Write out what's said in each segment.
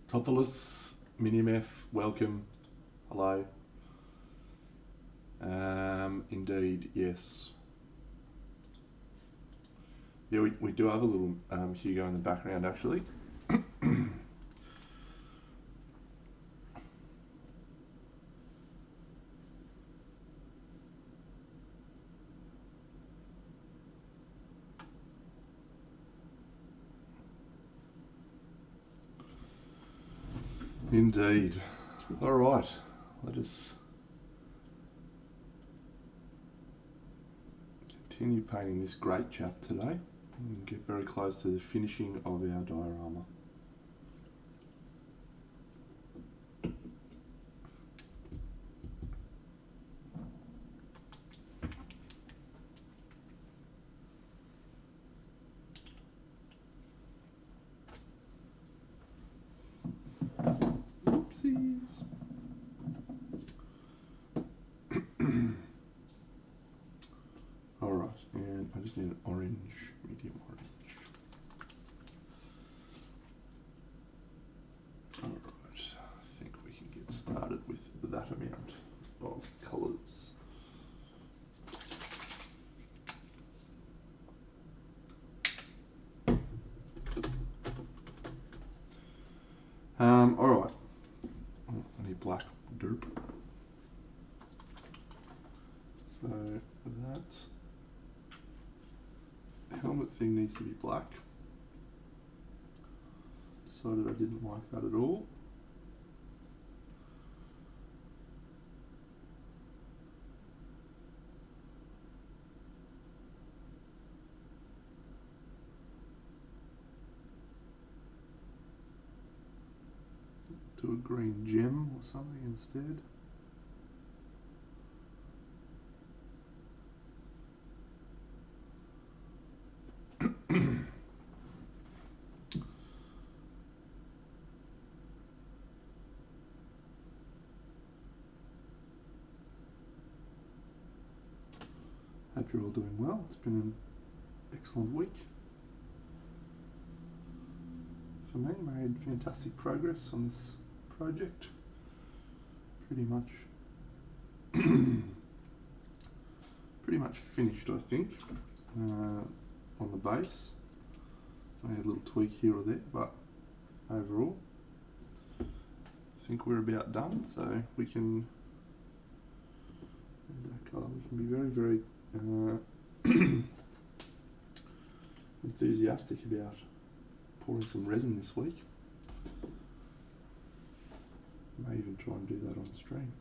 Topolis, MiniMF, welcome, hello. Indeed, yes. Yeah, we do have a little Hugo in the background actually. Indeed. All right, let us continue painting this great chap today and get very close to the finishing of our diorama. Oopsies. All right, and I just need an orange, medium orange. All right, I think we can get started with that amount of colours. All right. Oh, I need black derp. So that helmet thing needs to be black. Decided I didn't like that at all. Do a green gem or something instead. Hope you're all doing well. It's been an excellent week. For me, made fantastic progress on this project. Pretty much finished, I think, on the base. I had a little tweak here or there, but overall, I think we're about done. So we can, that colour, we can be very, very enthusiastic about pouring some resin this week. May even try and do that on stream.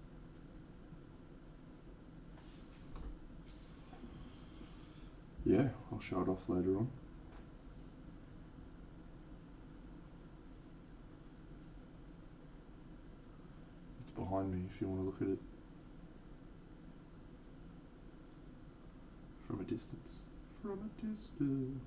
Yeah, I'll show it off later on. It's behind me if you want to look at it from a distance. From a distance.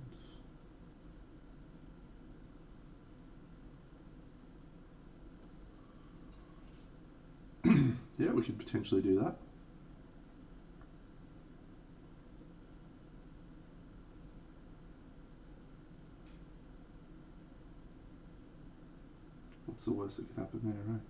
Yeah, we could potentially do that. What's the worst that could happen there, right?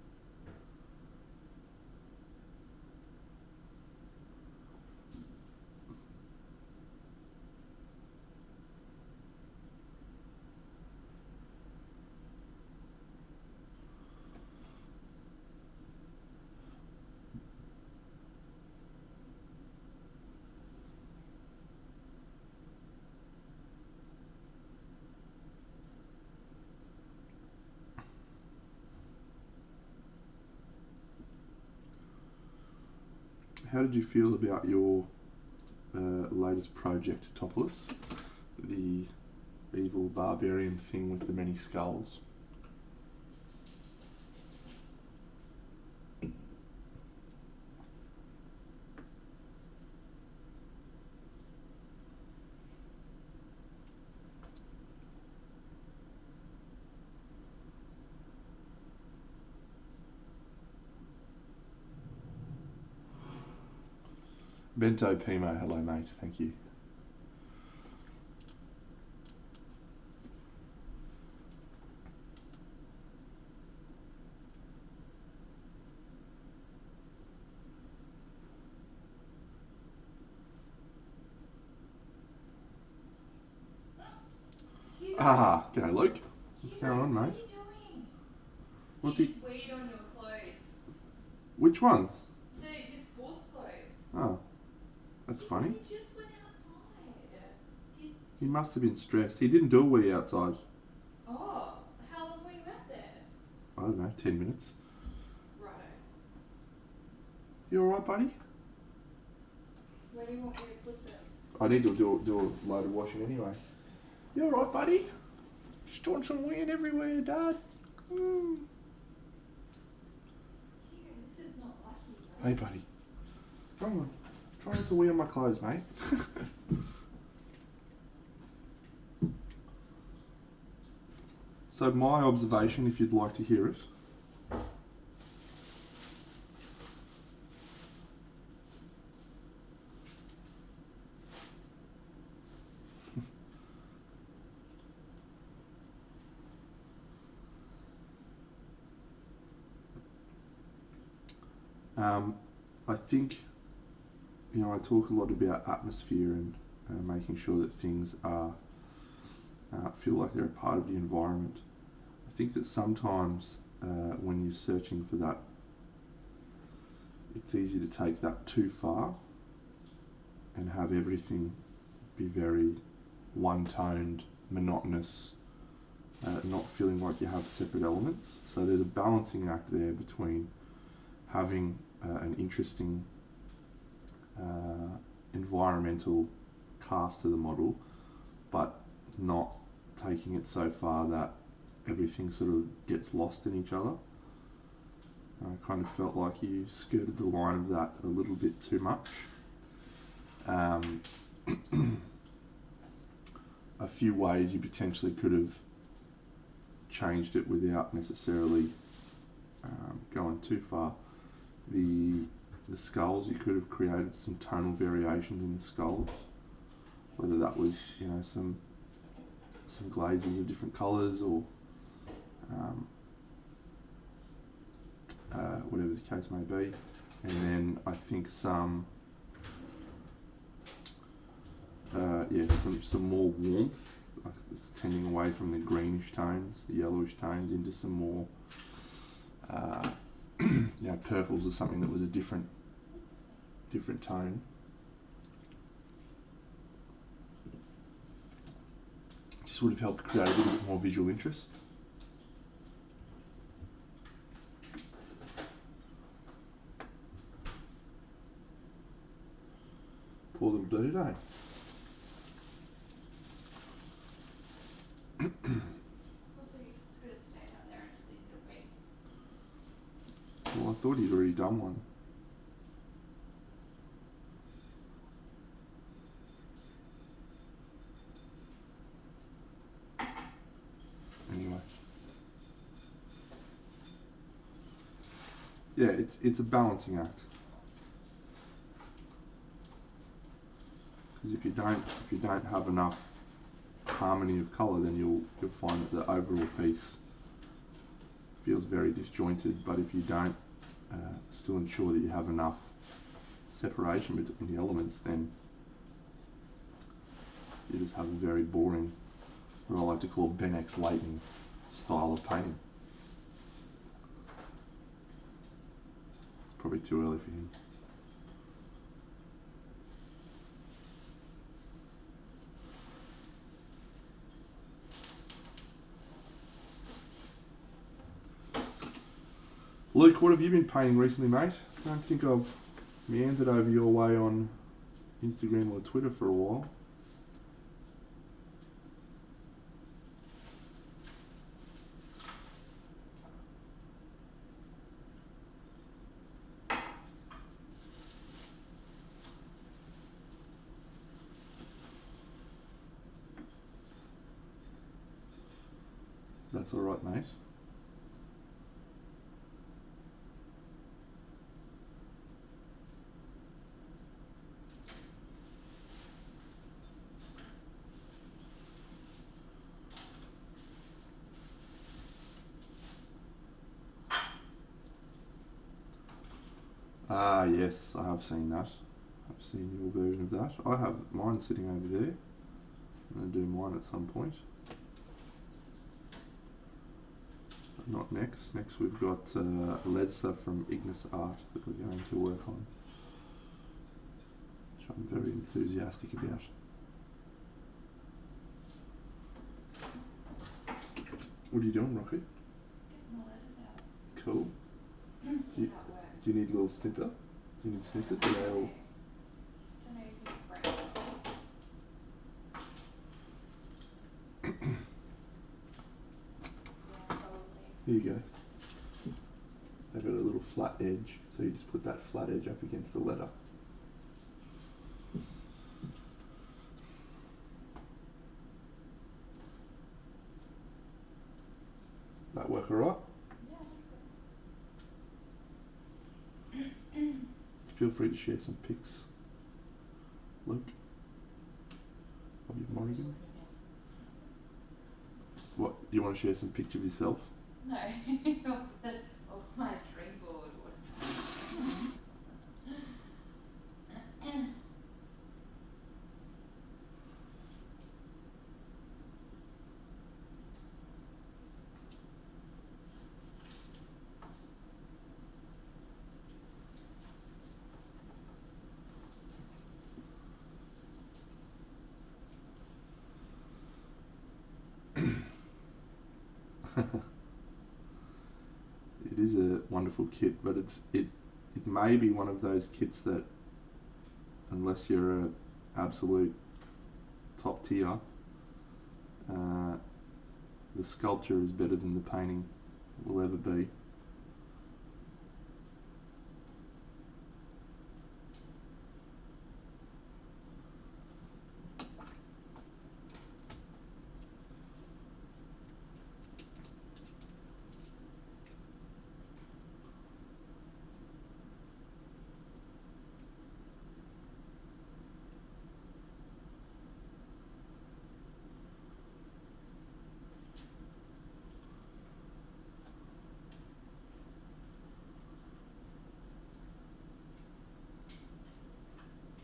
How did you feel about your latest project, Topolis? The evil barbarian thing with the many skulls? Bento Pimo, hello mate, thank you. Ah, g'day Luke. What's going on, mate? What are you doing? What's you he? just weed on your clothes. Which ones? Your sports clothes. Oh, that's funny. You just went outside. He must have been stressed. He didn't do a wee outside. Oh, how long were you out there? I don't know, 10 minutes. Righto. You alright, buddy? Where do you want me to put them? I need to do a load of washing anyway. You alright, buddy? Just doing some weeing everywhere, Dad. Here, this is not lucky, Hey, mate. buddy. Come on. Try not to wee on my clothes, mate. So my observation, if you'd like to hear it, I think, you know, I talk a lot about atmosphere and making sure that things are feel like they're a part of the environment. I think that sometimes when you're searching for that, it's easy to take that too far and have everything be very one-toned, monotonous, not feeling like you have separate elements. So there's a balancing act there between having an interesting environmental cast to the model, but not taking it so far that everything sort of gets lost in each other. I kind of felt like you skirted the line of that a little bit too much. A few ways you potentially could have changed it without necessarily going too far. The skulls, you could have created some tonal variations in the skulls, whether that was, you know, some glazes of different colours or whatever the case may be. And then I think some more warmth, like it's tending away from the greenish tones, the yellowish tones, into some more purples or something that was a different tone. Just would have helped create a little bit more visual interest. Poor little dude, eh? Well, I thought he'd already done one. Anyway. Yeah, it's a balancing act. Because if you don't have enough harmony of colour, then you'll find that the overall piece feels very disjointed. But if you don't still ensure that you have enough separation between the elements, then you just have a very boring, what I like to call Ben X Leighton style of painting. It's probably too early for him. Luke, what have you been painting recently, mate? I don't think I've meandered over your way on Instagram or Twitter for a while. That's all right, mate. Ah, yes, I have seen that. I've seen your version of that. I have mine sitting over there. I'm going to do mine at some point. not next. Next we've got Leza from Ignis Art that we're going to work on, which I'm very enthusiastic about. What are you doing, Rocky? Getting the letters out. Cool. See Do you- how it works. Do you need a little snipper? Do you need snippers? Are they all... Don't know if you can break it. Yeah, probably. Here you go. They've got a little flat edge, so you just put that flat edge up against the letter. That work alright? Yeah, I think so. Feel free to share some pics, Luke, of your Morrigan. What, you want to share some picture of yourself? No, of my dream board. It is a wonderful kit, but it may be one of those kits that, unless you're a absolute top tier, the sculpture is better than the painting will ever be.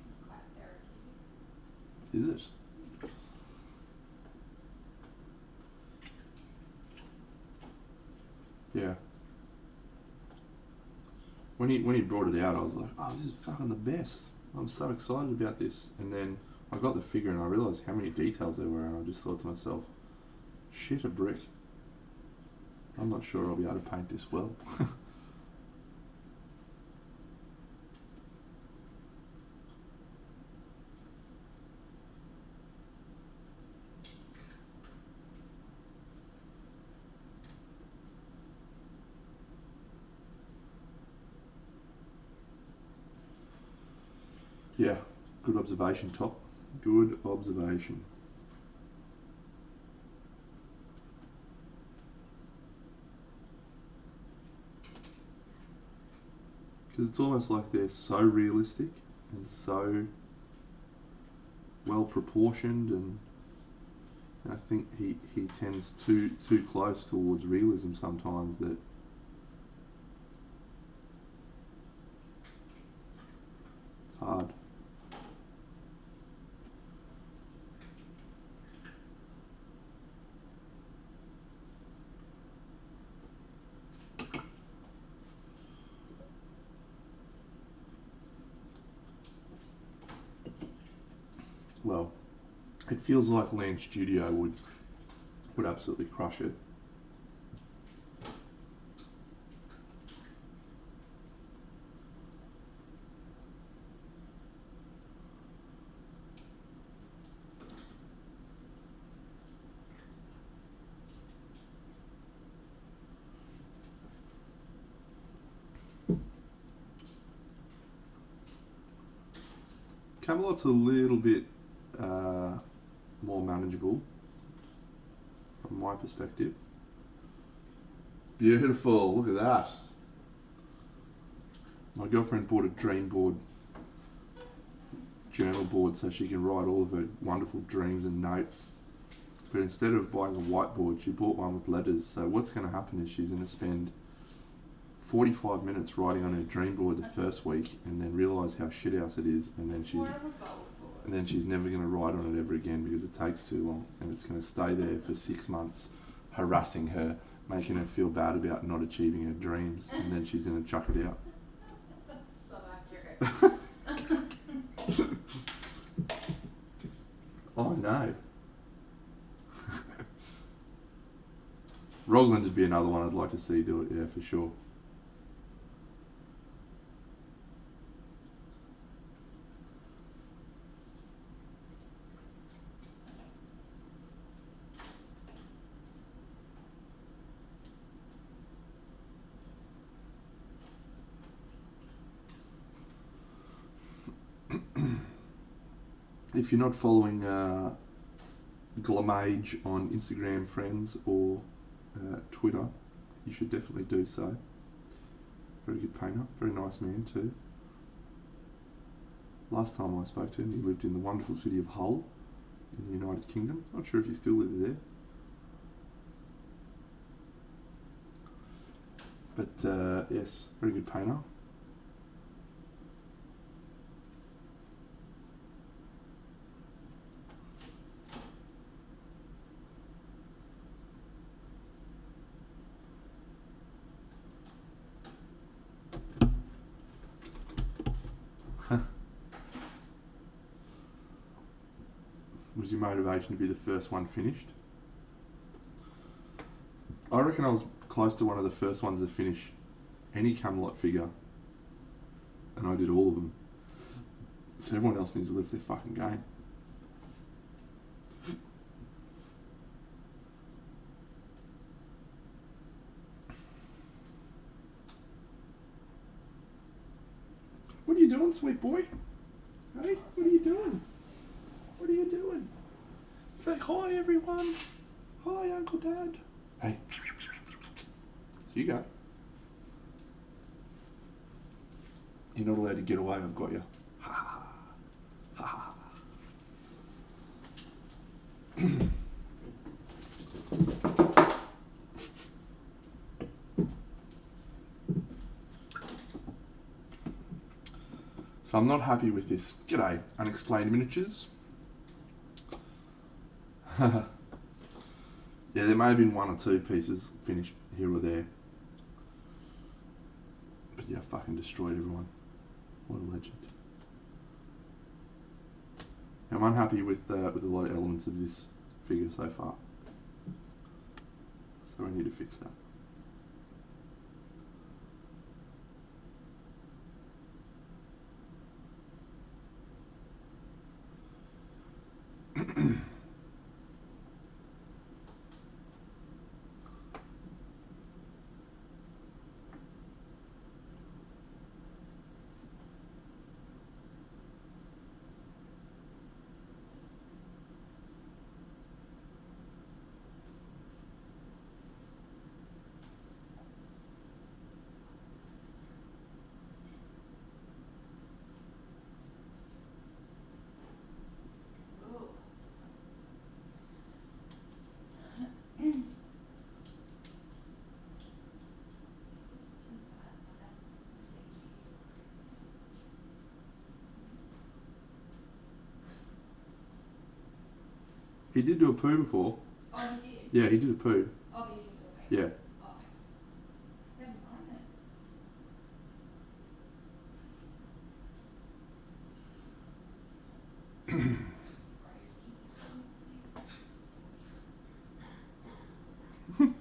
It's quite therapeutic. Is it? Yeah. When he brought it out, I was like, oh, this is fucking the best. I'm so excited about this. And then I got the figure and I realised how many details there were, and I just thought to myself, shit, a brick. I'm not sure I'll be able to paint this well. Yeah, good observation, Top. Good observation. Because it's almost like they're so realistic and so well proportioned, and I think he tends too close towards realism sometimes, that it's hard. Well, it feels like Land Studio would absolutely crush it. Camelot's a little bit more manageable from my perspective. Beautiful, look at that. My girlfriend bought a dream board, journal board, so she can write all of her wonderful dreams and notes. But instead of buying a whiteboard, she bought one with letters. So what's going to happen is she's going to spend 45 minutes writing on her dream board the first week, and then realise how shithouse it is, and then she's never going to write on it ever again because it takes too long, and it's going to stay there for 6 months harassing her making her feel bad about not achieving her dreams, and then she's going to chuck it out. That's so accurate. Oh no. Rogland would be another one I'd like to see do it, yeah, for sure. If you're not following Glaze on Instagram, friends, or Twitter, you should definitely do so. Very good painter, very nice man too. Last time I spoke to him, he lived in the wonderful city of Hull in the United Kingdom. Not sure if he still lives there. But yes, very good painter. Was your motivation to be the first one finished? I reckon I was close to one of the first ones to finish any Camelot figure, and I did all of them. So everyone else needs to live their fucking game. What are you doing, sweet boy? Hey, what are you doing? What are you doing? Say hi, everyone. Hi, Uncle Dad. Hey. You go. You're not allowed to get away, I've got you. Ha ha ha. Ha ha. So I'm not happy with this. G'day, Unexplained Miniatures. Yeah, there may have been one or two pieces finished here or there. But yeah, fucking destroyed everyone. What a legend. I'm unhappy with a lot of elements of this figure so far. So we need to fix that. He did do a poo before. Oh, he did? Yeah, he did a poo. Oh, he didn't do it. Yeah. Oh, never mind then.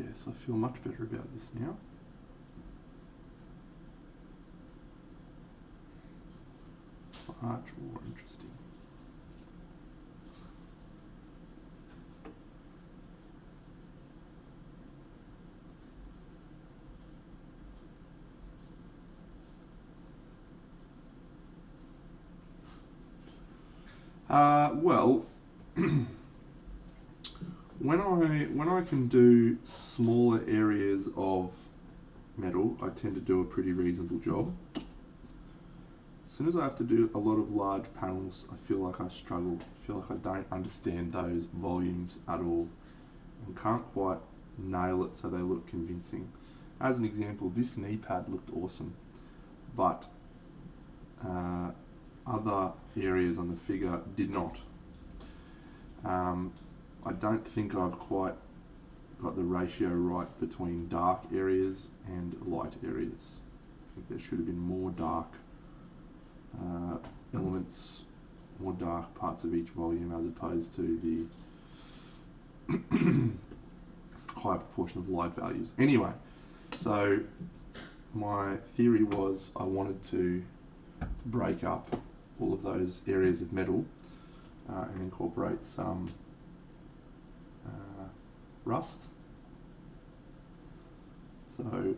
Yes, I feel much better about this now. Much more interesting. Well, when I can do smaller areas of metal, I tend to do a pretty reasonable job. As soon as I have to do a lot of large panels, I feel like I struggle. I feel like I don't understand those volumes at all and can't quite nail it so they look convincing. As an example, this knee pad looked awesome, but Other areas on the figure did not. I don't think I've quite got the ratio right between dark areas and light areas. I think there should have been more dark elements, more dark parts of each volume as opposed to the higher proportion of light values. Anyway, so my theory was I wanted to break up all of those areas of metal and incorporate some rust. So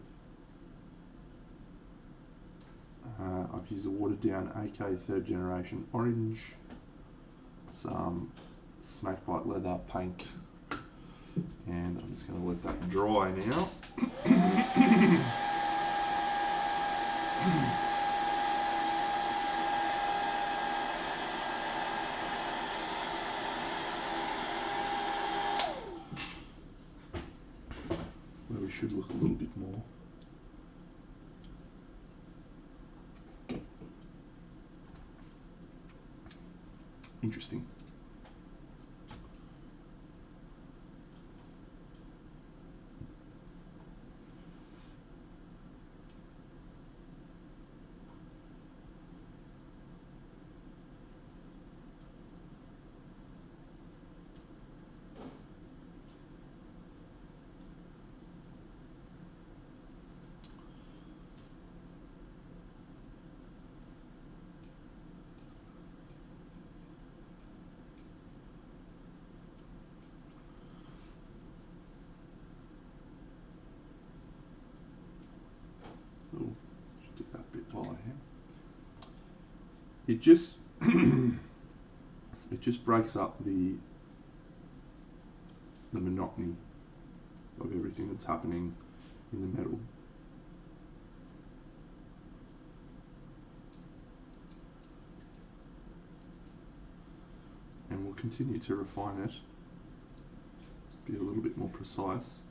I've used a watered down AK 3rd generation orange, some snakebite leather paint, and I'm just going to let that dry now. Where we should look a little bit more. Interesting. Oh, should do that bit while I am. It just it just breaks up the monotony of everything that's happening in the metal. And we'll continue to refine it, be a little bit more precise.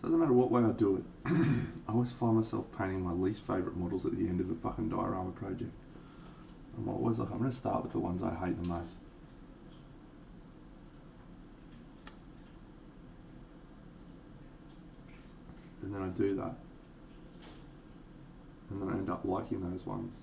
Doesn't matter what way I do it. I always find myself painting my least favourite models at the end of a fucking diorama project. I'm always like, I'm going to start with the ones I hate the most. And then I do that. And then I end up liking those ones.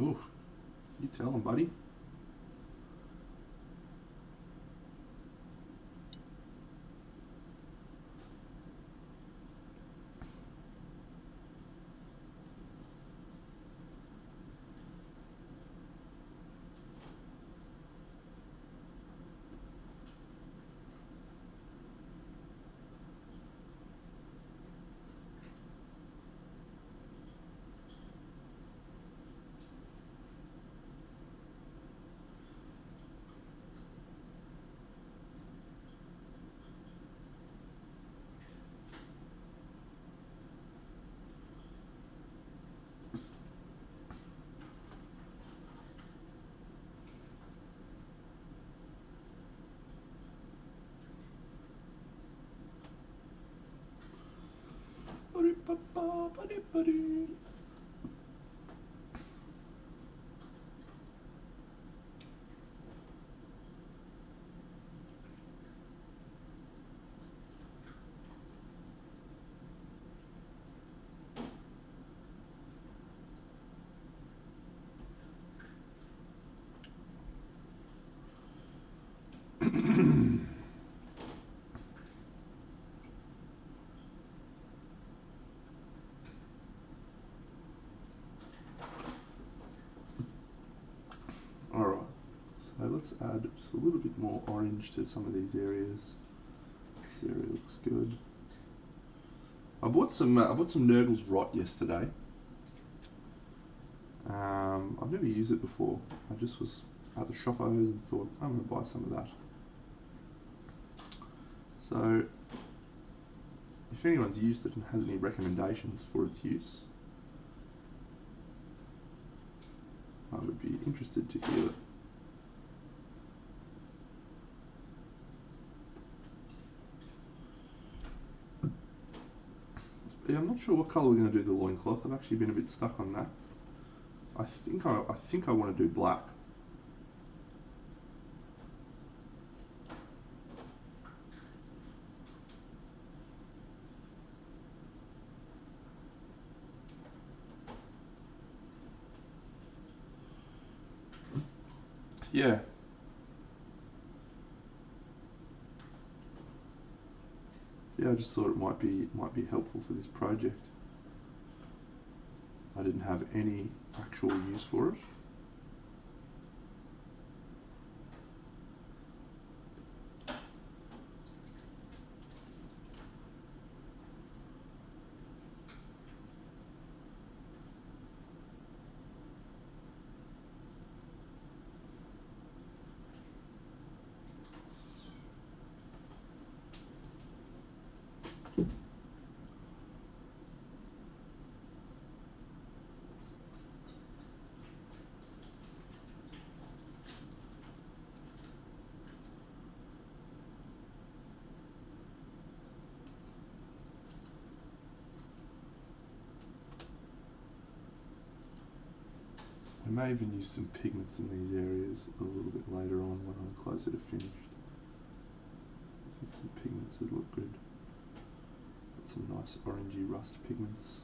Ooh, you tell him, buddy. Alright, so let's add just a little bit more orange to some of these areas. This area looks good. I bought some Nurgle's Rot yesterday. I've never used it before. I just was at the shoppos and thought I'm going to buy some of that. So, if anyone's used it and has any recommendations for its use, I would be interested to hear it. Yeah, I'm not sure what colour we're going to do the loincloth. I've actually been a bit stuck on that. I think I want to do black. Yeah. Yeah, I just thought it might be helpful for this project. I didn't have any actual use for it. I may even use some pigments in these areas a little bit later on when I'm closer to finished. I think some pigments would look good. Got some nice orangey rust pigments.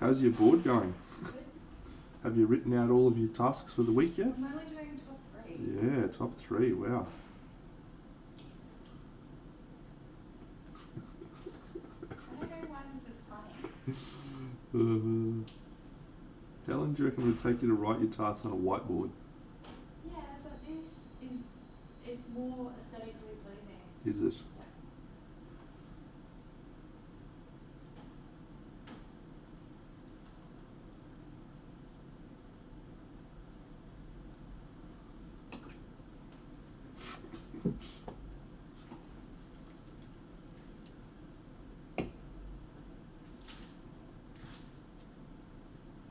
How's your board going? Good. Have you written out all of your tasks for the week yet? I'm only doing top 3. Yeah, top 3, wow. I don't know why this is funny. How long do you reckon it would take you to write your tasks on a whiteboard? Yeah, but this is, it's more aesthetically pleasing. Is it? Yeah.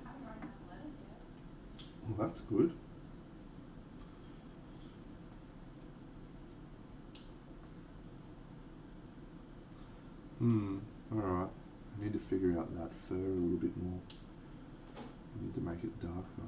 I haven't written down the letters yet. Well, that's good. Alright. I need to figure out that fur a little bit more. I need to make it darker.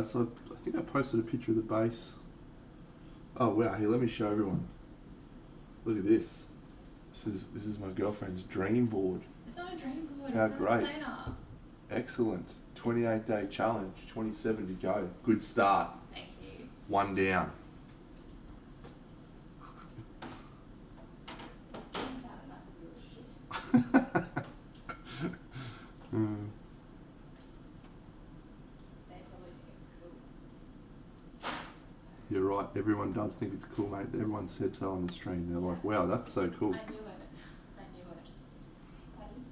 So I think I posted a picture of the base. Oh wow, here, let me show everyone. Look at this. This is my girlfriend's dream board. It's not a dream board, How it's a great. planner. Excellent. 28-day challenge, 27 to go. Good start. Thank you. 1 down. I'm bad enough of your shit. Mm. They probably think it's cool. You're right, everyone does think it's cool, mate. Everyone said so on the stream. They're like, wow, that's so cool. I knew it. I knew it. Buddy?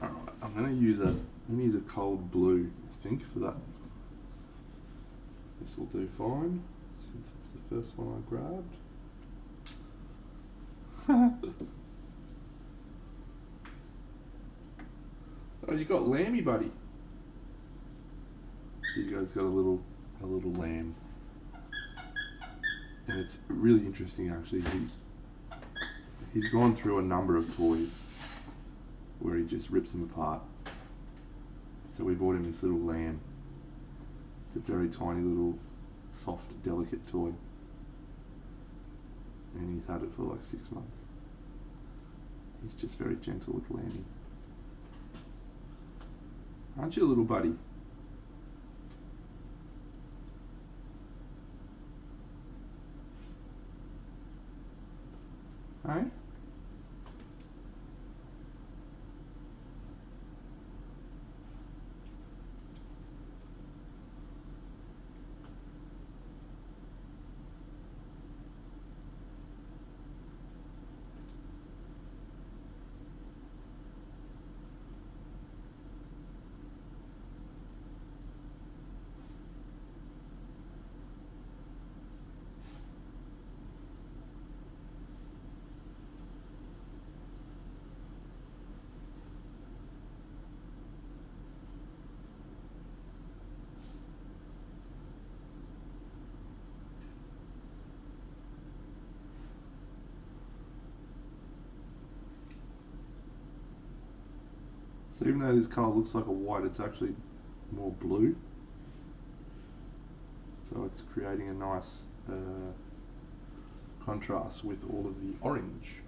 Alright, I'm gonna use a cold blue, I think, for that. This will do fine, since it's the first one I grabbed. Oh, you got Lammy, buddy. You guys got a little a little lamb. And it's really interesting actually. He's gone through a number of toys where he just rips them apart. So we bought him this little lamb. It's a very tiny little soft, delicate toy. And he's had it for like 6 months. He's just very gentle with Lammy. Aren't you, little buddy? Hey? So even though this colour looks like a white, it's actually more blue. So it's creating a nice contrast with all of the orange.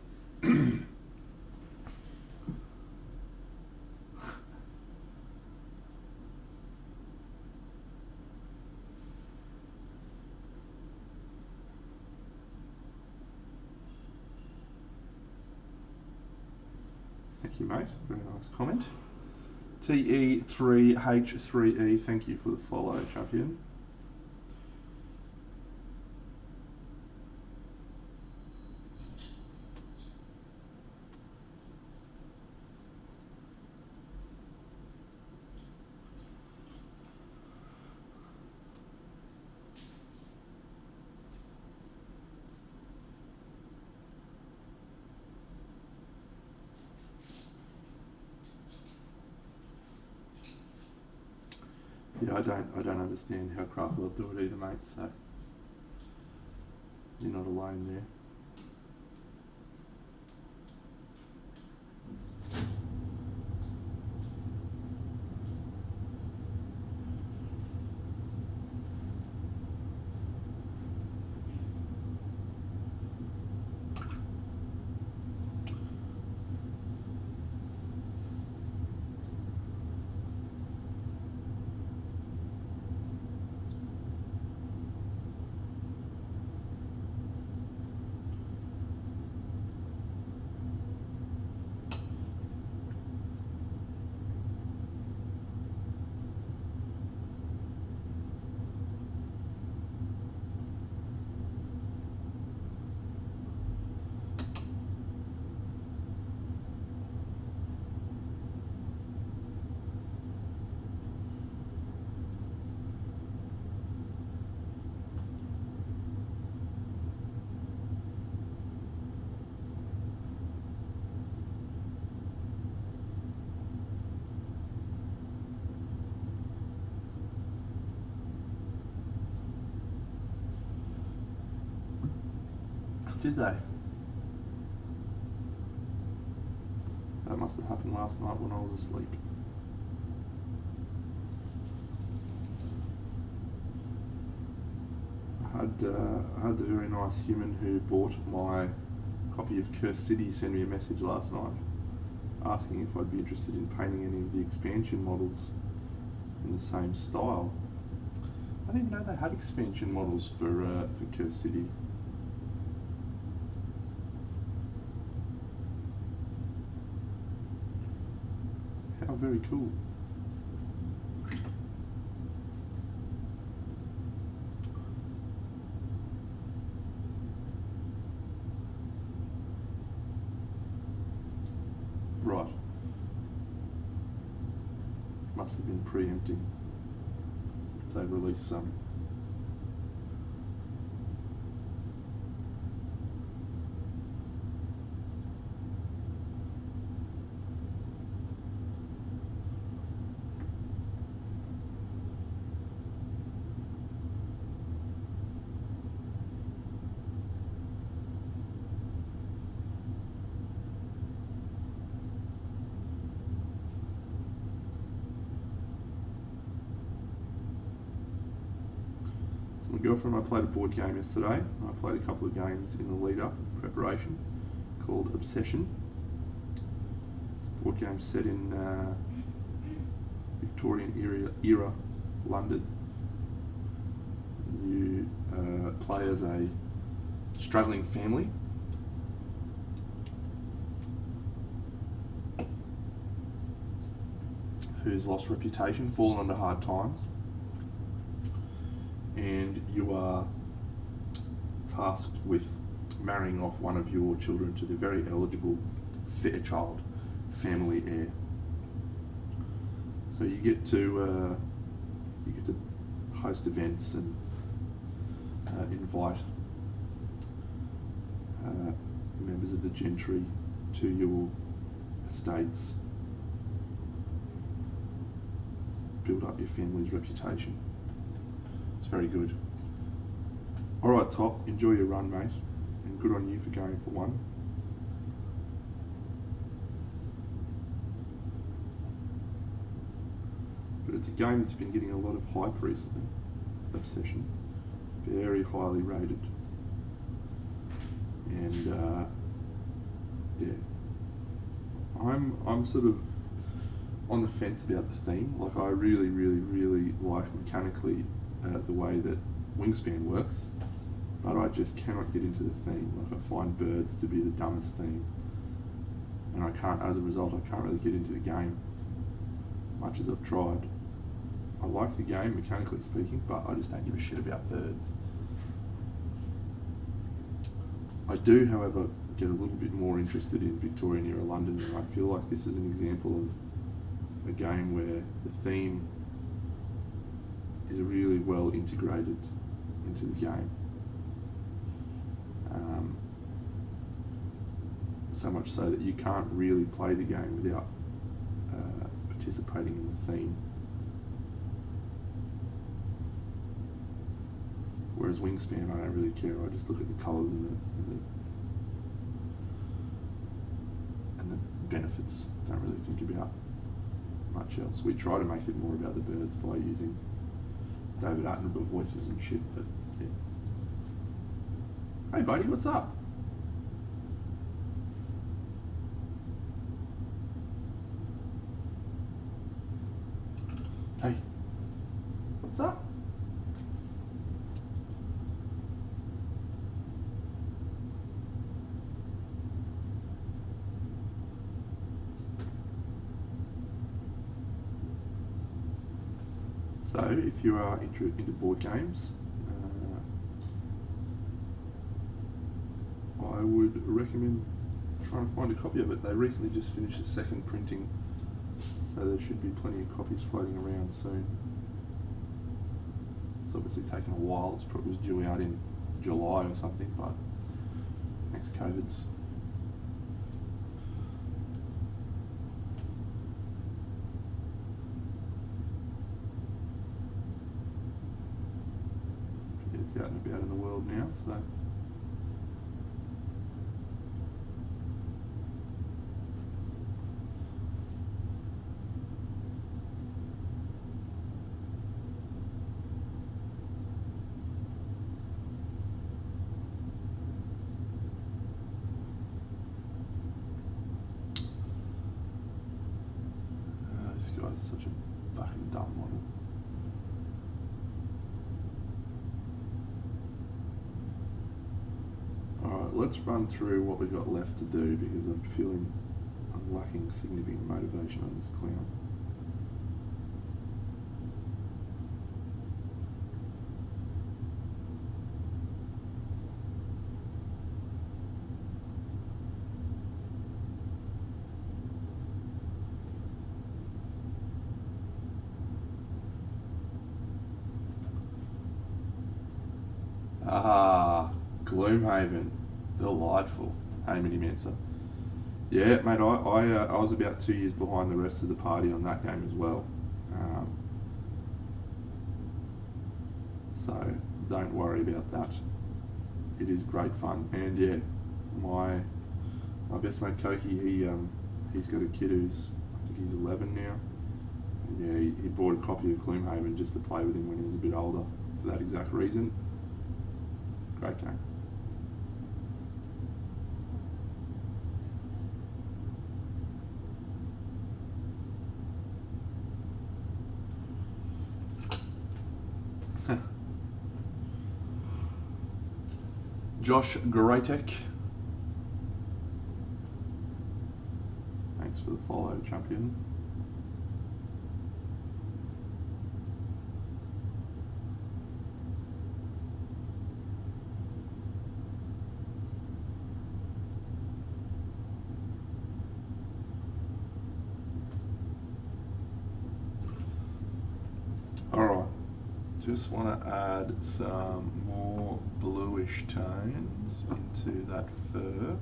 Thank you, mate. Very nice comment. TE3H3E, thank you for the follow, champion. Yeah, I don't understand how Craft World do it either, mate, so you're not alone there. Did they? That must have happened last night when I was asleep. I had the very nice human who bought my copy of Curse City send me a message last night asking if I'd be interested in painting any of the expansion models in the same style. I didn't even know they had expansion models for Curse City. How very cool. Right. Must have been preempting if they released some. My girlfriend and I played a board game yesterday. I played a couple of games in the lead-up preparation called Obsession. It's a board game set in Victorian era London. You play as a struggling family who's lost reputation, fallen under hard times, and you are tasked with marrying off one of your children to the very eligible Fairchild family heir. So you get to host events and invite members of the gentry to your estates, build up your family's reputation. It's very good. Alright, Top, enjoy your run, mate, and good on you for going for one. But it's a game that's been getting a lot of hype recently. Obsession. Very highly rated. And yeah. I'm sort of on the fence about the theme. Like, I really like mechanically the way that Wingspan works, but I just cannot get into the theme. Like, I find birds to be the dumbest theme, and as a result, I can't really get into the game, much as I've tried. I like the game, mechanically speaking, but I just don't give a shit about birds. I do, however, get a little bit more interested in Victorian era London, and I feel like this is an example of a game where the theme is really well integrated into the game. So much so that you can't really play the game without participating in the theme. Whereas Wingspan, I don't really care. I just look at the colours and the benefits. Don't really think about much else. We try to make it more about the birds by using David Attenborough voices and shit, but yeah. Hey buddy, what's up? Hey, what's up? So, if you are into board games, I would recommend trying to find a copy of it. They recently just finished the second printing, so there should be plenty of copies floating around soon. It's obviously taken a while. It's probably was due out in July or something, but thanks COVID's. It's out and about in the world now, so. This guy's such a fucking dumb model. Alright, let's run through what we've got left to do, because I'm feeling I'm lacking significant motivation on this clown. Ah, Gloomhaven. Delightful. Hey, Mini Mensa. Yeah, mate, I was about 2 years behind the rest of the party on that game as well. So, don't worry about that. It is great fun. And yeah, my best mate Koki, he's got a kid who's, I think he's 11 now. And yeah, he bought a copy of Gloomhaven just to play with him when he was a bit older, for that exact reason. Great game. Josh Greatek. Thanks for the follow, champion. Alright, just want to add some more bluish tones into that fur.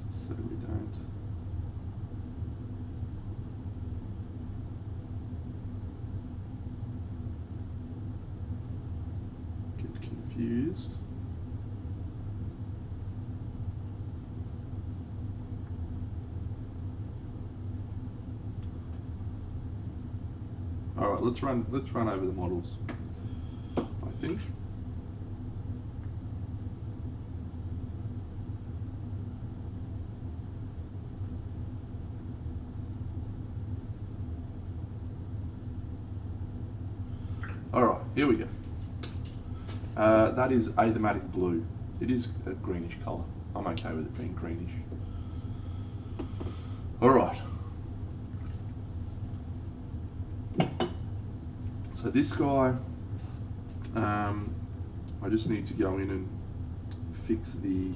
Just so we don't get confused. All right, let's run over the models, I think. All right, here we go. That is Athematic Blue. It is a greenish colour. I'm okay with it being greenish. All right. So this guy, I just need to go in and fix the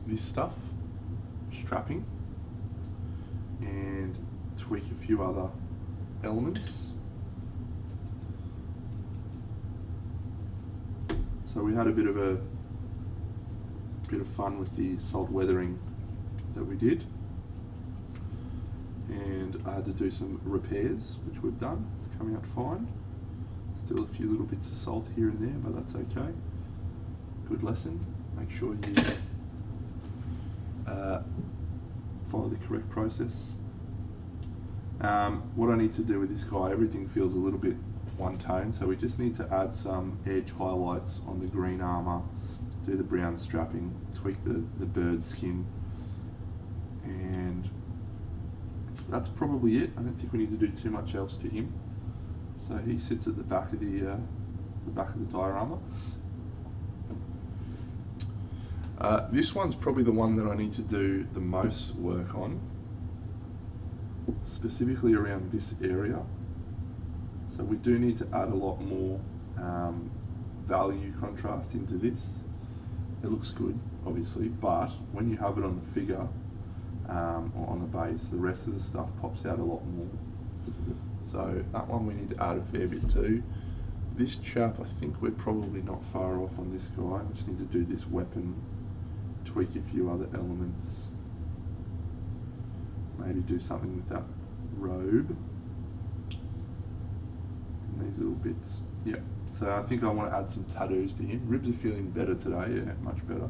this stuff, strapping, and tweak a few other elements. So we had a bit of fun with the salt weathering that we did, and I had to do some repairs, which we've done. It's coming out fine. Still a few little bits of salt here and there, but that's okay. Good lesson. Make sure you follow the correct process. What I need to do with this guy, everything feels a little bit one tone, so we just need to add some edge highlights on the green armour, do the brown strapping, tweak the bird skin, and that's probably it. I don't think we need to do too much else to him. So he sits at the back of the diorama. This one's probably the one that I need to do the most work on, specifically around this area. So we do need to add a lot more value contrast into this. It looks good, obviously, but when you have it on the figure or on the base, the rest of the stuff pops out a lot more. So that one we need to add a fair bit too. This chap, I think we're probably not far off on this guy. I just need to do this weapon, tweak a few other elements, maybe do something with that robe. These little bits. Yeah, so I think I want to add some tattoos to him. Ribs are feeling better today, yeah, much better.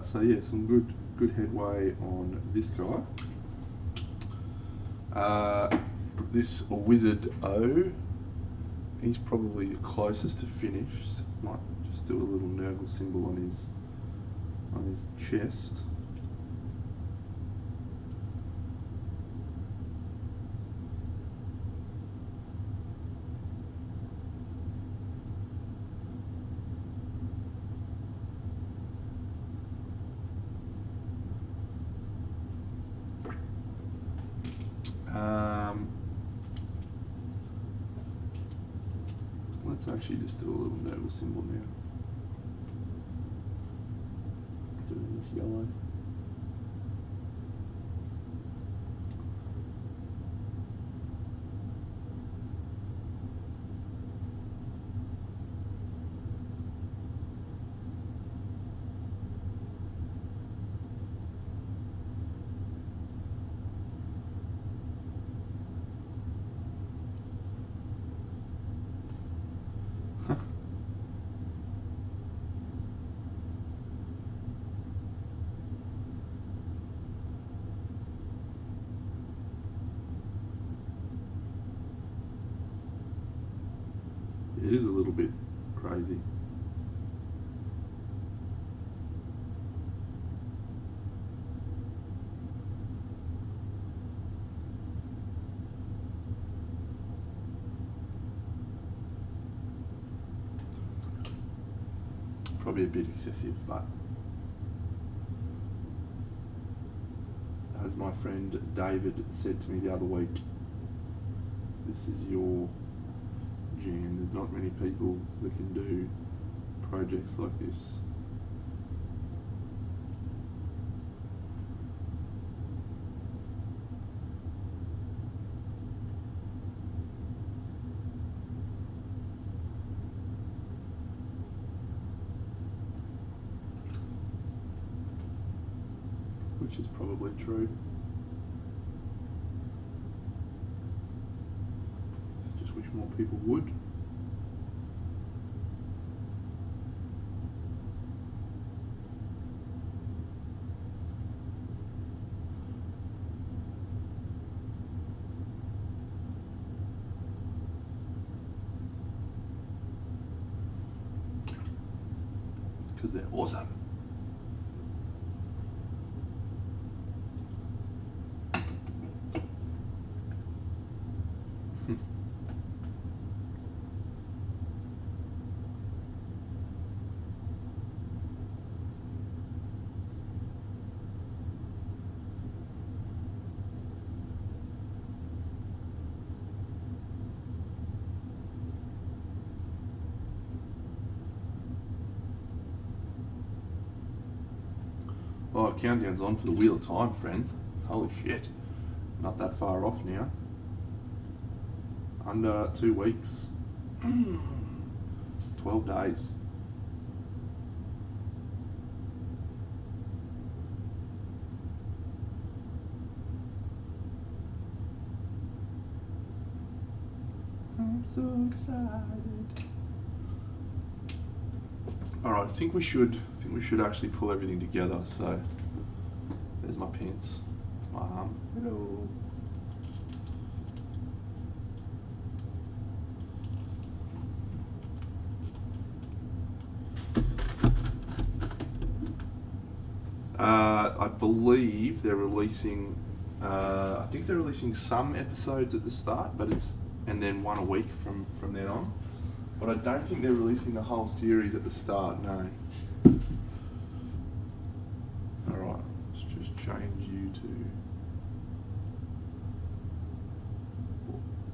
So yeah, some good headway on this guy. This Wizard O, he's probably the closest to finished. Might just do a little Nurgle symbol on his chest. Let's actually just do a little Nurgle symbol now. Doing this yellow. It is a little bit crazy. Probably a bit excessive, but as my friend David said to me the other week, this is your jam. There's not many people that can do projects like this. Which is probably true. Just wish more people would. Because they're awesome. Oh, countdown's on for the Wheel of Time, friends. Holy shit. Not that far off now. Under 2 weeks. 12 days. I'm so excited. Alright, I think we should actually pull everything together. So there's my pants. It's my arm. Hello. I believe they're releasing. I think they're releasing some episodes at the start, but and then one a week from then on. But I don't think they're releasing the whole series at the start. No. All right, let's just change you to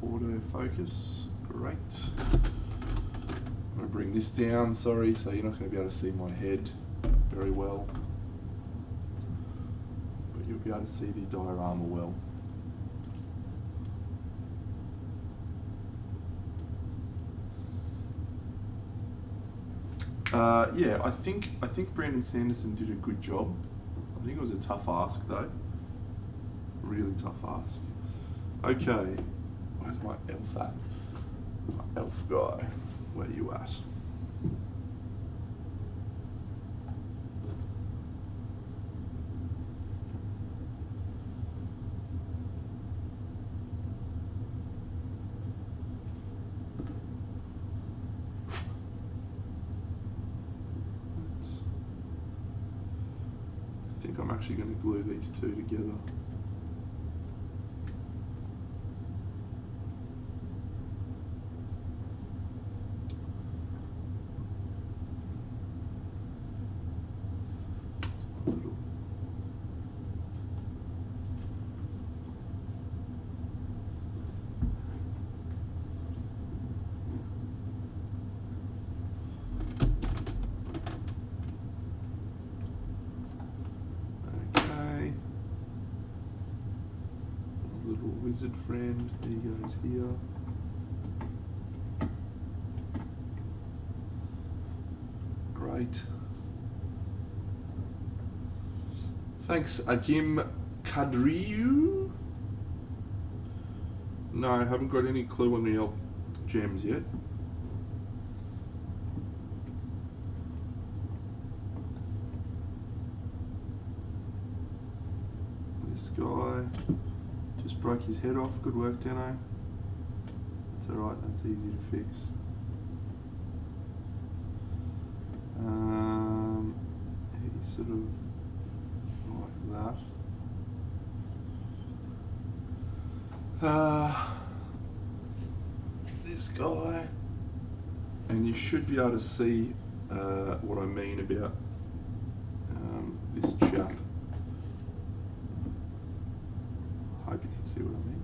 autofocus. Great. I'm going to bring this down. Sorry, so you're not going to be able to see my head very well. You'll be able to see the diorama well. Yeah, I think Brandon Sanderson did a good job. I think it was a tough ask though. Really tough ask. Okay, where's my elf at? My elf guy, where you at? I think I'm actually going to glue these two together. Wizard friend, he goes here. Great. Thanks, Akim Kadriu. No, I haven't got any clue on the elf gems yet. This guy just broke his head off. Good work, Dano. That's alright, that's easy to fix. He's sort of like that. This guy, and you should be able to see what I mean about this chap. Hope you can see what I mean.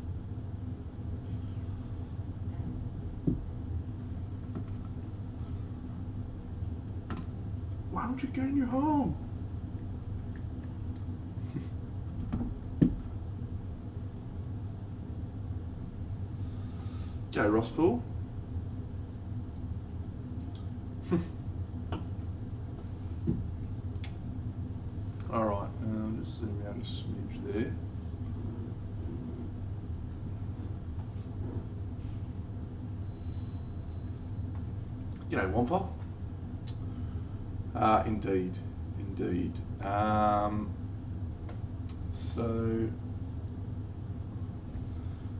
Why don't you get in your home? Okay, Ross Pool. Alright, just zoom out a smidge there. G'day, Wampa. Indeed. So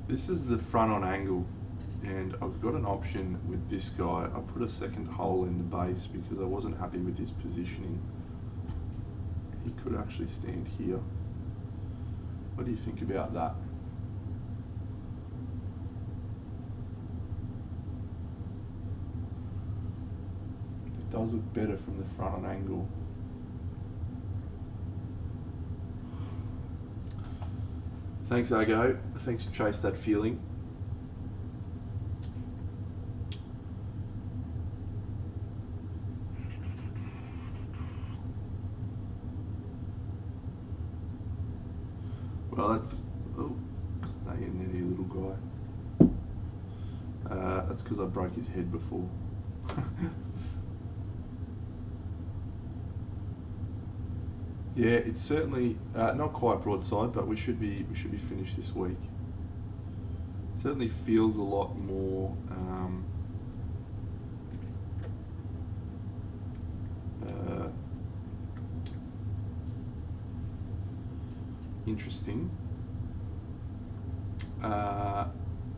this is the front on angle, and I've got an option with this guy. I put a second hole in the base because I wasn't happy with his positioning. He could actually stand here. What do you think about that? It does look better from the front on angle. Thanks, Ago. Thanks to Chase That Feeling. Well, that's... Oh, stay in there, you little guy. That's because I broke his head before. Yeah, it's certainly not quite broadside, but we should be finished this week. Certainly feels a lot more interesting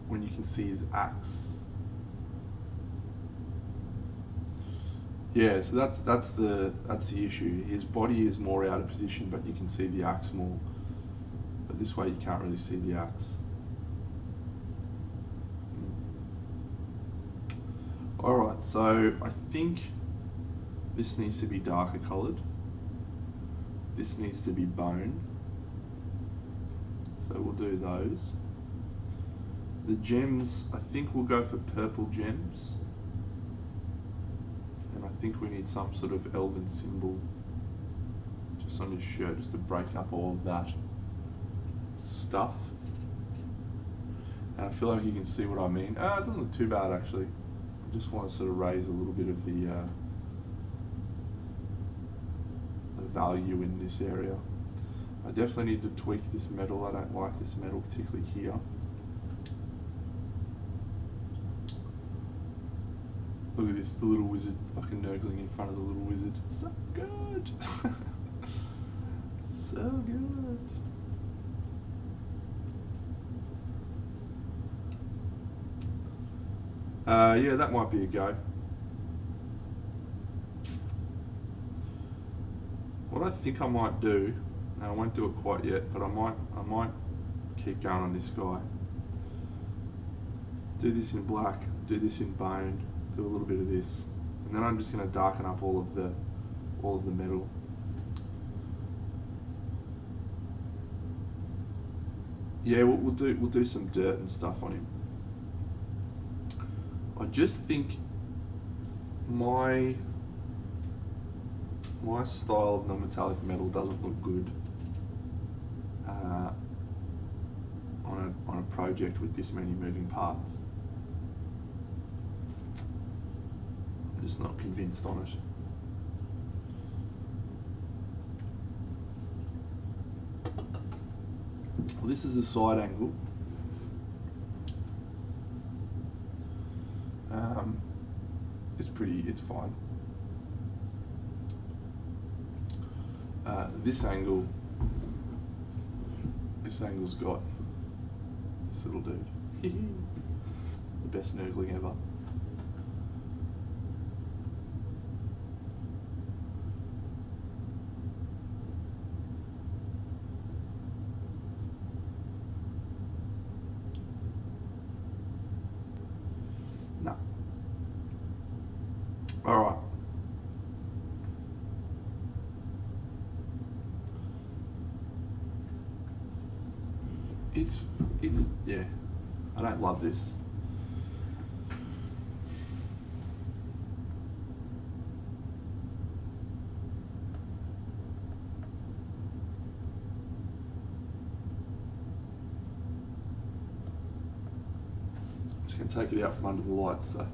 when you can see his axe. Yeah, so that's the issue. His body is more out of position, but you can see the axe more. But this way you can't really see the axe. Alright, so I think this needs to be darker coloured. This needs to be bone. So we'll do those. The gems, I think we'll go for purple gems. And I think we need some sort of elven symbol just on his shirt, just to break up all of that stuff. And I feel like you can see what I mean. It doesn't look too bad actually. I just want to sort of raise a little bit of the value in this area. I definitely need to tweak this metal. I don't like this metal, particularly here. Look at this, the little wizard fucking nurgling in front of the little wizard. So good! So good! Yeah, that might be a go. What I think I might do, and I won't do it quite yet, but I might keep going on this guy. Do this in black, do this in bone, do a little bit of this, and then I'm just going to darken up all of the metal. Yeah, we'll do some dirt and stuff on him. I just think my style of non-metallic metal doesn't look good on a project with this many moving parts. I'm just not convinced on it. Well, this is the side angle. It's fine. This angle's got this little dude. The best noodling ever. It's, yeah, I don't love this. I'm just going to take it out from under the lights, so.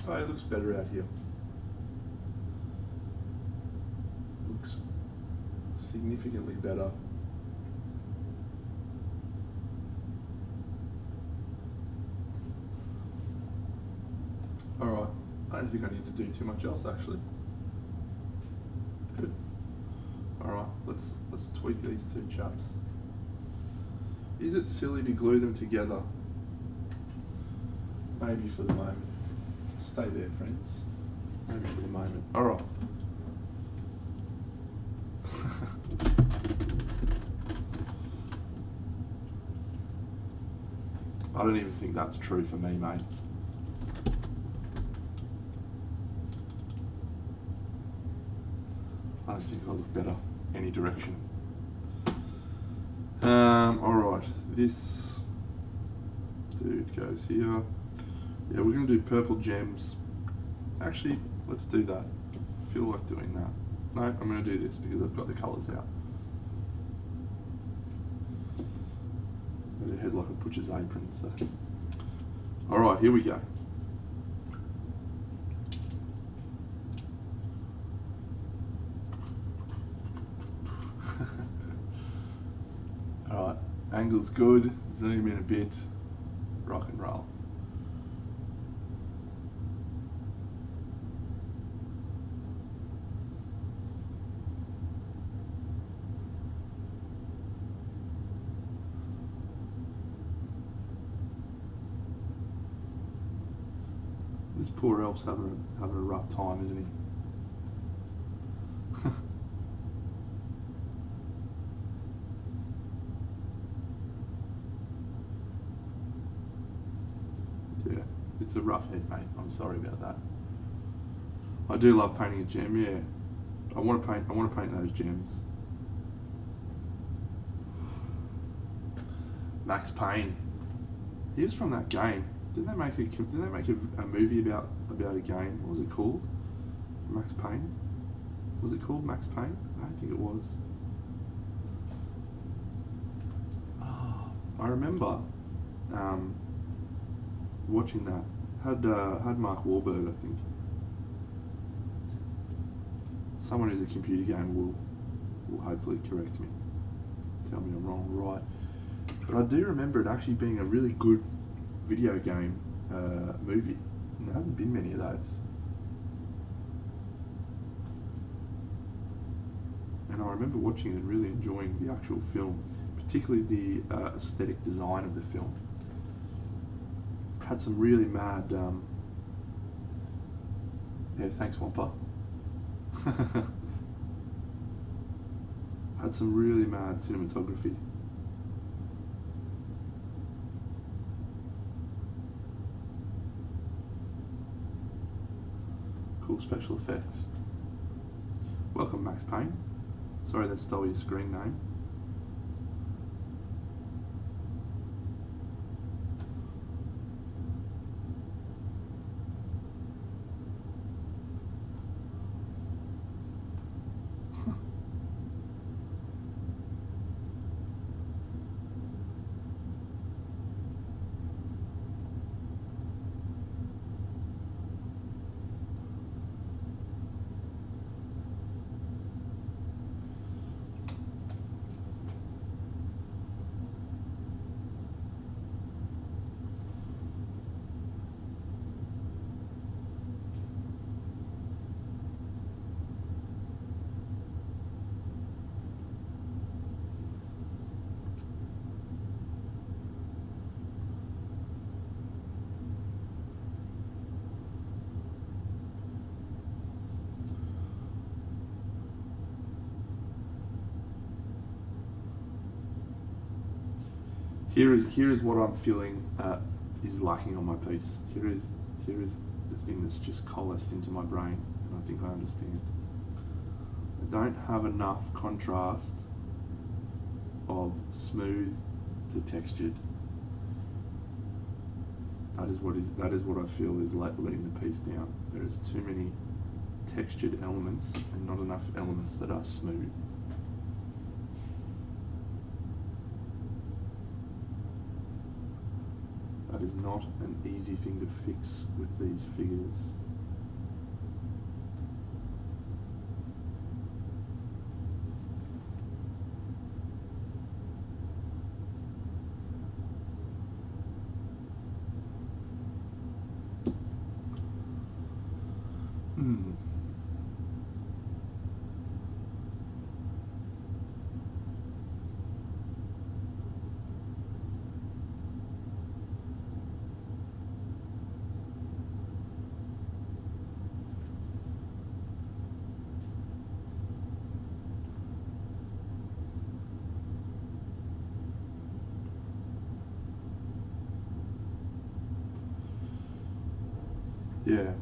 Oh, it looks better out here. Looks significantly better. Alright, I don't think I need to do too much else actually. Good. Alright, let's tweak these two chaps. Is it silly to glue them together? Maybe for the moment. Stay there, friends. Maybe for the moment. Alright. I don't even think that's true for me, mate. I don't think I'll look better any direction. Alright, this dude goes here. Yeah, we're going to do purple gems. Actually, let's do that. I feel like doing that. No, I'm going to do this because I've got the colours out. Got a head like a butcher's apron, so. Alright, here we go. Alright, angle's good, zoom in a bit, rock and roll. This poor elf's having a rough time, isn't he? Yeah, it's a rough head, mate. I'm sorry about that. I do love painting a gem, yeah. I want to paint those gems. Max Payne. He was from that game. Didn't they make a movie about a game? What was it called? Max Payne? Was it called Max Payne? I don't think it was. Oh, I remember watching that. Had Mark Wahlberg, I think. Someone who's a computer gamer will hopefully correct me. Tell me I'm wrong or right. But I do remember it actually being a really good video game movie, and there hasn't been many of those. And I remember watching it and really enjoying the actual film, particularly the aesthetic design of the film. Had some really mad, yeah, thanks Wampa. Had some really mad cinematography. Cool special effects. Welcome, Max Payne. Sorry that stole your screen name. Here is what I'm feeling is lacking on my piece. Here is the thing that's just coalesced into my brain, and I think I understand. I don't have enough contrast of smooth to textured. That is what I feel is letting the piece down. There is too many textured elements and not enough elements that are smooth. That is not an easy thing to fix with these figures. Yeah.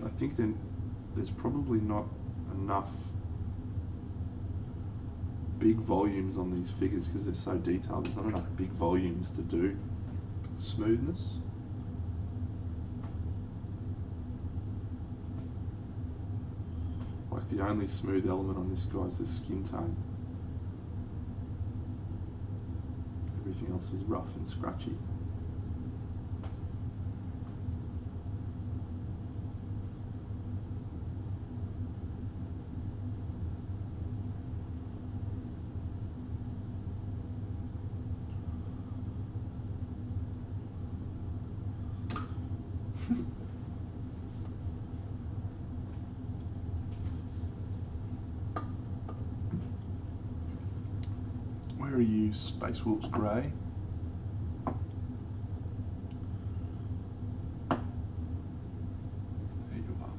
I think then there's probably not enough big volumes on these figures because they're so detailed. There's not enough big volumes to do smoothness. Like the only smooth element on this guy is the skin tone. Everything else is rough and scratchy. Where are you, Space Wolves Grey? There you are.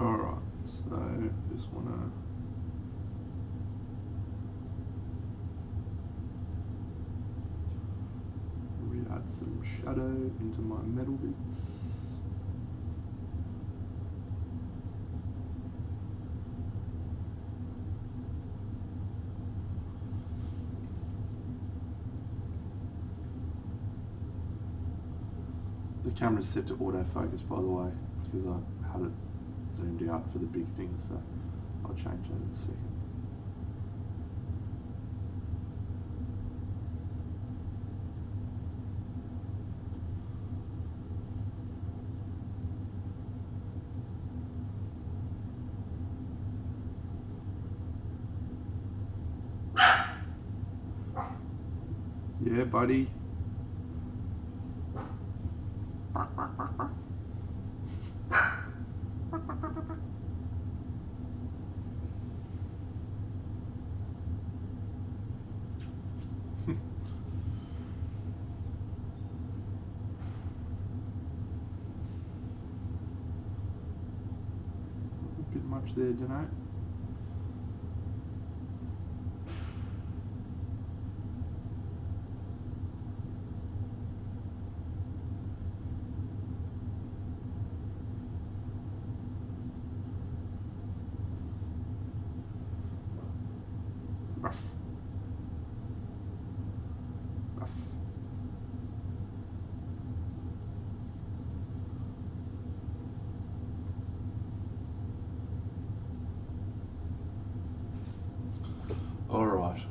Alright, so just want to add some shadow into my metal bits. The camera's set to autofocus, by the way, because I had it zoomed out for the big things, so I'll change that in a second. Yeah, buddy. A bit much there, don't I? Rough. Rough. All right.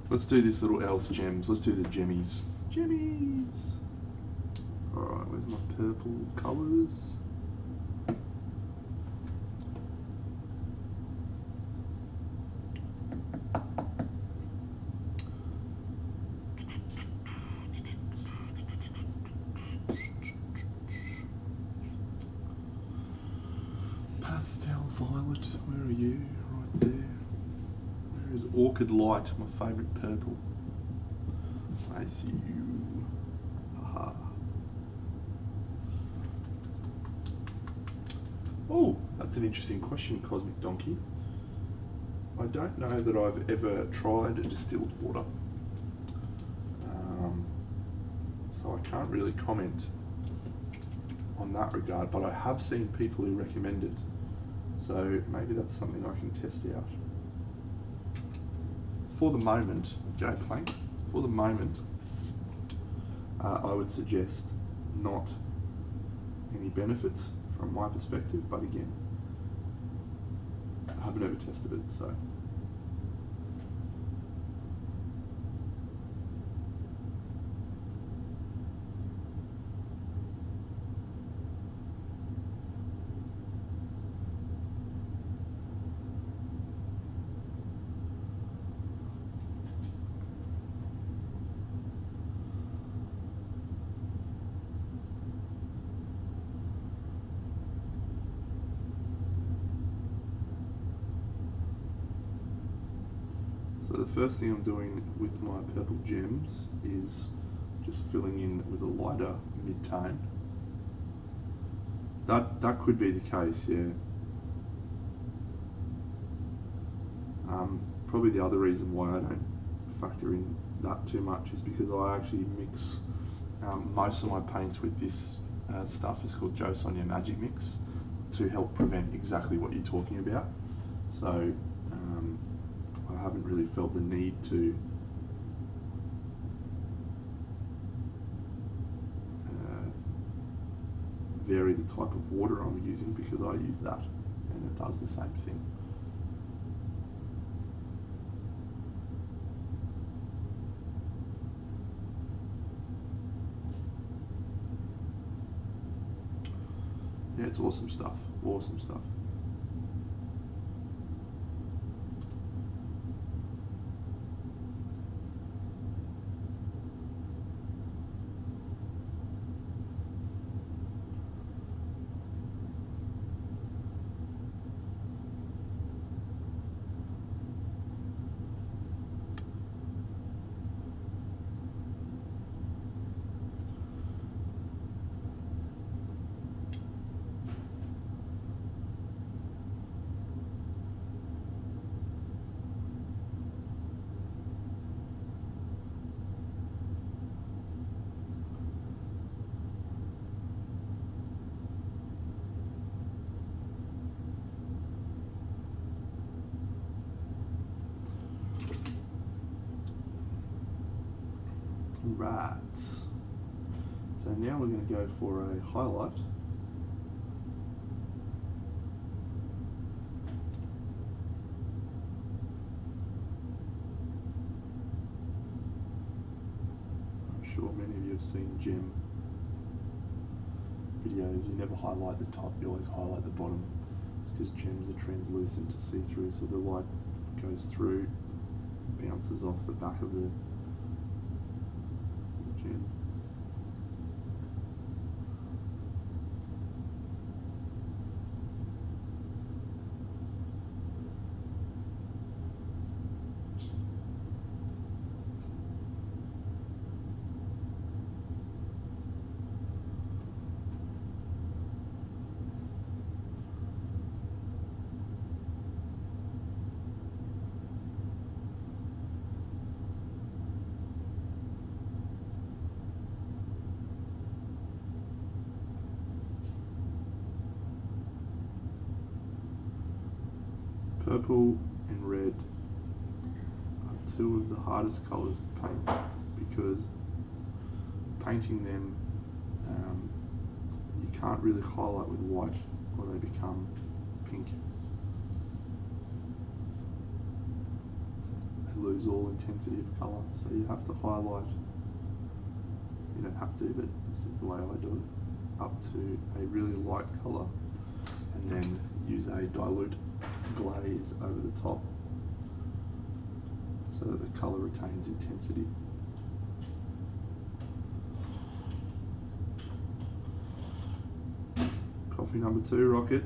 Let's do this little elf gems. Let's do the gemmies. Gemmies! Alright, where's my purple colours? Violet, where are you? Right there. Where is Orchid Light, my favourite purple? I see you. Haha. Oh, that's an interesting question, Cosmic Donkey. I don't know that I've ever tried distilled water. So I can't really comment on that regard, but I have seen people who recommend it. So maybe that's something I can test out. For the moment, Joe Plank, for the moment, I would suggest not any benefits from my perspective, but again, I haven't ever tested it, so. So the first thing I'm doing with my purple gems is just filling in with a lighter mid-tone. That could be the case, yeah. Probably the other reason why I don't factor in that too much is because I actually mix most of my paints with this stuff. It's called Joe Sonia Magic Mix to help prevent exactly what you're talking about. So I haven't really felt the need to vary the type of water I'm using, because I use that and it does the same thing. Yeah, it's awesome stuff, awesome stuff. Right, so now we're going to go for a highlight. I'm sure many of you have seen gem videos. You never highlight the top, you always highlight the bottom. It's because gems are translucent to see through, so the light goes through, bounces off the back of the gem. Purple and red are two of the hardest colours to paint, because painting them you can't really highlight with white or they become pink. They lose all intensity of colour, so you have to highlight. You don't have to, but this is the way I do it, up to a really light colour, and then use a dilute glaze over the top so that the colour retains intensity. Coffee number 2, Rocket.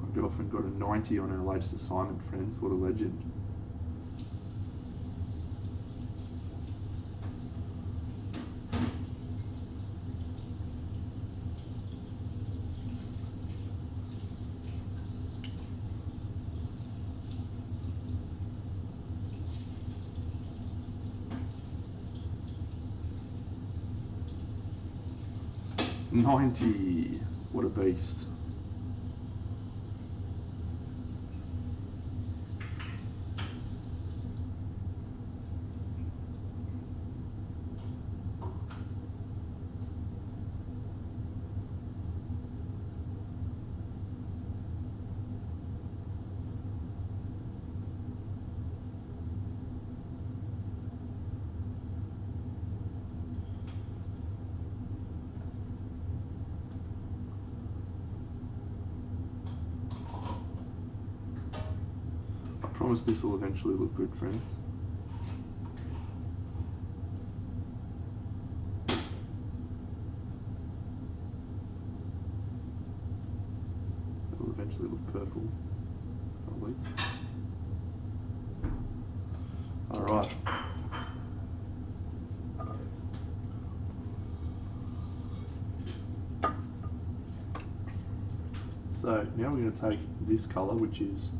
My girlfriend got a 90 on her latest assignment, friends. What a legend. $90. What a beast. I promise this will eventually look good, friends. It will eventually look purple, at least. Alright. So now we're going to take this colour, which is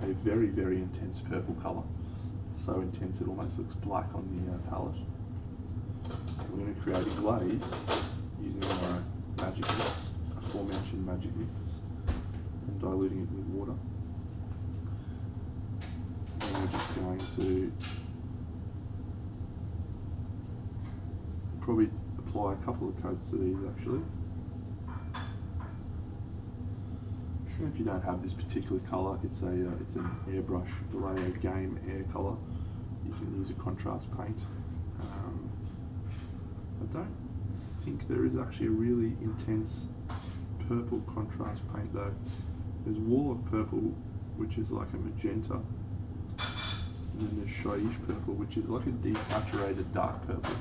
a very, very intense purple colour. So intense it almost looks black on the palette. We're going to create a glaze using our magic mix, aforementioned magic mix, and diluting it with water. And we're just going to probably apply a couple of coats of these actually. And if you don't have this particular colour, it's an airbrush Vallejo Game Air colour. You can use a contrast paint. I don't think there is actually a really intense purple contrast paint though. There's Wall of Purple, which is like a magenta, and then there's Shaiish Purple, which is like a desaturated dark purple.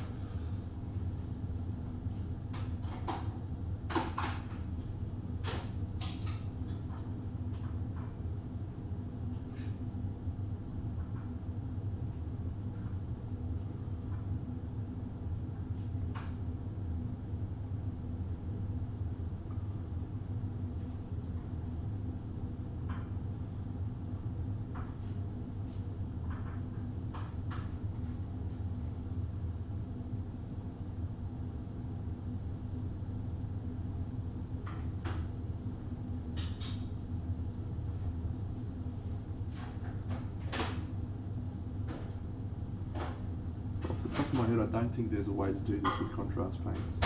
Off the top of my head, I don't think there's a way to do this with contrast paints.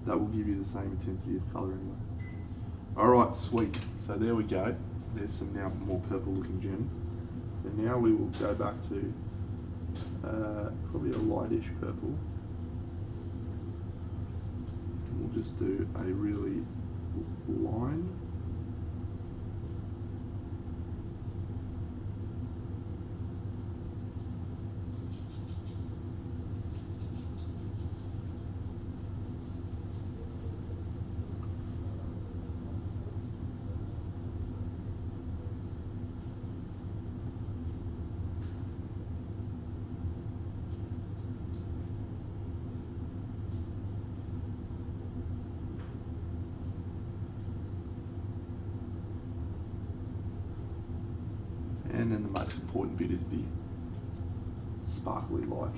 That will give you the same intensity of colour anyway. Alright, sweet. So there we go. There's some now more purple looking gems. So now we will go back to probably a lightish purple. And we'll just do a really line. And then the most important bit is the sparkly light.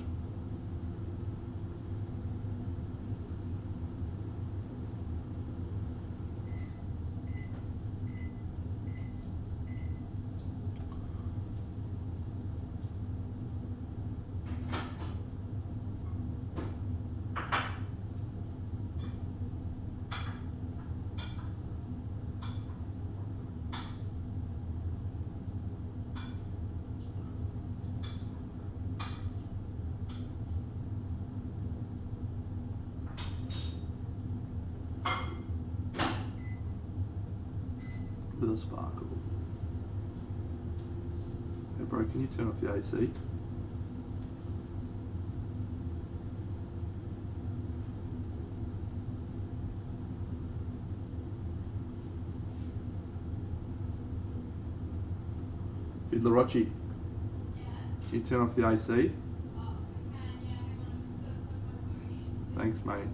With a sparkle. Hey bro, can you turn off the AC? Fiddlerochi, Yeah. can you turn off the AC? Oh, I can, yeah. Hang on, I'm just gonna plug my phone in. Thanks, mate.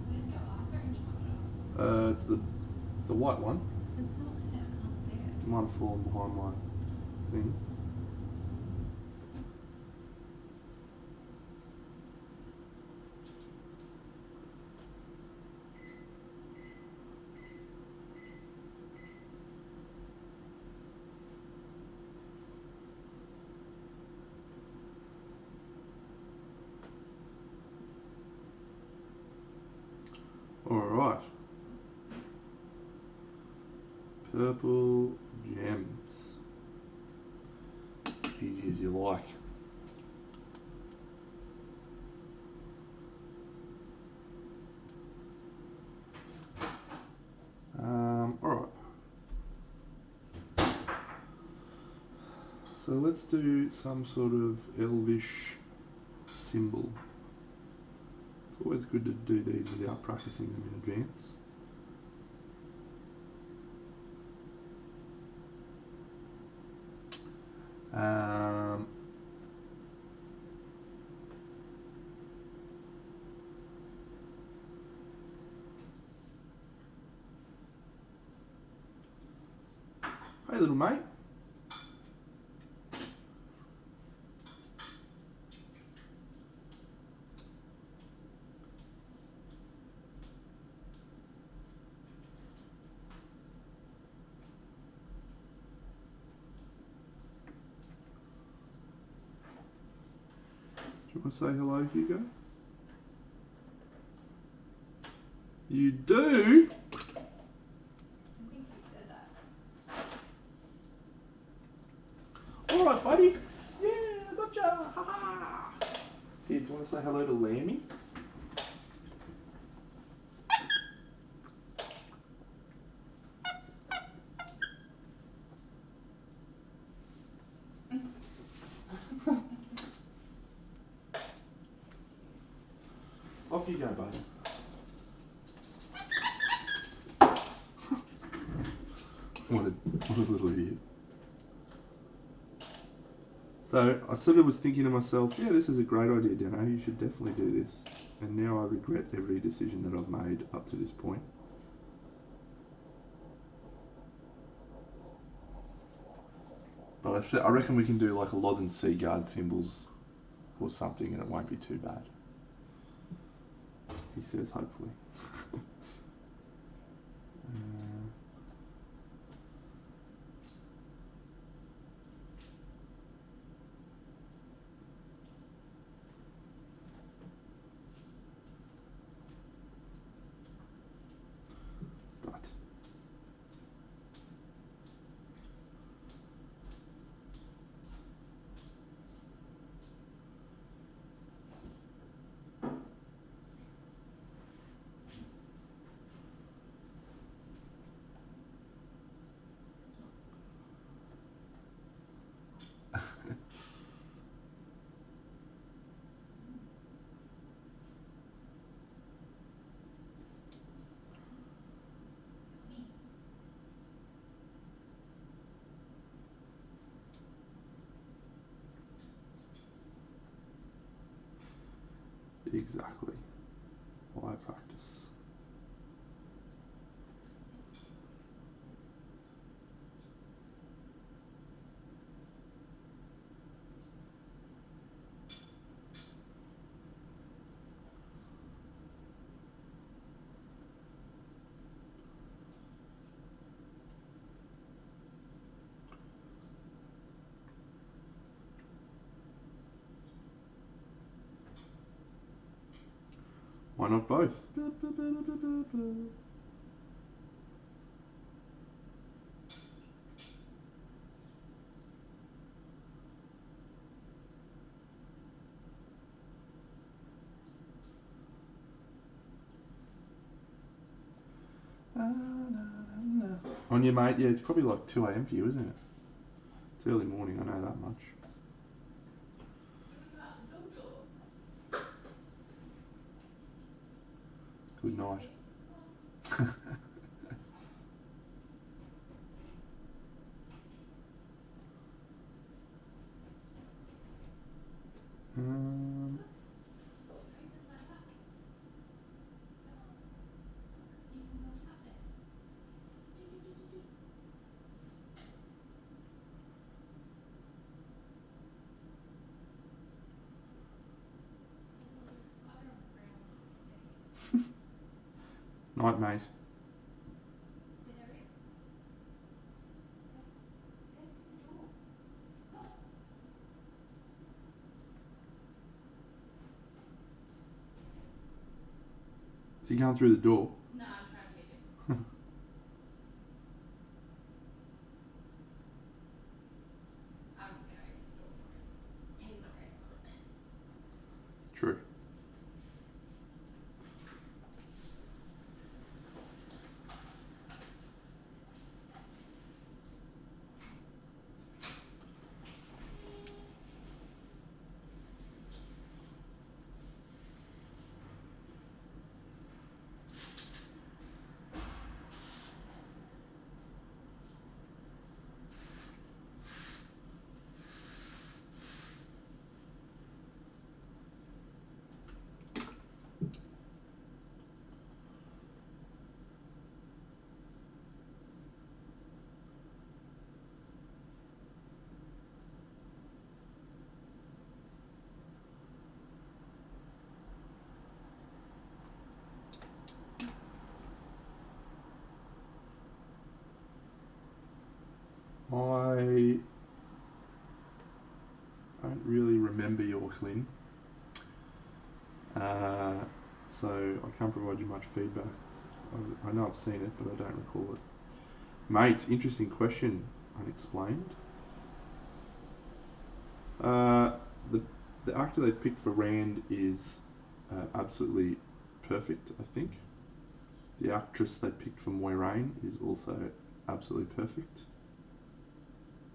Where's your iPhone charger? It's the white one. It's not there, I can't see it. It might have fallen behind my thing. Alright. Purple gems. Easy as you like. Alright. So let's do some sort of elvish symbol. It's always good to do these without practicing them in advance. Hey little mate. Do you want to say hello, Hugo? You do? I think he said that. Alright, buddy. Yeah, gotcha. Ha ha. Here, do you want to say hello to Lammy? Off you go, buddy. What a little idiot. So I sort of was thinking to myself, yeah, this is a great idea, Dano. You should definitely do this. And now I regret every decision that I've made up to this point. But I reckon we can do like a Lothern Sea Guard symbols or something and it won't be too bad. He says, hopefully. Start. Exactly. Why practice? Why not both? On you, mate? Yeah, it's probably like 2 a.m. for you, isn't it? It's early morning, I know that much. Good night. Um, Night, mate. So you come through the door? No, I'm trying to get you. I'm just gonna open the door for him. He's not very smart. True. I don't really remember your Clint, so I can't provide you much feedback. I know I've seen it, but I don't recall it. Mate, interesting question. Unexplained. The actor they picked for Rand is absolutely perfect, I think. The actress they picked for Moiraine is also absolutely perfect.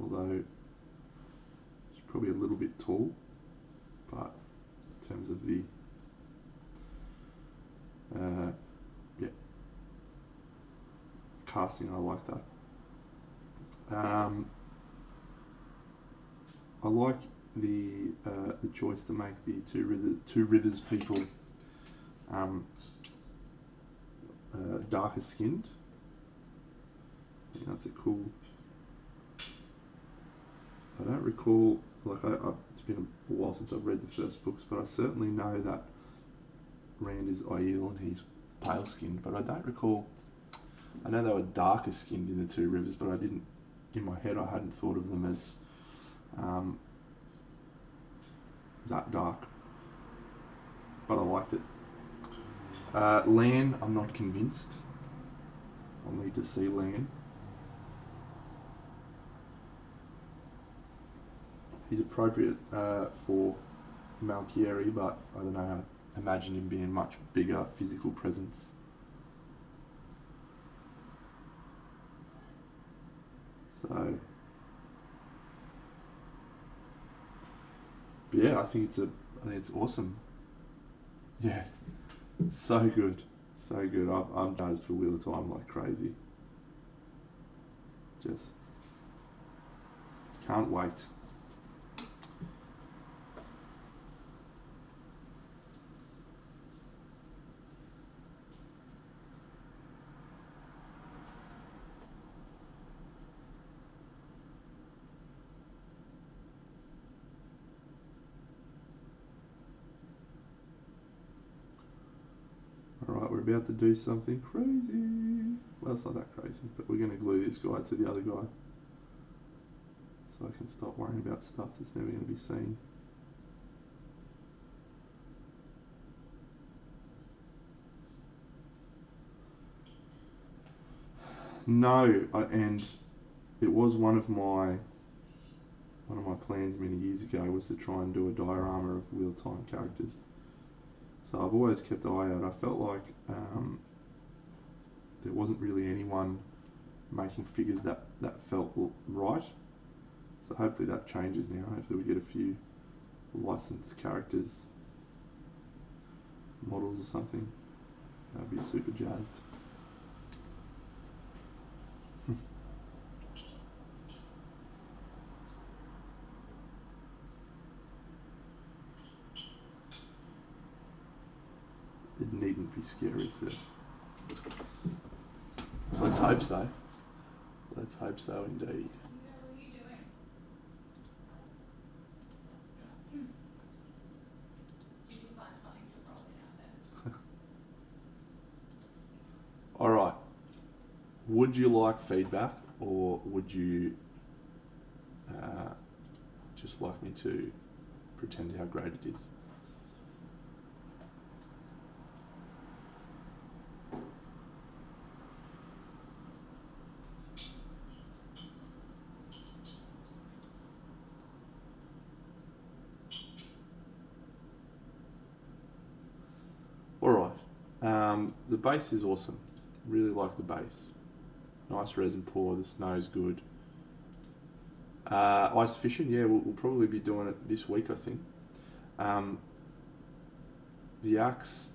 Although she's probably a little bit tall, but in terms of the casting, I like that. I like the choice to make the two rivers people darker skinned. I think that's a cool. I don't recall, it's been a while since I've read the first books, but I certainly know that Rand is Aiel and he's pale skinned, but I don't recall. I know they were darker skinned in the two rivers, but I didn't, in my head, I hadn't thought of them as that dark. But I liked it. Lan, I'm not convinced. I'll need to see Lan. He's appropriate for Malkieri, but I don't know, I imagine him being much bigger physical presence. So, but yeah, I think it's awesome. Yeah, so good, so good. I'm jazzed for Wheel of Time like crazy. Just can't wait. Alright, we're about to do something crazy. Well, it's not that crazy, but we're going to glue this guy to the other guy. So I can stop worrying about stuff that's never going to be seen. No, and it was one of my plans many years ago was to try and do a diorama of Wheel of Time characters. So I've always kept an eye out. I felt like there wasn't really anyone making figures that felt right. So hopefully that changes now. Hopefully we get a few licensed characters, models or something. I'd be super jazzed. It needn't be scary, so let's hope so. Let's hope so indeed. Yeah, what are you doing? Did you find something to roll it out there? Alright. Would you like feedback, or would you just like me to pretend how great it is? Alright, the base is awesome. Really like the base. Nice resin pour, the snow's good. Ice fishing, yeah, we'll probably be doing it this week, I think. The axe,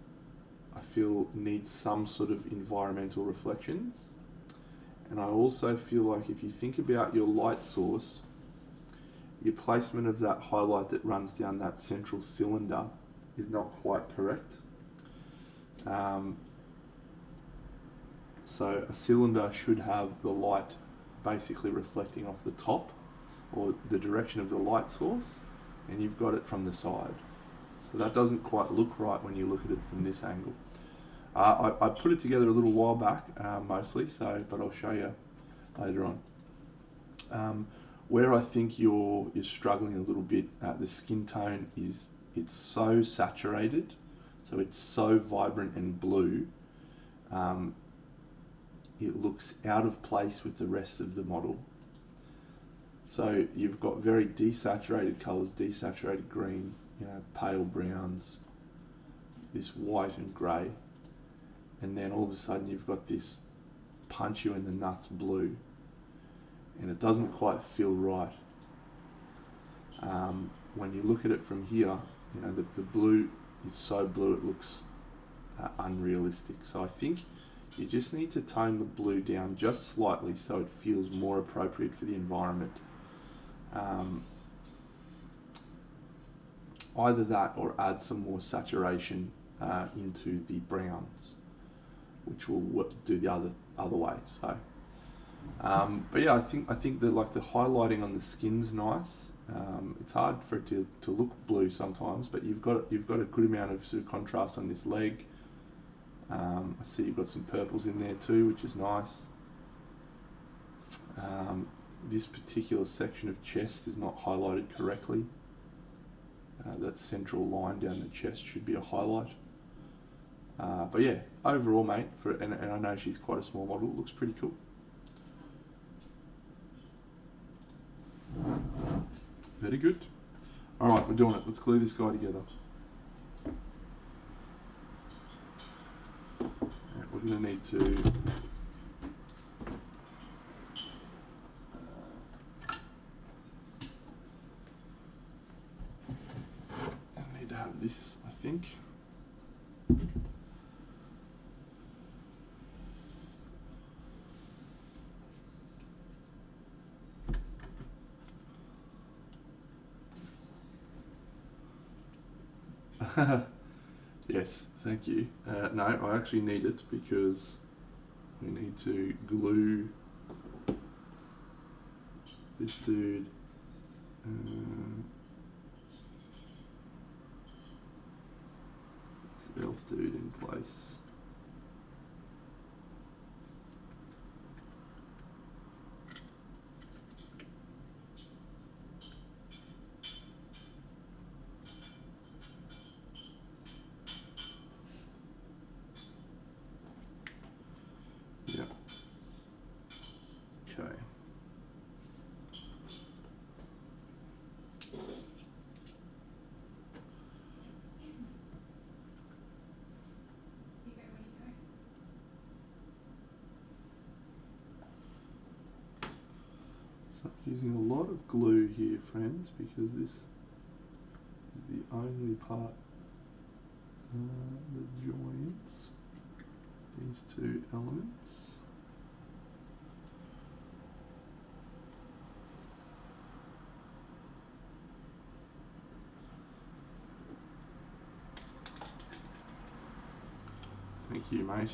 I feel, needs some sort of environmental reflections. And I also feel like if you think about your light source, your placement of that highlight that runs down that central cylinder is not quite correct. So a cylinder should have the light basically reflecting off the top, or the direction of the light source, and you've got it from the side. So that doesn't quite look right when you look at it from this angle. I put it together a little while back, mostly, but I'll show you later on. Where I think you're struggling a little bit, the skin tone it's so saturated, so it's so vibrant and blue. It looks out of place with the rest of the model. So you've got very desaturated colours, desaturated green, pale browns, this white and grey, and then all of a sudden you've got this punch you in the nuts blue, and it doesn't quite feel right. When you look at it from here, the blue is so blue it looks unrealistic. So I think you just need to tone the blue down just slightly so it feels more appropriate for the environment. Either that or add some more saturation into the browns, which will do the other way. So, but yeah, I think that like the highlighting on the skin's nice. It's hard for it to look blue sometimes, but you've got a good amount of sort of contrast on this leg. I see you've got some purples in there too, which is nice. This particular section of chest is not highlighted correctly. That central line down the chest should be a highlight. But yeah, overall, mate, and I know she's quite a small model, it looks pretty cool. Very good. Alright, we're doing it. Let's glue this guy together. Right, we're going to need to have this, I think. Yes, thank you. No, I actually need it because we need to glue this dude. This elf dude in place. Yeah. Okay. Using a lot of glue here, friends, because this is the only part that joins these two elements. Thank you, mate.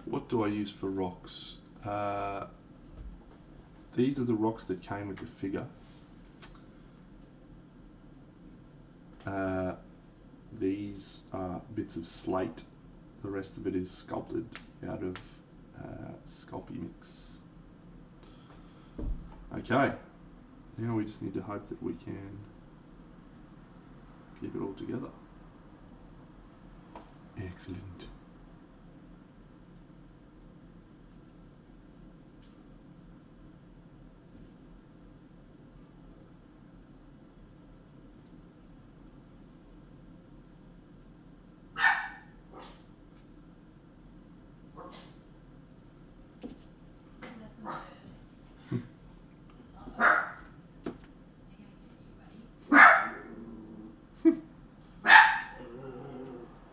What do I use for rocks? These are the rocks that came with the figure. These are bits of slate. The rest of it is sculpted out of Sculpey mix. Okay, now we just need to hope that we can keep it all together. Excellent.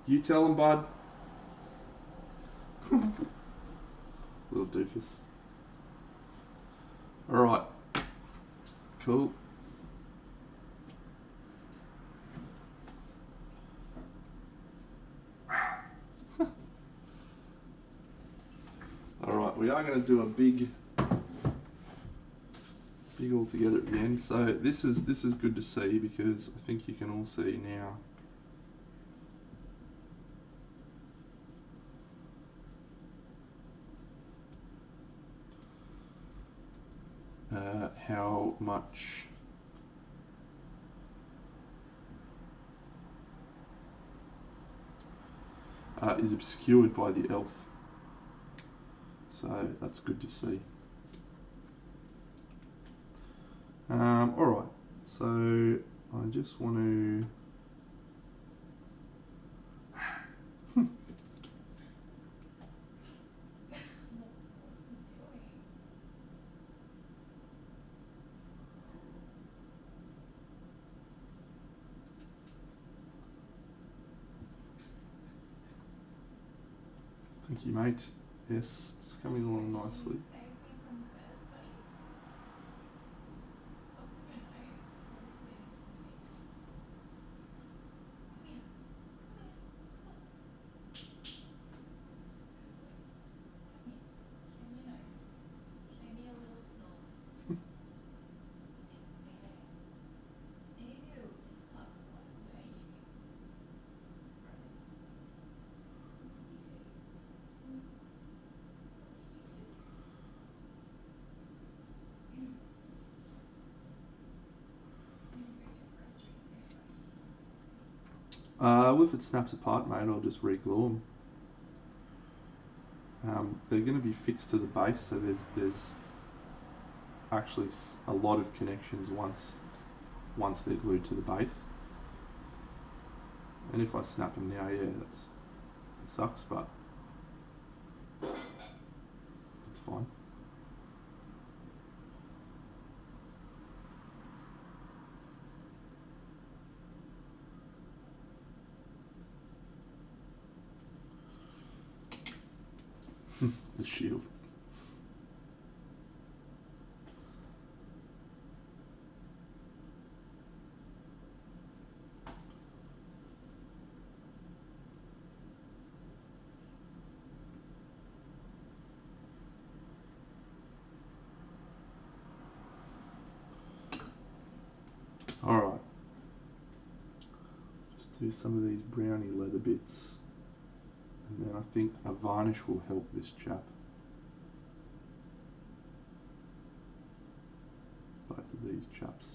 You tell him, bud. Little doofus. Alright. Cool. Alright, we are going to do a big all together at the end. So this is good to see, because I think you can all see now how much is obscured by the elf. So that's good to see. Alright, so I just want to Thank you, mate. Yes, it's coming along nicely. Well, if it snaps apart, mate, I'll just re-glue them. They're going to be fixed to the base, so there's actually a lot of connections once they're glued to the base. And if I snap them now, yeah, it sucks, but it's fine. The shield. Alright. Just do some of these brownie leather bits. And then I think a varnish will help this chap. Both of these chaps.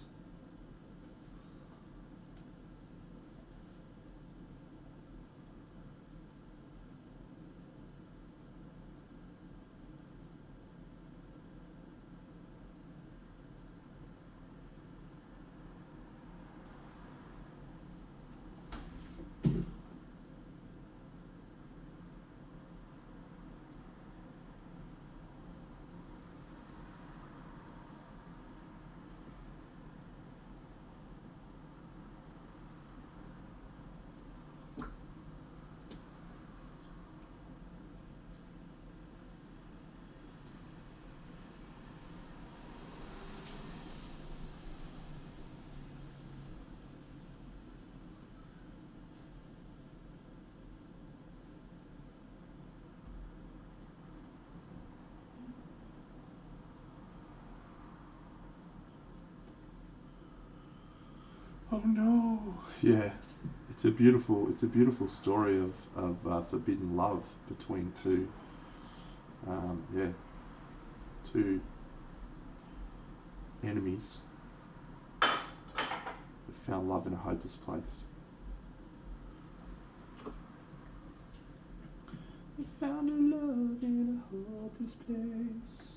Oh no! Yeah, it's a beautiful story of forbidden love between two, two enemies that found love in a hopeless place. We found a love in a hopeless place.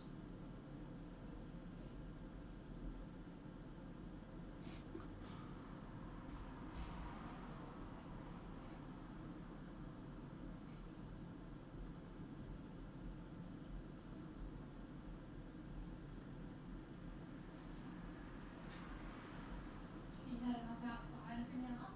You had enough outside for now?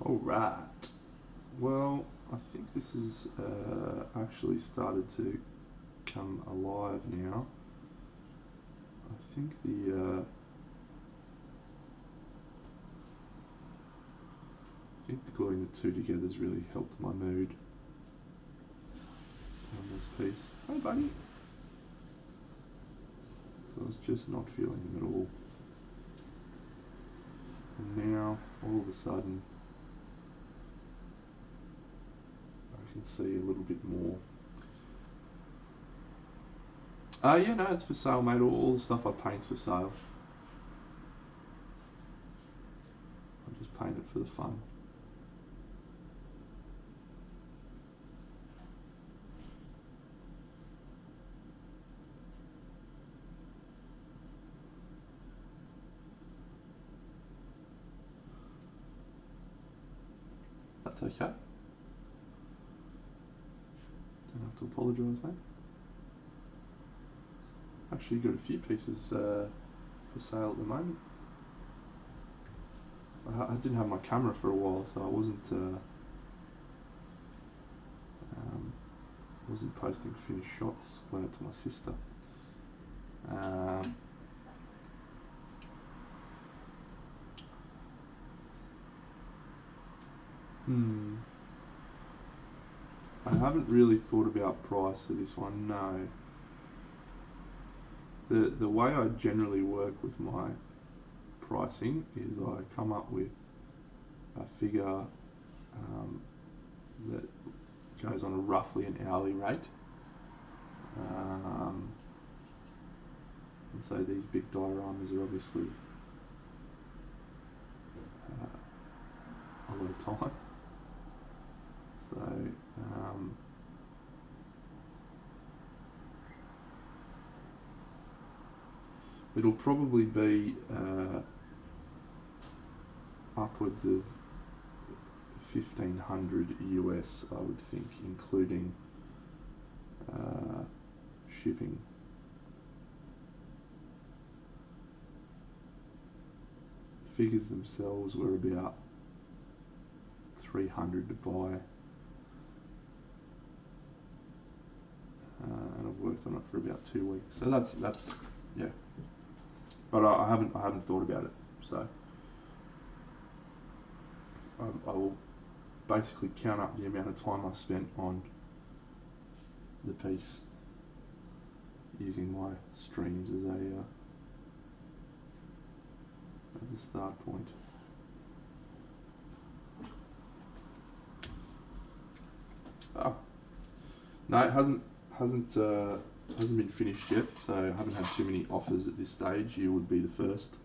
Alright. Well, I think this has actually started to come alive now. I think the gluing the two together has really helped my mood on this piece. Hi, buddy. So I was just not feeling him at all. And now, all of a sudden, I can see a little bit more. Yeah, no, it's for sale, mate. All the stuff I paint's for sale. I just paint it for the fun. That's okay. Don't have to apologise, mate. Actually, got a few pieces for sale at the moment. I didn't have my camera for a while, so I wasn't posting finished shots. Went out to my sister. I haven't really thought about price for this one, no. The way I generally work with my pricing is I come up with a figure that goes on a roughly an hourly rate. And so these big dioramas are obviously a lot of time. So it'll probably be upwards of $1,500 US, I would think, including shipping. The figures themselves were about $300 to buy, and I've worked on it for about 2 weeks. So that's yeah. But I haven't thought about it. So I will basically count up the amount of time I've spent on the piece using my streams as a start point. Oh. No, it hasn't been finished yet, so I haven't had too many offers at this stage. You would be the first.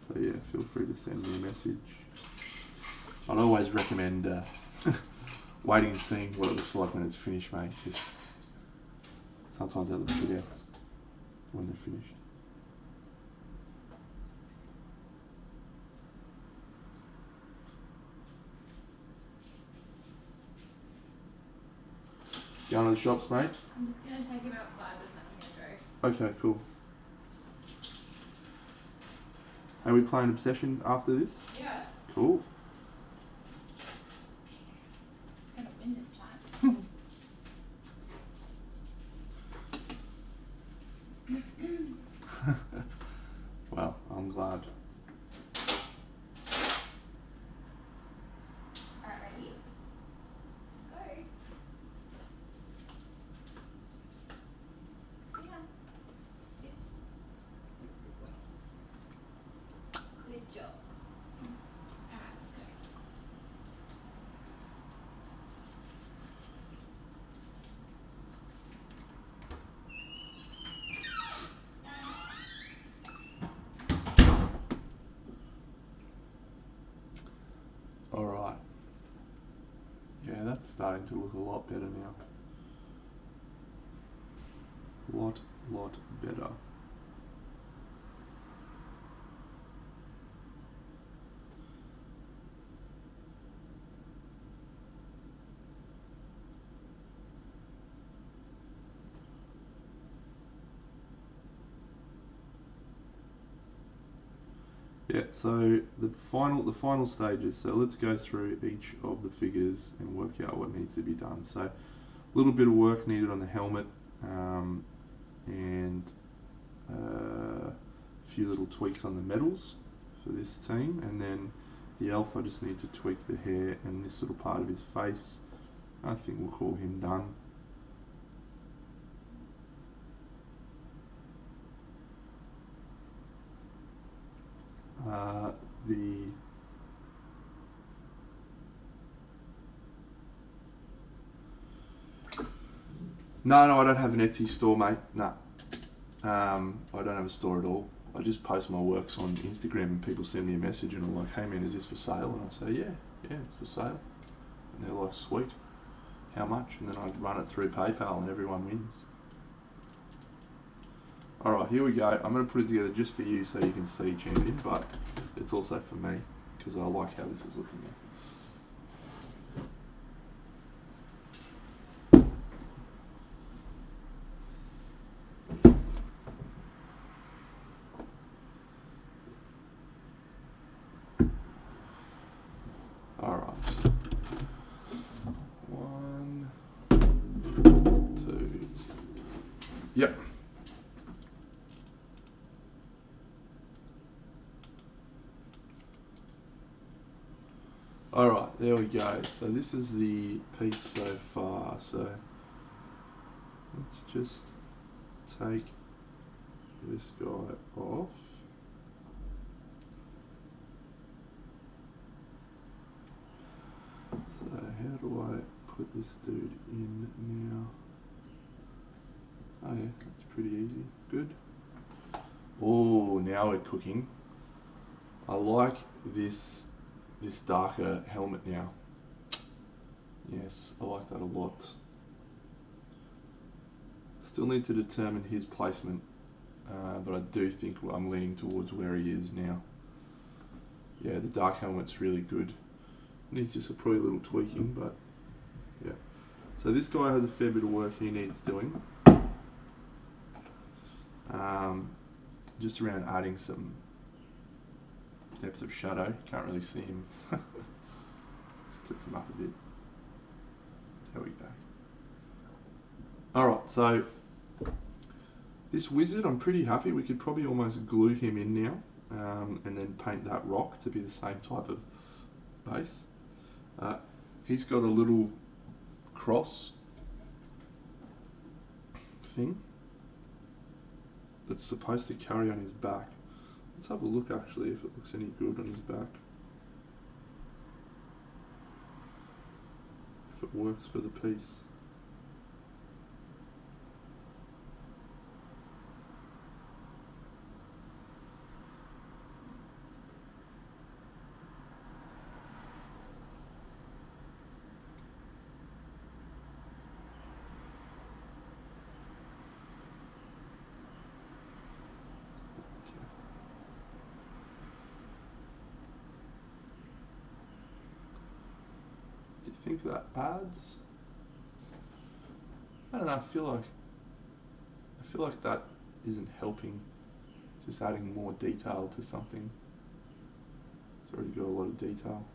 So yeah, feel free to send me a message. I'd always recommend waiting and seeing what it looks like when it's finished, mate, because sometimes they look shit ass when they're finished. Going to the shops, mate? I'm just going to take him outside, but then I'm going to go. Okay, cool. Are we playing Obsession after this? Yeah. Cool. I'm gonna win this time. Well, I'm glad. Alright, ready? Let's go. Sit down. Sit. Good job. Alright, let's go. Alright. Yeah, that's starting to look a lot better now. Lot better. Yeah, so the final stages. So let's go through each of the figures and work out what needs to be done. So a little bit of work needed on the helmet, and a few little tweaks on the medals for this team, and then the elf I just need to tweak the hair and this little part of his face. I think we'll call him done. No, I don't have an Etsy store, mate. No. I don't have a store at all. I just post my works on Instagram and people send me a message and I'm like, hey man, is this for sale? And I say, yeah, it's for sale. And they're like, sweet. How much? And then I run it through PayPal and everyone wins. Alright, here we go. I'm going to put it together just for you so you can see Champion, but it's also for me because I like how this is looking now. Yep. Alright, there we go. So this is the piece so far. So let's just take this guy off. So how do I put this dude in now? Oh yeah, that's pretty easy. Good. Oh, now we're cooking. I like this darker helmet now. Yes, I like that a lot. Still need to determine his placement, but I do think I'm leaning towards where he is now. Yeah, the dark helmet's really good. Needs just probably a little tweaking, but yeah. So this guy has a fair bit of work he needs doing. Just around adding some depth of shadow. Can't really see him. Just tipped him up a bit. There we go. Alright, so this wizard, I'm pretty happy. We could probably almost glue him in now, and then paint that rock to be the same type of base. He's got a little cross thing that's supposed to carry on his back. Let's have a look actually if it looks any good on his back. If it works for the piece. Think that adds? I don't know, I feel like that isn't helping, just adding more detail to something. already got a lot of detail.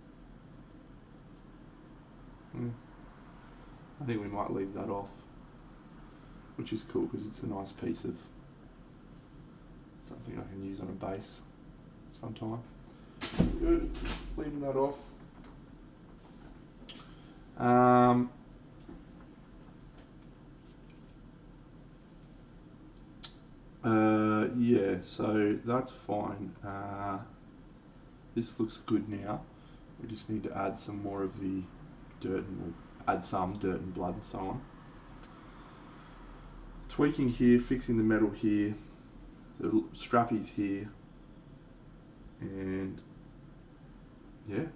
I think we might leave that off, which is cool because it's a nice piece of something I can use on a base sometime. Good, leaving that off. Yeah, so that's fine. This looks good now. We just need to add some more of the dirt and add some dirt and blood and so on. Tweaking here, fixing the metal here, the strappies here, and yeah.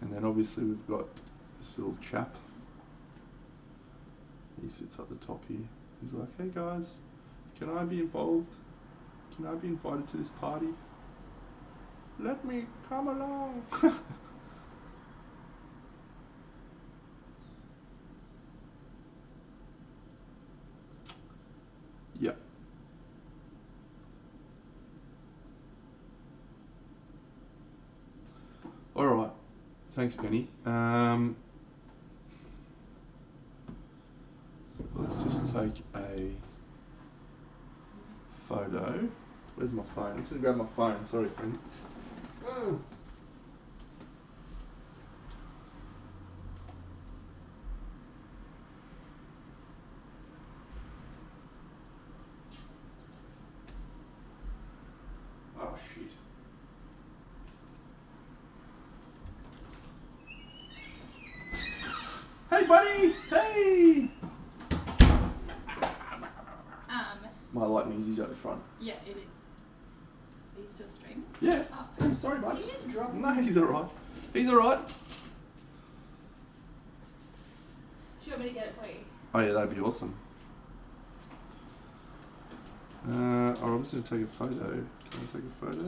And then obviously we've got this little chap. He sits at the top here. He's like, hey guys, can I be involved? Can I be invited to this party? Let me come along. Yeah. All right. Thanks, Penny. Let's just take a photo. Where's my phone? I'm just gonna grab my phone. Sorry, friend. Oh shit. Hey, buddy. Hey. My light music's at the front. Yeah, it is. Are you still streaming? Yeah. Oh. I'm sorry, bud. Did you just drop No, he's alright. He's alright. Do you want me to get it for you? Oh yeah, that'd be awesome. Alright, I'm just gonna take a photo. Can I take a photo?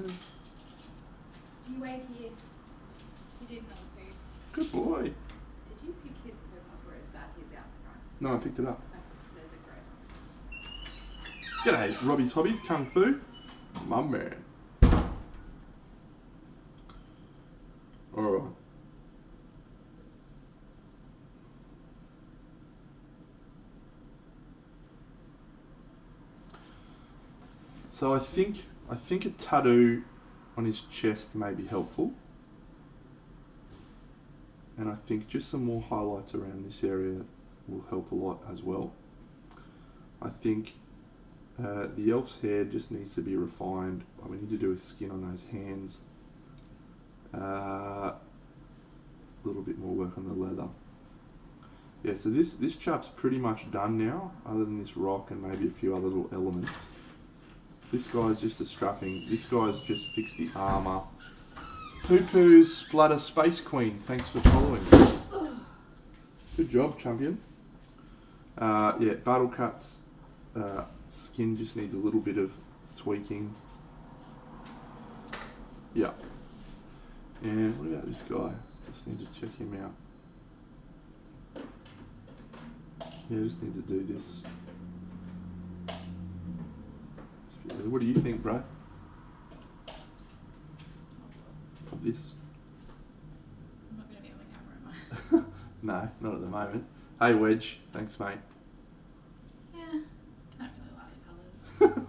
You wait here. You did not food. Good boy. Did you pick his poop up or is that his out front? No, I picked it up. Okay, there's a great. G'day, Robbie's Hobbies, Kung Fu. My man. Alright. So I think a tattoo on his chest may be helpful. And I think just some more highlights around this area will help a lot as well. I think the elf's hair just needs to be refined. We need to do a skin on those hands. A little bit more work on the leather. Yeah, so this chap's pretty much done now, other than this rock and maybe a few other little elements. This guy's just a strapping. This guy's just fixed the armour. Poo Poo's Splatter Space Queen, thanks for following. Good job, champion. Yeah, Battle Cat's skin just needs a little bit of tweaking. Yeah. And what about this guy? Just need to check him out. Yeah, just need to do this. What do you think, bro? Of this? I'm not going to be on the camera, am I? No, not at the moment. Hey, Wedge. Thanks, mate. Yeah, I don't really like the colours.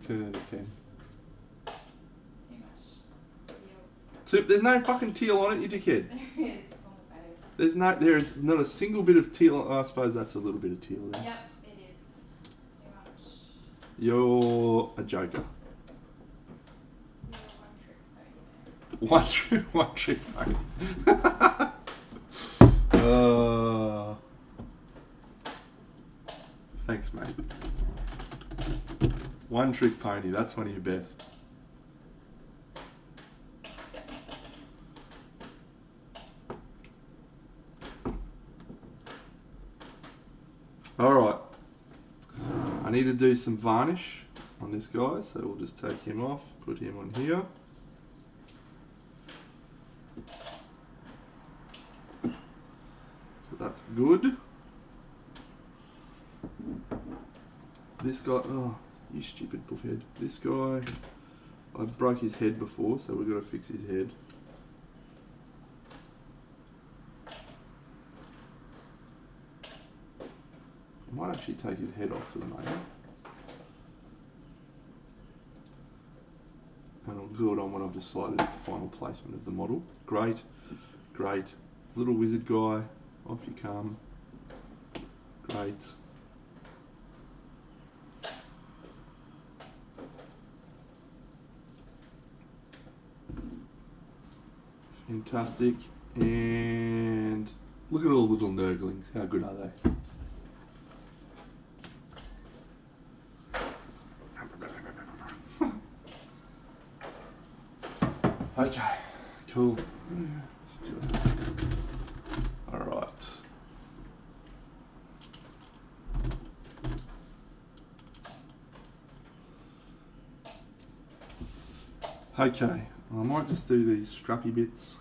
10 out of 10. Too much teal. There's no fucking teal on it, you dickhead. There is, it's on the base. There is not a single bit of teal. I suppose that's a little bit of teal there. Yep, it is. Too much. You're a joker. You're one trick pony there. One trick pony. Thanks, mate. One trick pony, that's one of your best. Alright. I need to do some varnish on this guy, so we'll just take him off, put him on here. So that's good. This guy, oh, you stupid buffhead. This guy, I broke his head before, so we've got to fix his head. I might actually take his head off for the moment. And I'll glue it on when I've decided the final placement of the model. Great, great. Little wizard guy, off you come. Great. Fantastic. And look at all the little nurglings. How good are they? Okay, cool. Let's do it. All right. Okay, I might just do these strappy bits.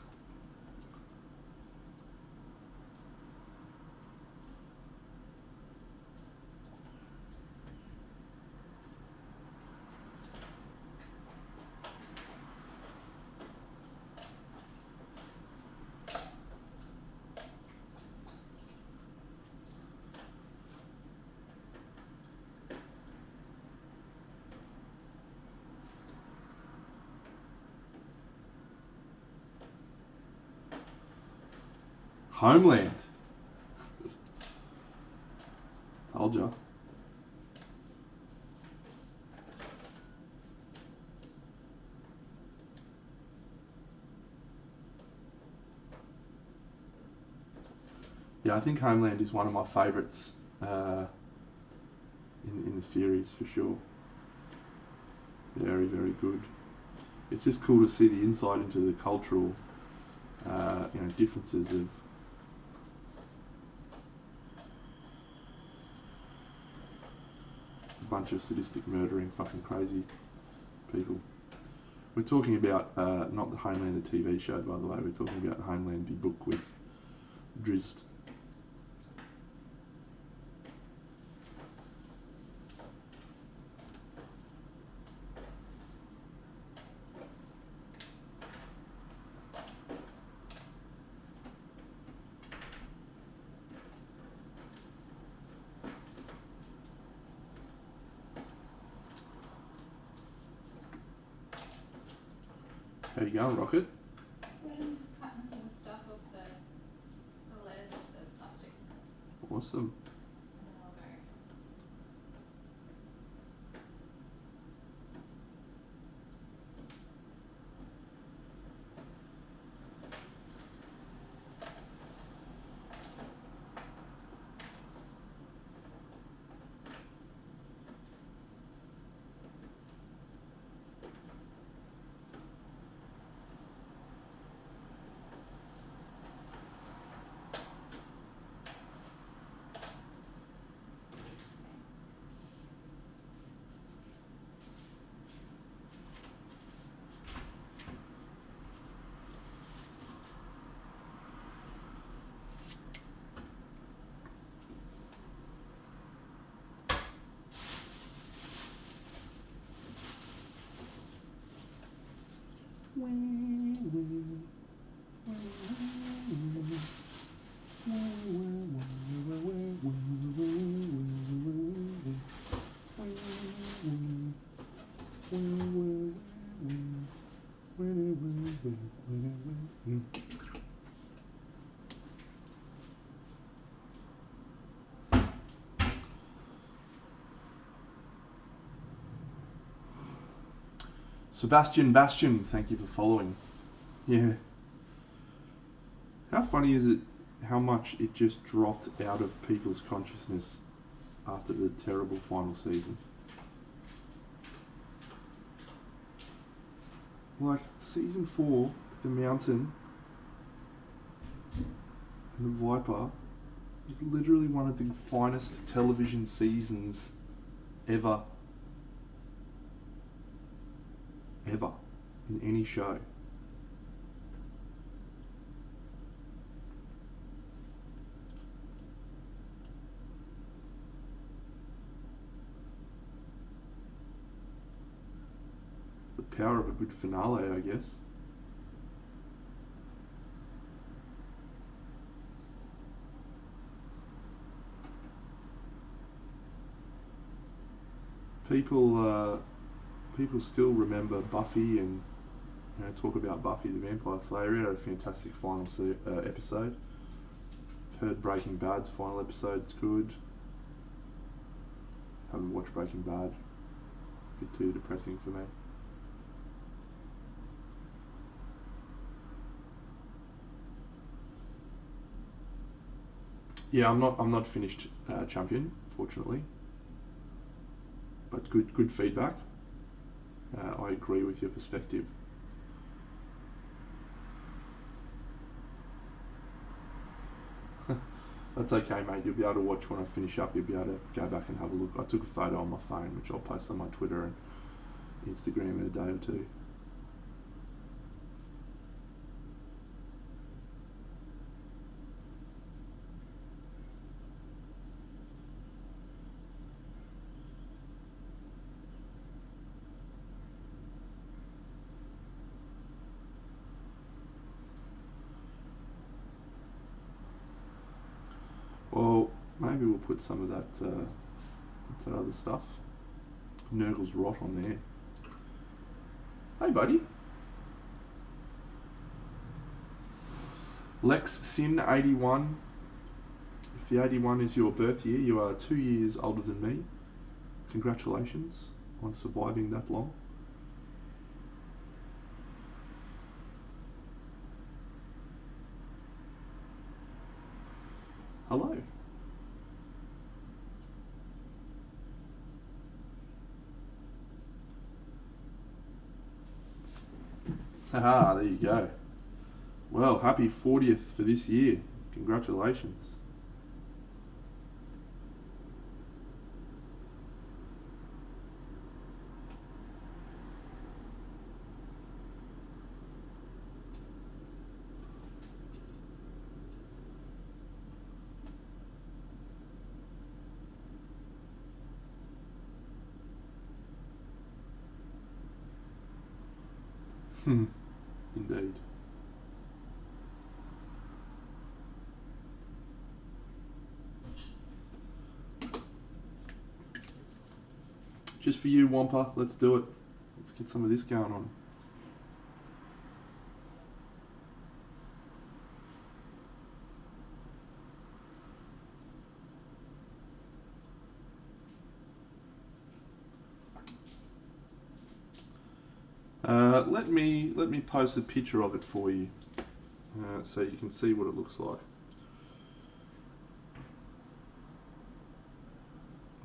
Homeland. Told ya. Yeah, I think Homeland is one of my favourites in the series for sure. Very, very good. It's just cool to see the insight into the cultural differences of a bunch of sadistic, murdering, fucking crazy people. We're talking about not the Homeland, the TV show, by the way. We're talking about Homeland, the book with Drizzt. How you going, Rocket? Good, I'm just cutting some stuff off the letters off the plastic. Awesome. And then I'll go. Sebastian Bastion, thank you for following. Yeah. How funny is it how much it just dropped out of people's consciousness after the terrible final season? Like, season 4, The Mountain and The Viper is literally one of the finest television seasons ever. Ever. In any show. power of a good finale, I guess. People still remember Buffy and talk about Buffy the Vampire Slayer. It had a fantastic final episode. I've heard Breaking Bad's final episode's good. Haven't watched Breaking Bad. A bit too depressing for me. Yeah, I'm not finished champion, fortunately. But good feedback. I agree with your perspective. That's okay, mate. You'll be able to watch when I finish up. You'll be able to go back and have a look. I took a photo on my phone, which I'll post on my Twitter and Instagram in a day or two. Well, maybe we'll put some of that other stuff. Nurgle's Rot on there. Hey, buddy. Lex Sin 81. If the 81 is your birth year, you are 2 years older than me. Congratulations on surviving that long. Hello. Haha, there you go. Well, happy 40th for this year. Congratulations. Indeed. Just for you, Wampa. Let's do it. Let's get some of this going on. Let me post a picture of it for you, so you can see what it looks like.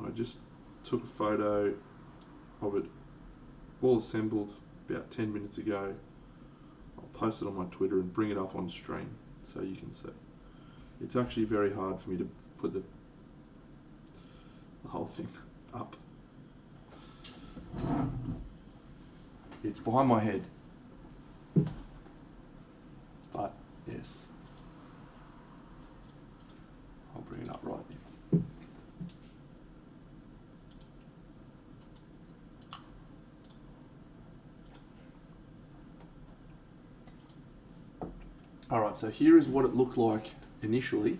I just took a photo of it all assembled about 10 minutes ago. I'll post it on my Twitter and bring it up on stream so you can see. It's actually very hard for me to put the whole thing up. It's behind my head. But, yes. I'll bring it up right now. Alright, so here is what it looked like initially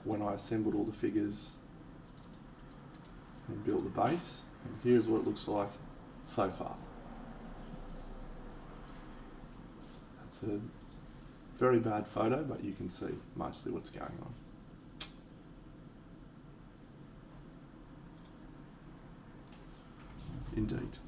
when I assembled all the figures and built the base. And here's what it looks like so far. That's a very bad photo, but you can see mostly what's going on. Indeed.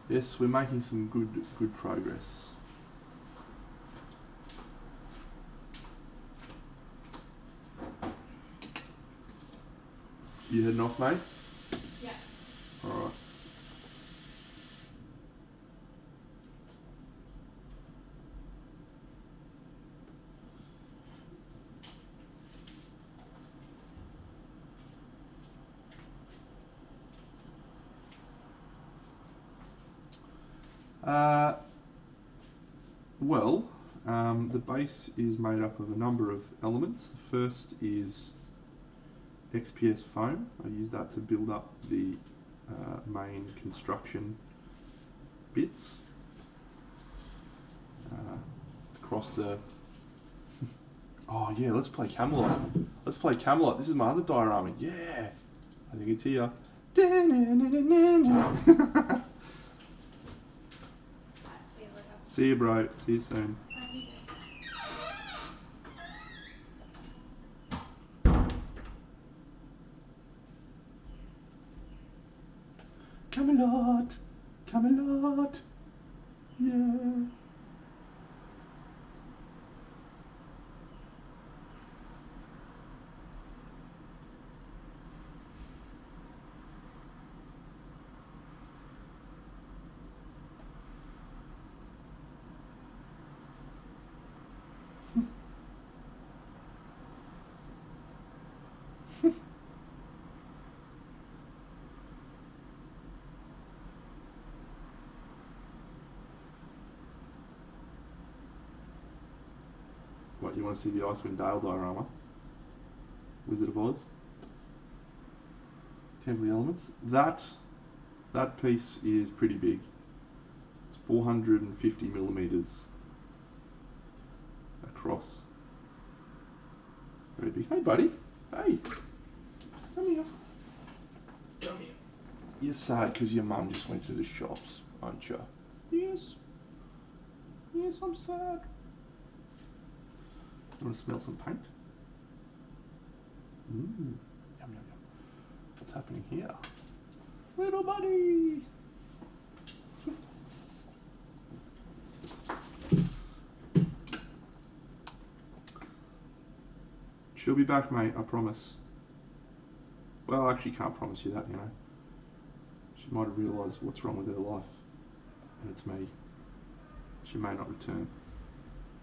Yes, we're making some good progress. You heading off, mate? Yeah. Alright. Well, the base is made up of a number of elements. The first is XPS foam. I use that to build up the main construction bits across the... Oh yeah, let's play Camelot. Let's play Camelot. This is my other diorama. Yeah! I think it's here. See you later. See you, bro. See you soon. Camelot! Camelot! Yeah! What, you want to see the Icewind Dale diorama? Wizard of Oz? Temple Elements? That piece is pretty big. It's 450 millimeters across. Very big. Hey, buddy. Hey. Come here. Come here. You're sad because your mum just went to the shops, aren't you? Yes. Yes, I'm sad. You want to smell some paint? Yum, yum, yum. What's happening here? Little buddy! She'll be back, mate, I promise. Well, I actually can't promise you that, you know. She might have realised what's wrong with her life, and it's me. She may not return.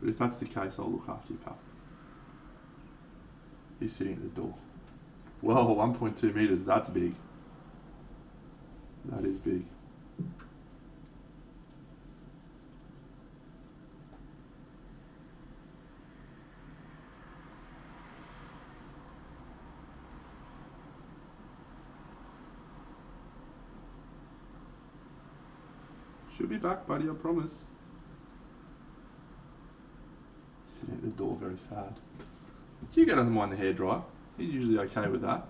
But if that's the case, I'll look after you, pal. He's sitting at the door. Whoa, 1.2 meters, that's big. That is big. She'll be back, buddy, I promise. Sitting at the door, very sad. Hugo doesn't mind the hairdryer. He's usually okay with that.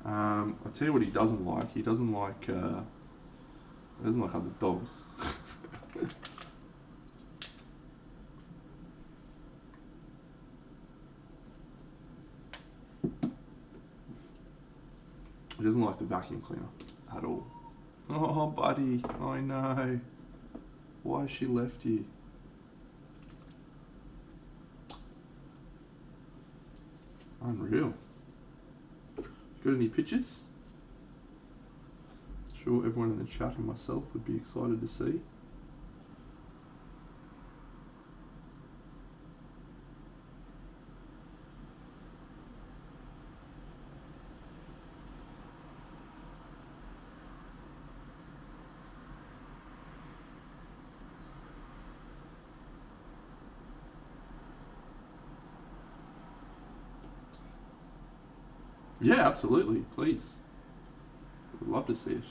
I'll tell you what he doesn't like. He doesn't like other dogs. He doesn't like the vacuum cleaner at all. Oh, buddy, I know. Why has she left you? Unreal. Got any pictures? Sure everyone in the chat and myself would be excited to see. Yeah, absolutely. Please. Would love to see it.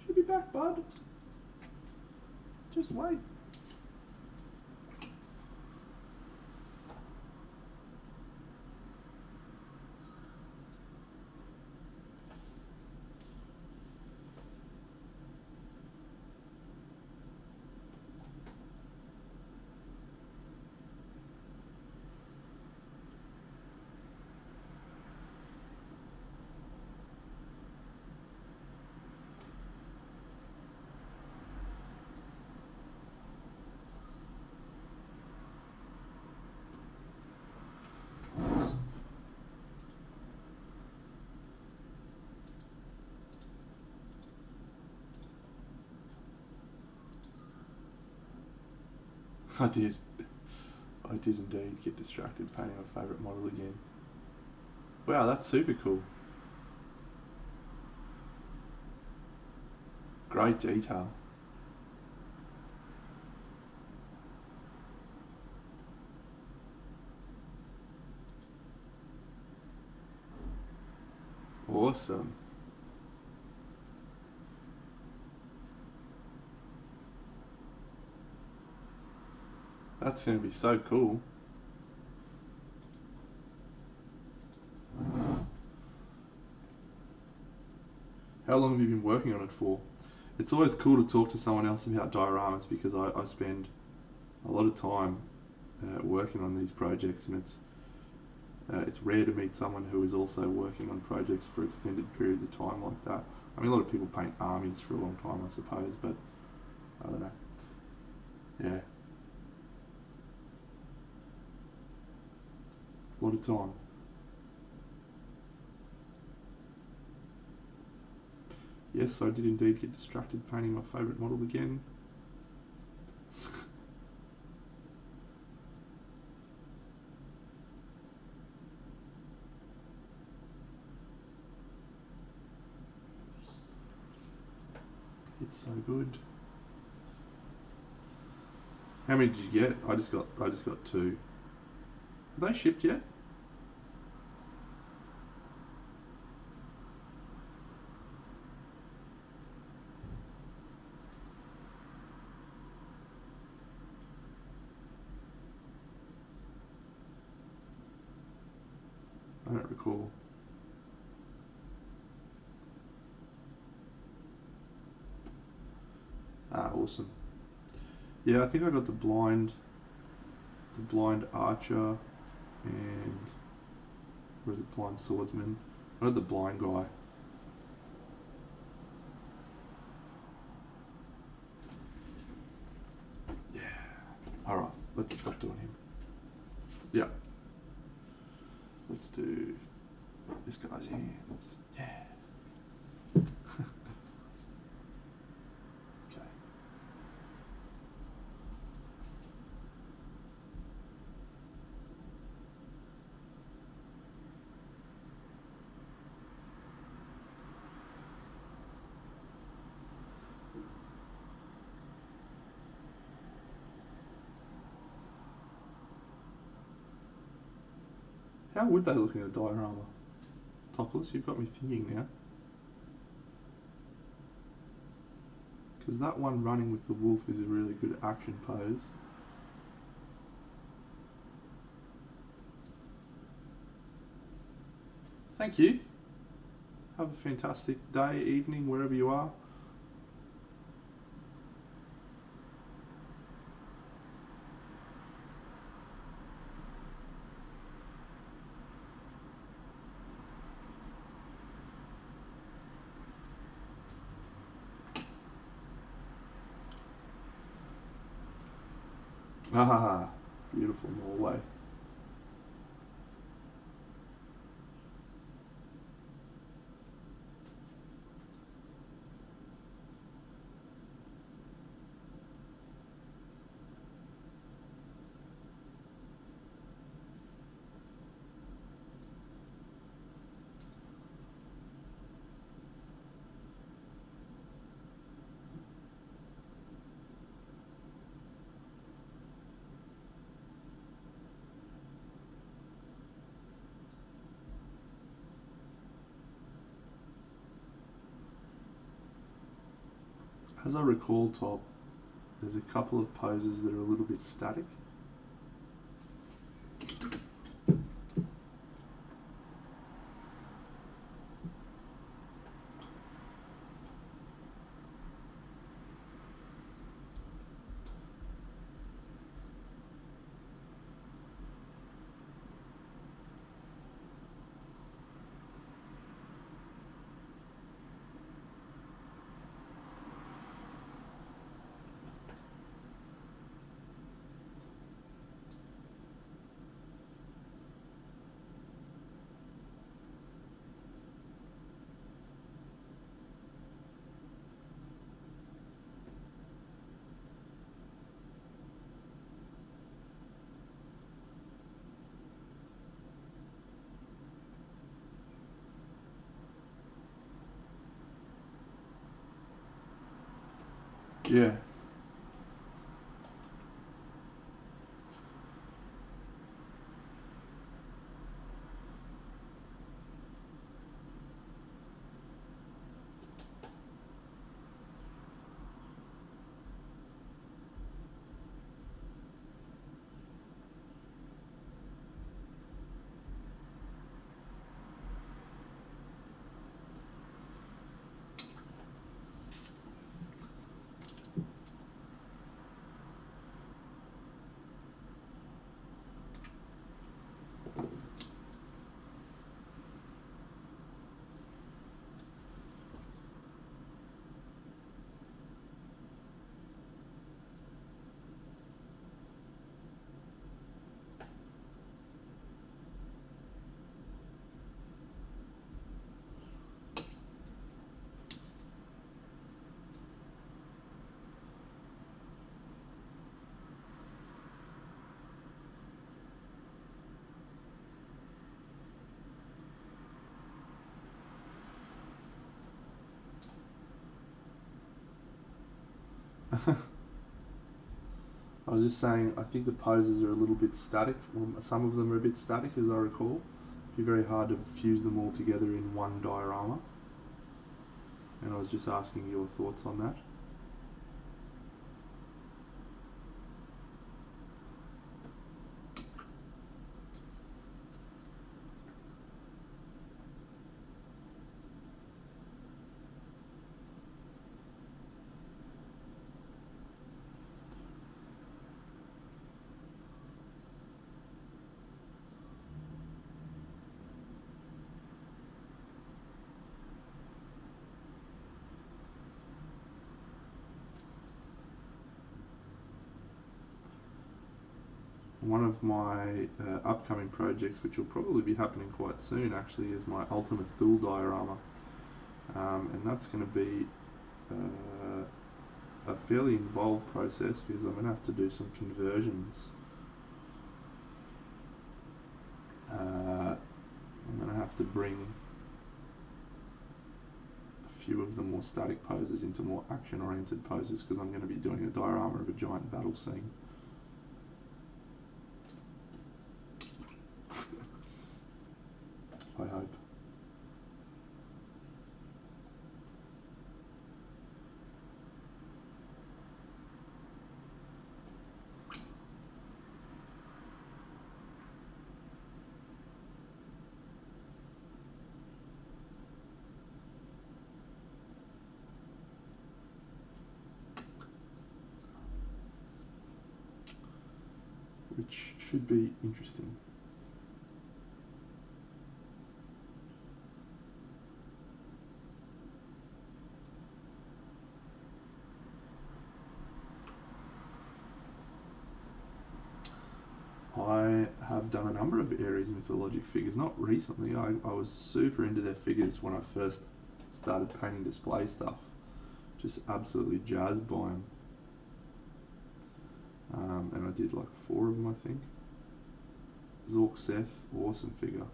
Should be back, bud. Just wait. I did. I did indeed get distracted painting my favourite model again. Wow, that's super cool. Great detail. Awesome. That's going to be so cool. How long have you been working on it for? It's always cool to talk to someone else about dioramas because I spend a lot of time working on these projects, and it's rare to meet someone who is also working on projects for extended periods of time like that. I mean, a lot of people paint armies for a long time, I suppose, but I don't know. Yeah. A lot of time. Yes, I did indeed get distracted painting my favourite model again. It's so good. How many did you get? I just got 2. Are they shipped yet? I don't recall. Ah, awesome. Yeah, I think I got the blind archer, and where's the blind swordsman? I got the blind guy. Yeah. All right, let's start doing him. Yeah. Let's do this guy's hands. Yeah. Okay. How would they look in a diorama? Topless? You've got me thinking now. Because that one running with the wolf is a really good action pose. Thank you. Have a fantastic day, evening, wherever you are. Ah, beautiful Norway. As I recall, Top, there's a couple of poses that are a little bit static. Yeah. I was just saying, I think the poses are a little bit static. Well, some of them are a bit static, as I recall. It'd be very hard to fuse them all together in one diorama. And I was just asking your thoughts on that. One of my upcoming projects, which will probably be happening quite soon actually, is my Ultimate Thule diorama. And that's going to be a fairly involved process because I'm going to have to do some conversions. I'm going to have to bring a few of the more static poses into more action-oriented poses because I'm going to be doing a diorama of a giant battle scene. I hope. Which should be interesting. I have done a number of Ares mythologic figures, not recently. I was super into their figures when I first started painting display stuff. Just absolutely jazzed by them. And I did like 4 of them, I think. Zork Seth, awesome figure.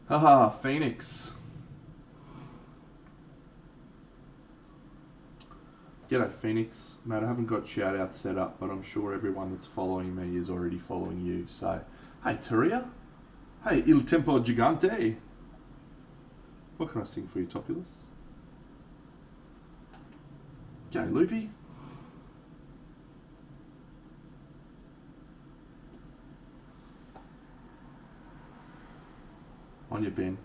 Haha, Phoenix. G'day Phoenix. Mate, I haven't got shout outs set up, but I'm sure everyone that's following me is already following you. So, hey Turia. Hey Il Tempo Gigante. What can I sing for you, Topulus? G'day Loopy. On your Ben.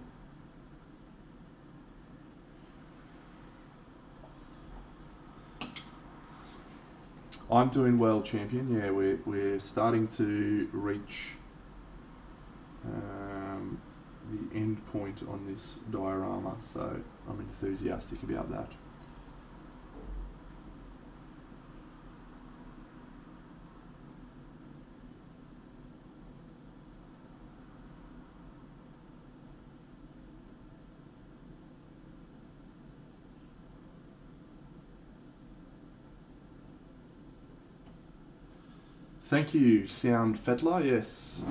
I'm doing well, champion. Yeah, we're starting to reach the end point on this diorama, so I'm enthusiastic about that. Thank you, Sound Fettler. Yes,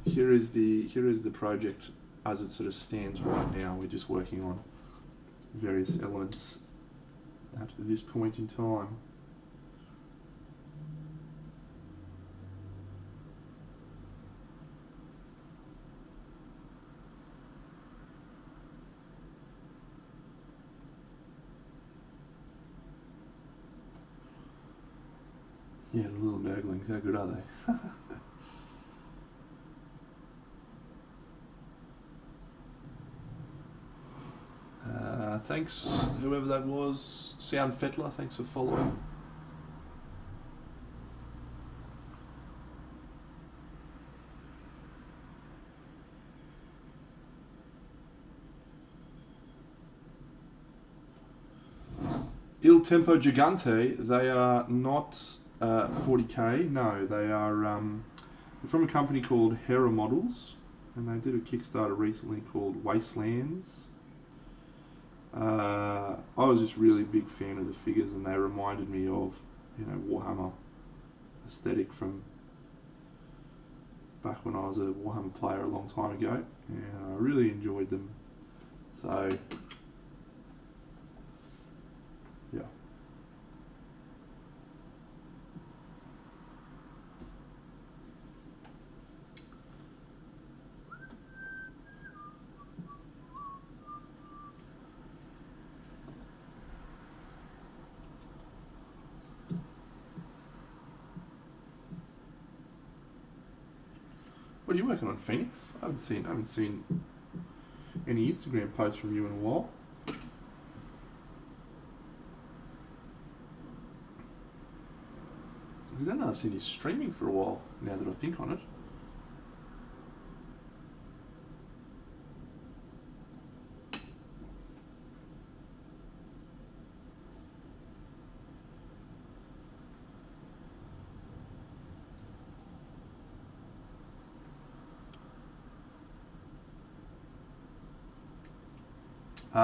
here is the project as it sort of stands right now. We're just working on various elements at this point in time. Yeah, the little nurglings, how good are they? Thanks, whoever that was, Sound Fettler, thanks for following. Il Tempo Gigante, they are not 40k, no, they are from a company called Hera Models, and they did a Kickstarter recently called Wastelands. I was just really big fan of the figures, and they reminded me of, you know, Warhammer aesthetic from back when I was a Warhammer player a long time ago, and I really enjoyed them. So, yeah. What are you working on, Phoenix? I haven't seen any Instagram posts from you in a while. I don't know, I've seen you streaming for a while, now that I think on it.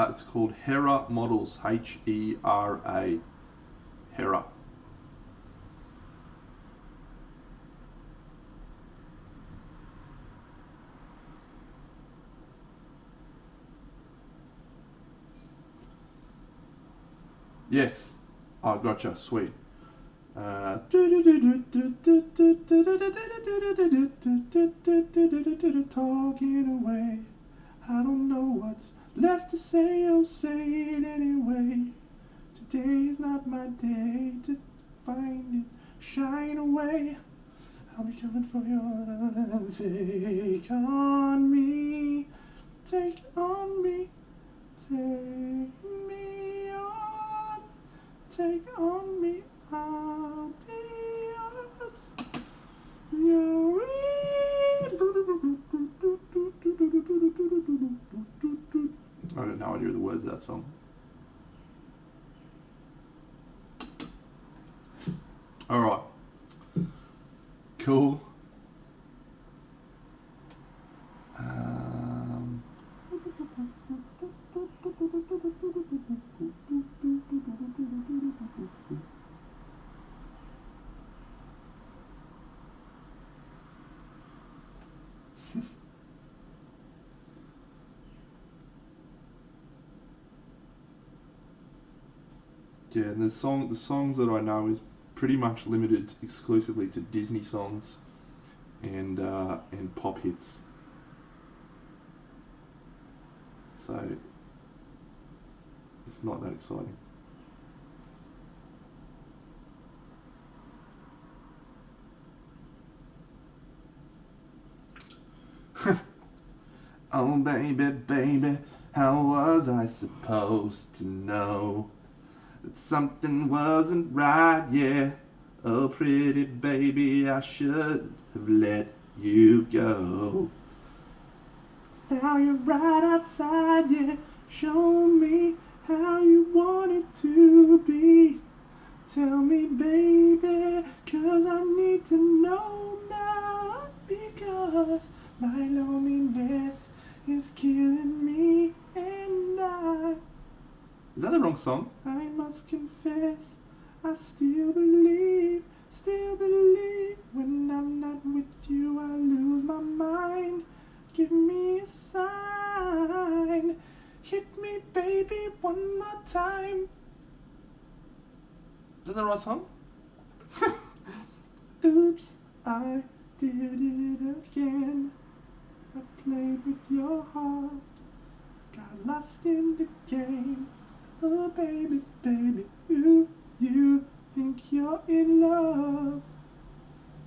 It's called Hera Models, H-E-R-A, Hera. Yes. Oh, gotcha. Sweet. Talking away. I don't know what's left to say, I'll say it anyway. Today's not my day to find it, shine away. I'll be coming for you. Take on me, take on me, take me on, take on me, I'll be yours. I got no idea the words of that song. Alright. Cool. Yeah, and the songs that I know is pretty much limited exclusively to Disney songs and pop hits. So it's not that exciting. Oh baby, baby, how was I supposed to know that something wasn't right, yeah. Oh pretty baby, I should have let you go. Now you're right outside, yeah. Show me how you want it to be. Tell me baby, 'cause I need to know now. Because my loneliness is killing me, and is that the wrong song? I must confess, I still believe Still believe when I'm not with you, I lose my mind. Give me a sign. Hit me, baby, one more time. Is that the right song? Oops, I did it again. I played with your heart. Got lost in the game. Oh, baby, baby, you think you're in love.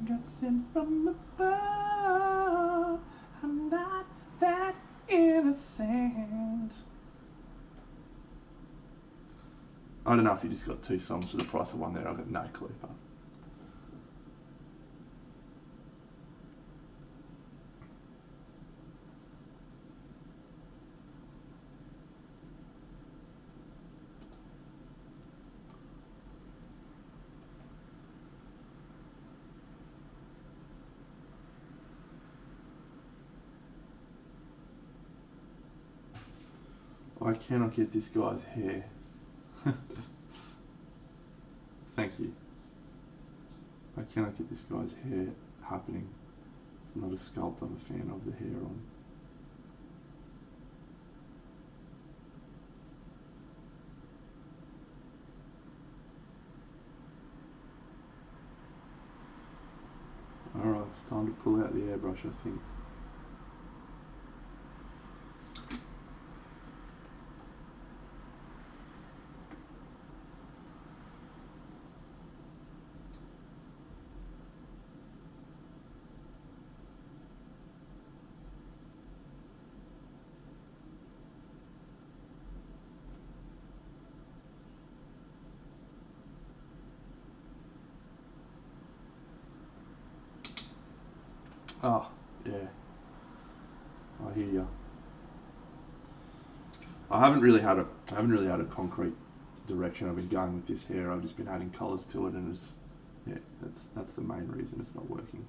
Got sent from above. I'm not that innocent. I don't know if you just got 2 songs for the price of one there. I've got no clue. But I cannot get this guy's hair. Thank you. I cannot get this guy's hair happening. It's not a sculpt I'm a fan of the hair on. Alright, it's time to pull out the airbrush, I think. Oh, yeah. I hear ya. I haven't really had a concrete direction I've been going with this hair. I've just been adding colours to it, and that's the main reason it's not working.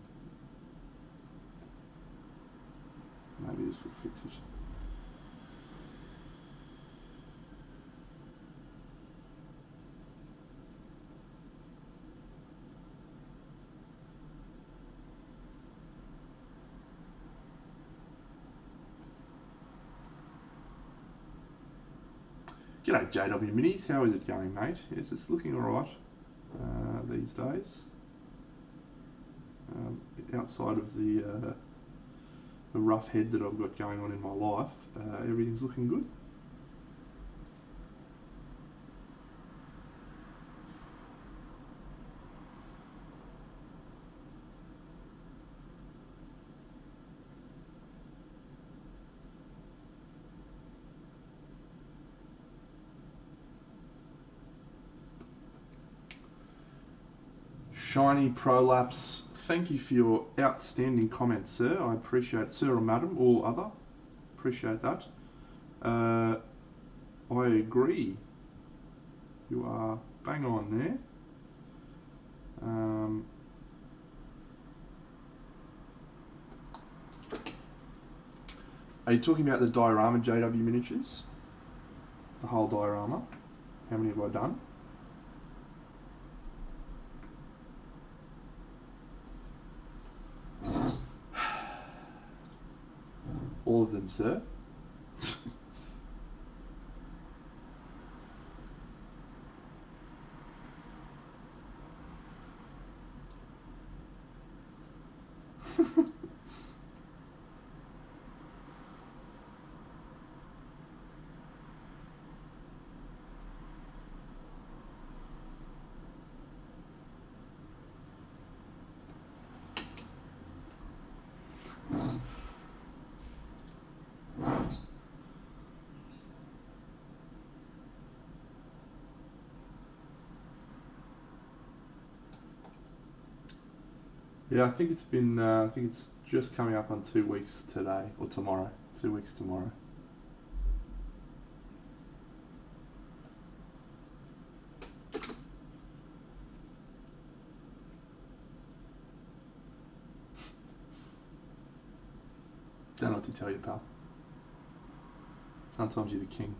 Maybe this will fix it. G'day JW Minis, how is it going, mate? Yes, it's looking alright these days. Outside of the rough head that I've got going on in my life, everything's looking good. Shiny Prolapse, thank you for your outstanding comments, sir. I appreciate it. Sir or madam, or other. Appreciate that. I agree. You are bang on there. Are you talking about the Diorama JW miniatures? The whole Diorama? How many have I done? All of them, sir. Yeah, I think it's been. I think it's just coming up on 2 weeks today or tomorrow. 2 weeks tomorrow. Don't know what to tell you, pal. Sometimes you're the king.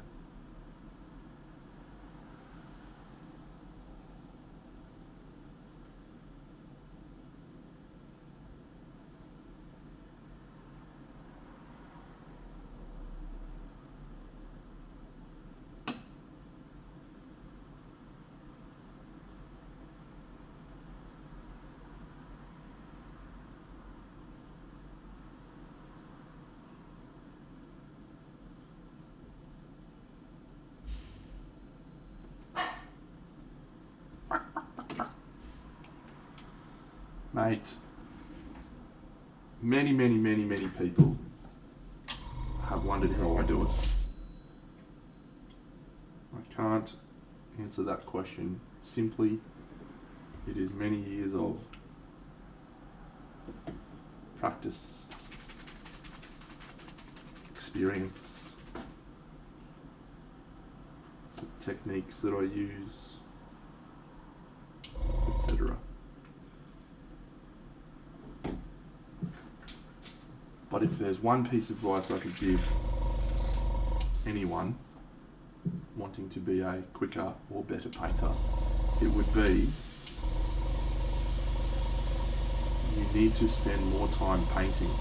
Mate, many people have wondered how I do it. I can't answer that question. Simply, it is many years of practice, experience, some techniques that I use, etc. But if there's one piece of advice I could give anyone wanting to be a quicker or better painter, it would be you need to spend more time painting.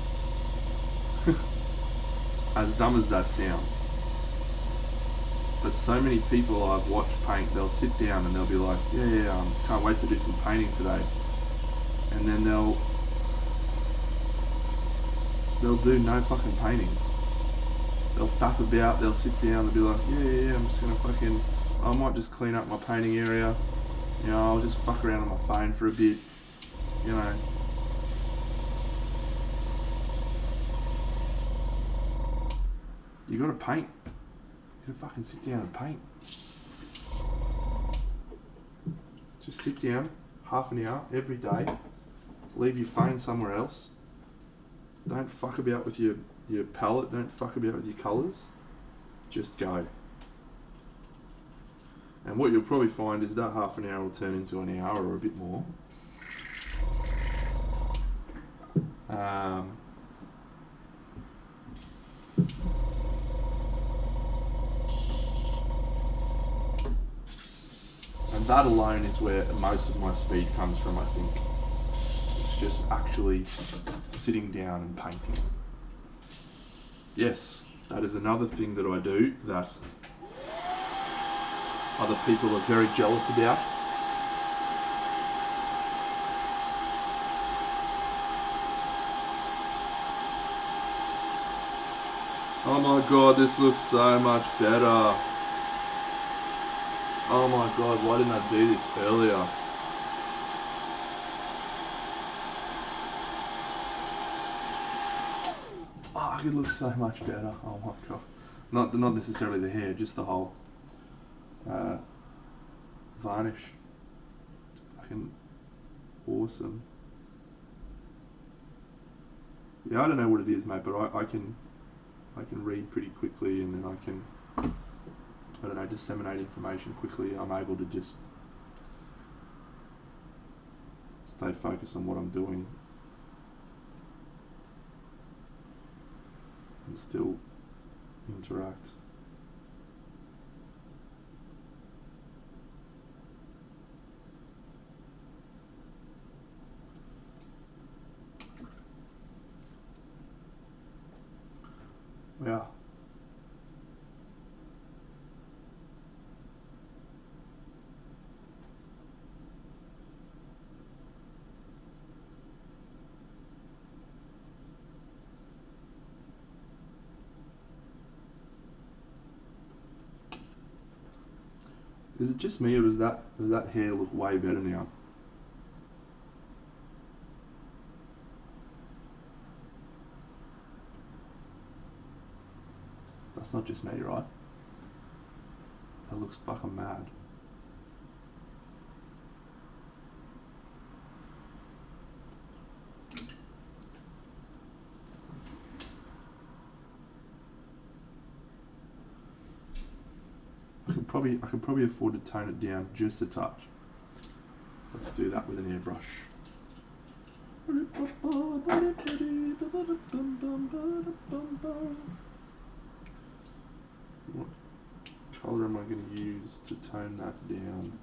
As dumb as that sounds. But so many people I've watched paint, they'll sit down and they'll be like, can't wait to do some painting today. And then they'll do no fucking painting. They'll faff about, they'll sit down and be like, I'm just gonna I might just clean up my painting area. You know, I'll just fuck around on my phone for a bit. You know. You gotta paint. You gotta fucking sit down and paint. Just sit down, half an hour every day. Leave your phone somewhere else. Don't fuck about with your palette, don't fuck about with your colours. Just go. And what you'll probably find is that half an hour will turn into an hour or a bit more. And that alone is where most of my speed comes from, I think. It's just actually sitting down and painting. Yes, that is another thing that I do that other people are very jealous about. Oh my god, this looks so much better. Oh my god, why didn't I do this earlier? Oh, it looks so much better. Oh my god. Not necessarily the hair, just the whole varnish. It's fucking awesome. Yeah, I don't know what it is, mate, but I can read pretty quickly, and then I can, I don't know, disseminate information quickly. I'm able to just stay focused on what I'm doing and still interact. Yeah. Is it just me, or does that hair look way better now? That's not just me, right? That looks fucking mad. I could probably afford to tone it down just a touch. Let's do that with an airbrush. What colour am I going to use to tone that down?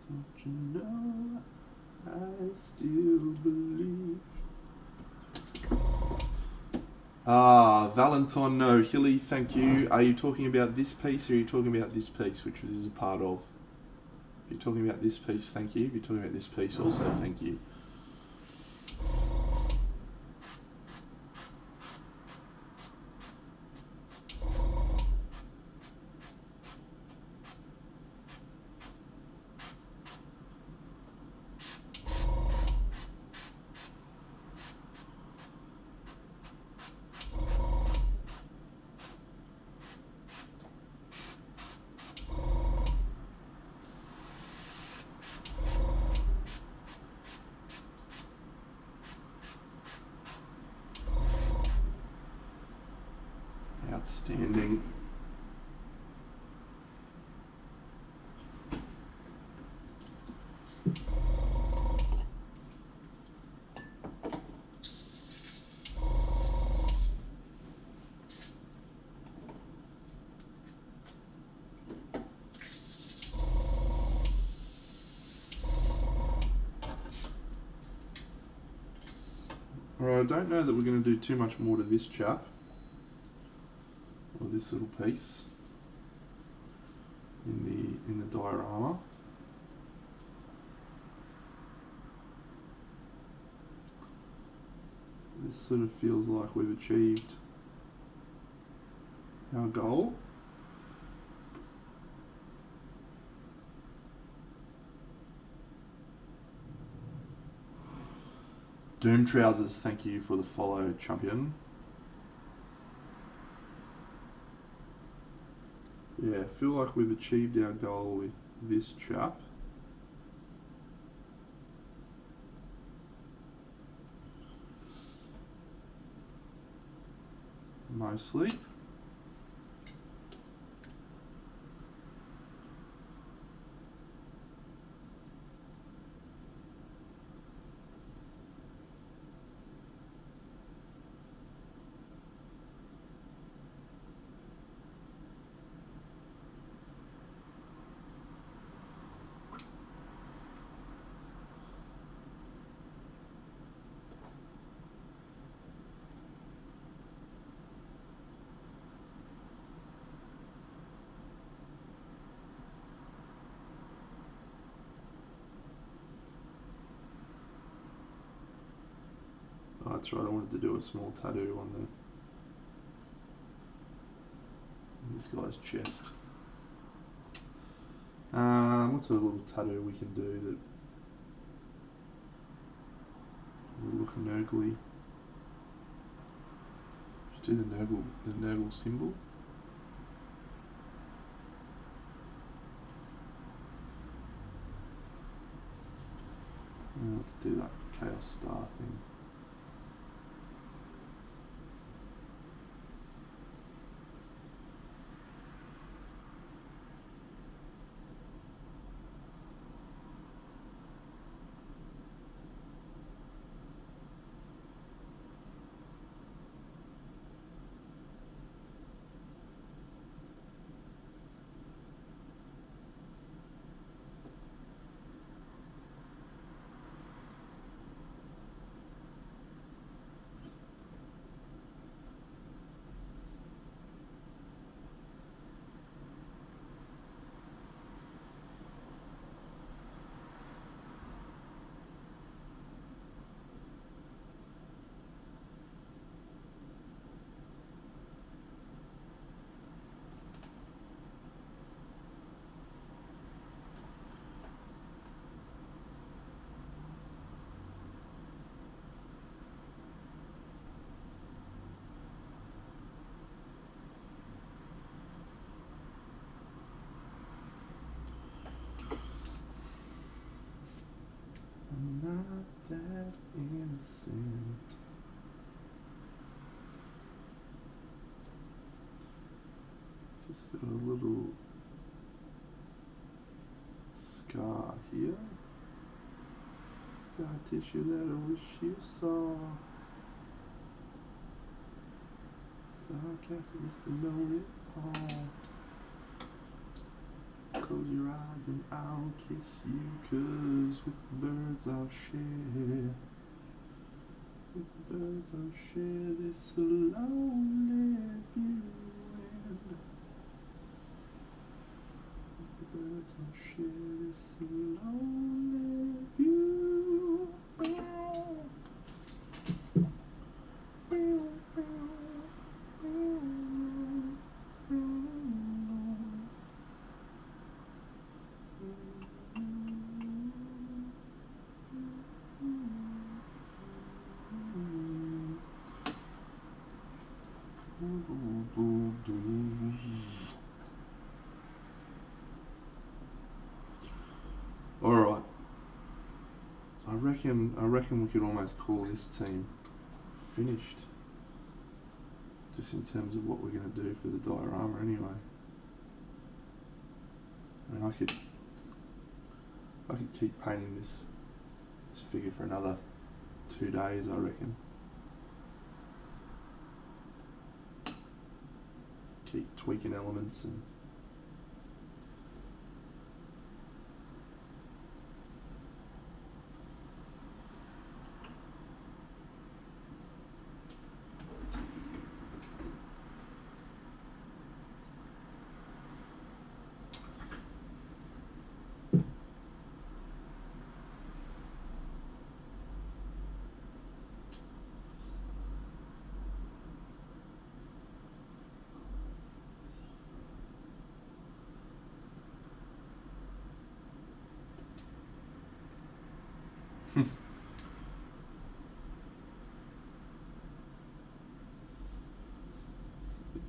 Don't you know I still believe? Valentine, no. Hilly, thank you. Are you talking about this piece, or are you talking about this piece, which this is a part of? If you're talking about this piece, thank you. If you're talking about this piece, also thank you. Outstanding. Alright, I don't know that we're going to do too much more to this chap, or this little piece in the diorama. This sort of feels like we've achieved our goal. Doom Trousers, thank you for the follow, champion. Yeah, I feel like we've achieved our goal with this chap. Mostly. Oh, that's right, I wanted to do a small tattoo on this guy's chest. What's a little tattoo we can do that will look nurgly? Just do the nurgle symbol. Let's do that chaos star thing. I'm not that innocent. Just got a little scar here. Scar tissue that I wish you saw. Sarcastic Mr. Know-It-All. Close your eyes and I'll kiss you, 'cause with the birds I'll share. With the birds I'll share this lonely view, and with the birds I'll share this Alright. I reckon we could almost call this team finished. Just in terms of what we're going to do for the diorama anyway. I mean, I could keep painting this figure for another 2 days, I reckon. Keep tweaking elements and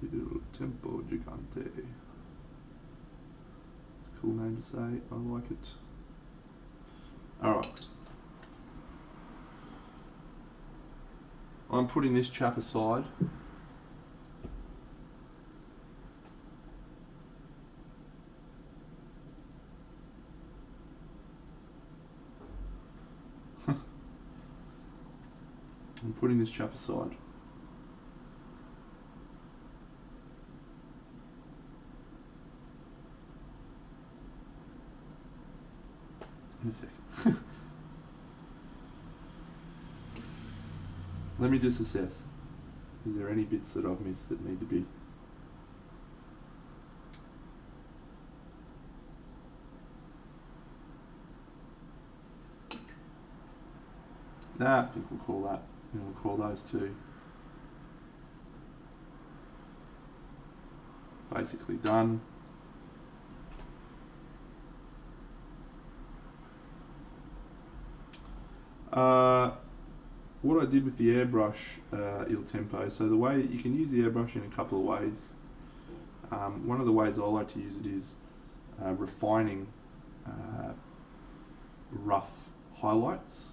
Il Tempo Gigante. It's a cool name to say, I like it. Alright. I'm putting this chap aside. I'm putting this chap aside. In a second. Let me just assess. Is there any bits that I've missed that need to be? Nah, I think we'll call that. And we'll call those two basically done. What I did with the airbrush Il Tempo, so the way you can use the airbrush in a couple of ways. One of the ways I like to use it is refining rough highlights.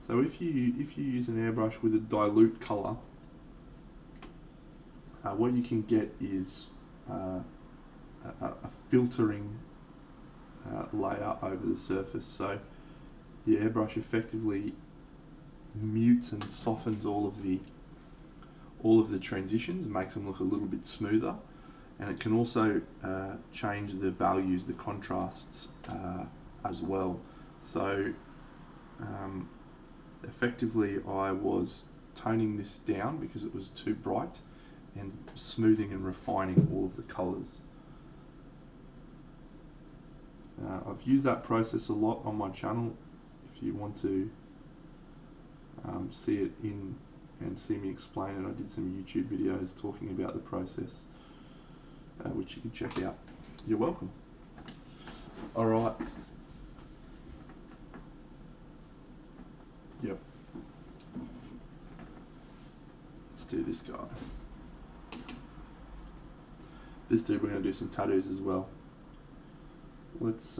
So if you use an airbrush with a dilute colour, what you can get is a filtering layer over the surface. So the airbrush effectively mutes and softens all of the transitions, makes them look a little bit smoother, and it can also change the values, the contrasts as well. So effectively I was toning this down because it was too bright and smoothing and refining all of the colours. I've used that process a lot on my channel. If you want to see it in and see me explain it, I did some YouTube videos talking about the process, which you can check out. You're welcome. Alright. Yep. Let's do this guy. This dude, we're going to do some tattoos as well. Let's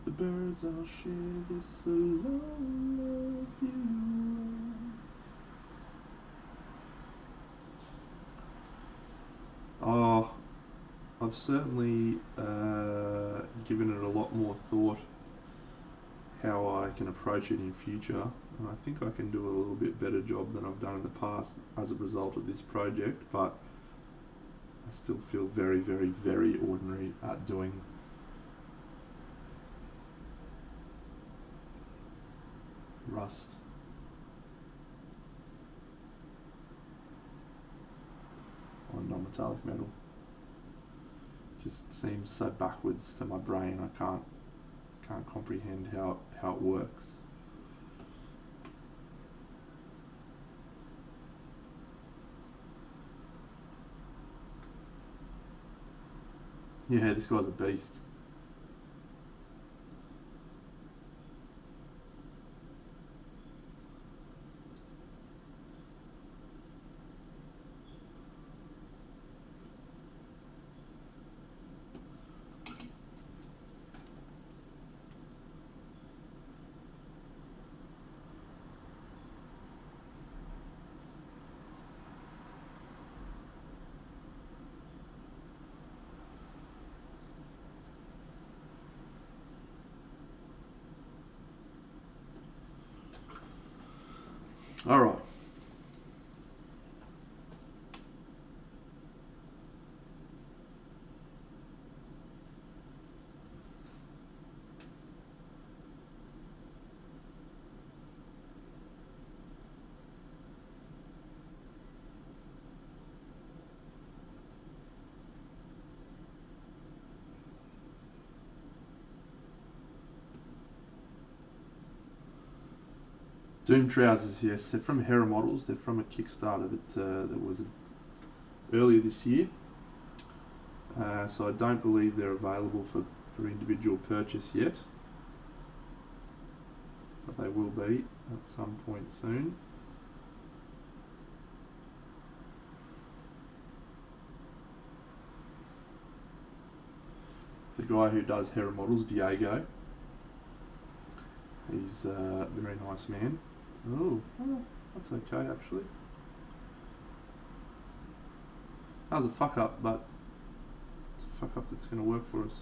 the birds all share this alone of you. Oh, I've certainly given it a lot more thought how I can approach it in future, and I think I can do a little bit better job than I've done in the past as a result of this project, but I still feel very, very, very ordinary at doing rust. On non-metallic metal. Just seems so backwards to my brain. I can't comprehend how it works. Yeah, this guy's a beast. All right. Doom trousers, yes, they're from Hera Models. They're from a Kickstarter that was earlier this year. So I don't believe they're available for individual purchase yet, but they will be at some point soon. The guy who does Hera Models, Diego, he's a very nice man. Oh, that's okay actually. That was a fuck up, but it's a fuck up that's going to work for us.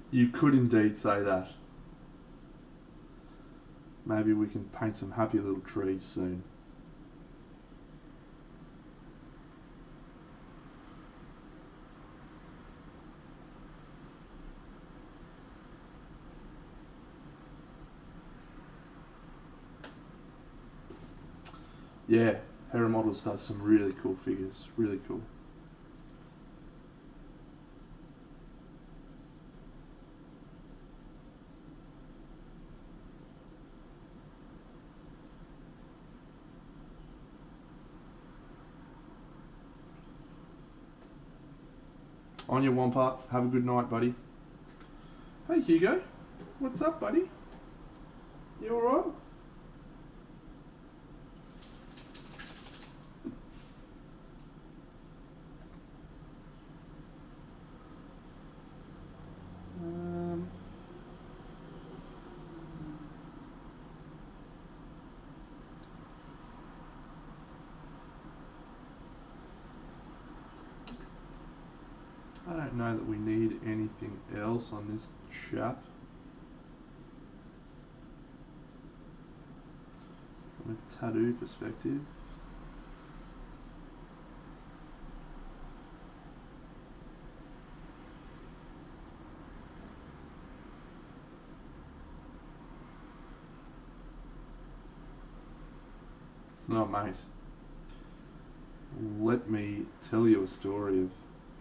You could indeed say that. Maybe we can paint some happy little trees soon. Yeah, Hera Models does some really cool figures. Really cool. On your Wampa, have a good night, buddy. Hey Hugo, what's up, buddy? You alright? I don't know that we need anything else on this chap. From a tattoo perspective. No, mate. Let me tell you a story of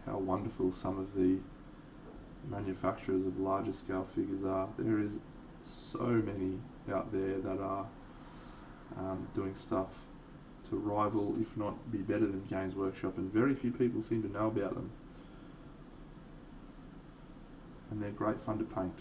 how wonderful some of the manufacturers of larger scale figures are. There is so many out there that are doing stuff to rival, if not be better than Games Workshop, and very few people seem to know about them. and they're great fun to paint.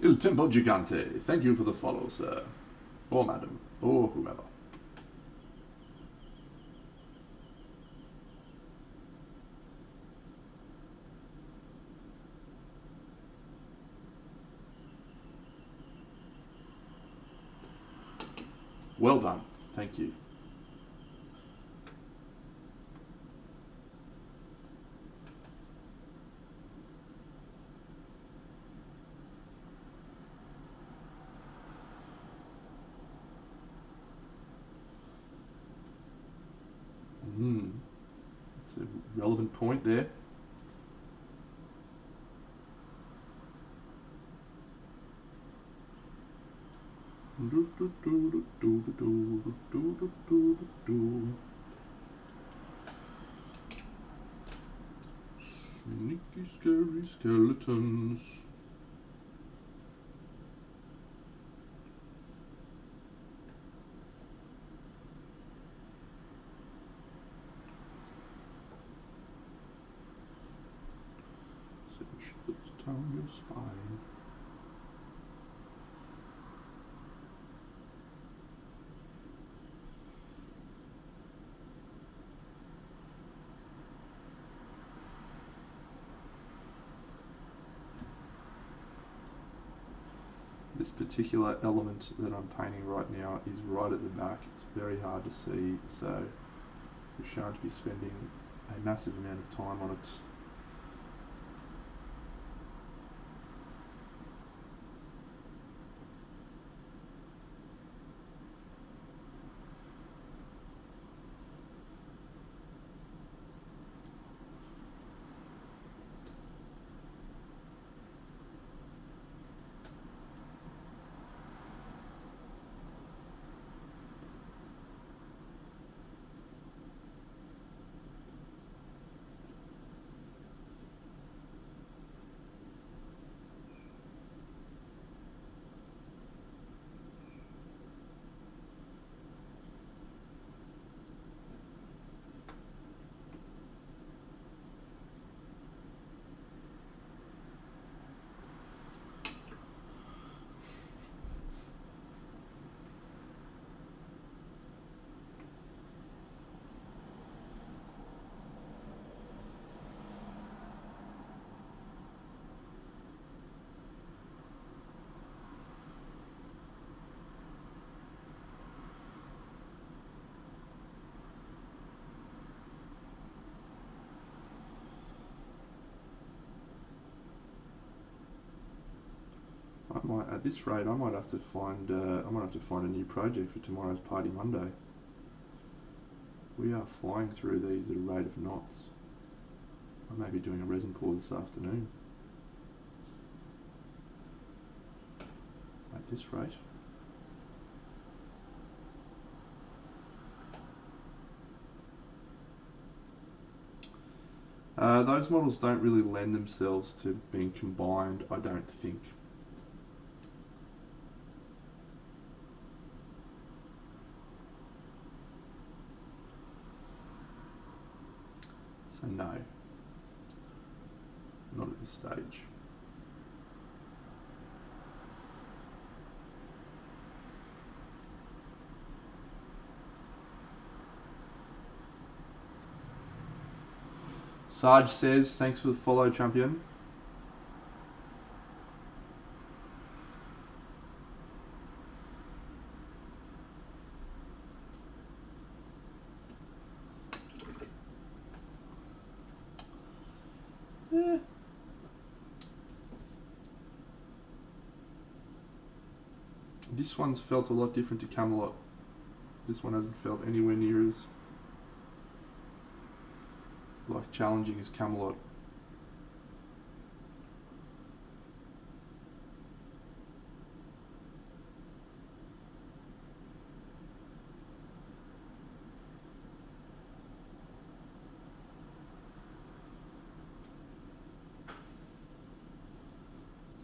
Il Tempo Gigante, thank you for the follow, sir. Or madam, or whoever. Well done, thank you. That's a relevant point there. Sneaky, scary skeletons. Shivers down your spine. This particular element that I'm painting right now is right at the back. It's very hard to see, so we shan't be spending a massive amount of time on it. At this rate, I might have to find a new project for tomorrow's Party Monday. We are flying through these at a rate of knots. I may be doing a resin pour this afternoon. At this rate. Those models don't really lend themselves to being combined, I don't think. So no, not at this stage. Sarge says, thanks for the follow, champion. This one's felt a lot different to Camelot. This one hasn't felt anywhere near as challenging as Camelot.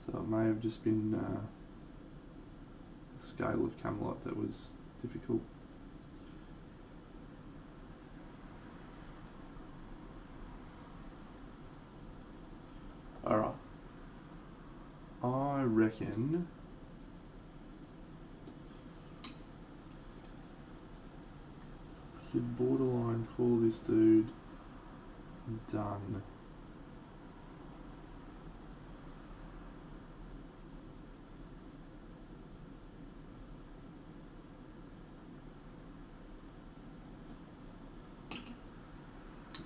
So it may have just been the scale of Camelot that was difficult. Alright. I reckon we could borderline call this dude done.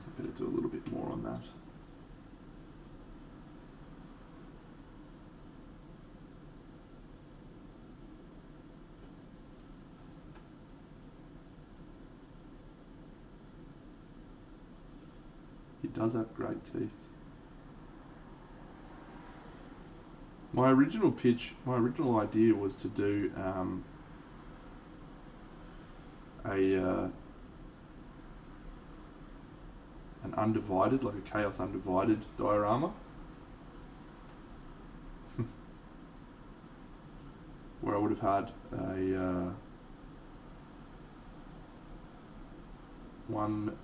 I'm going to do a little bit more on that. He does have great teeth. My original idea was to do an undivided, like a chaos undivided diorama, where I would have had a one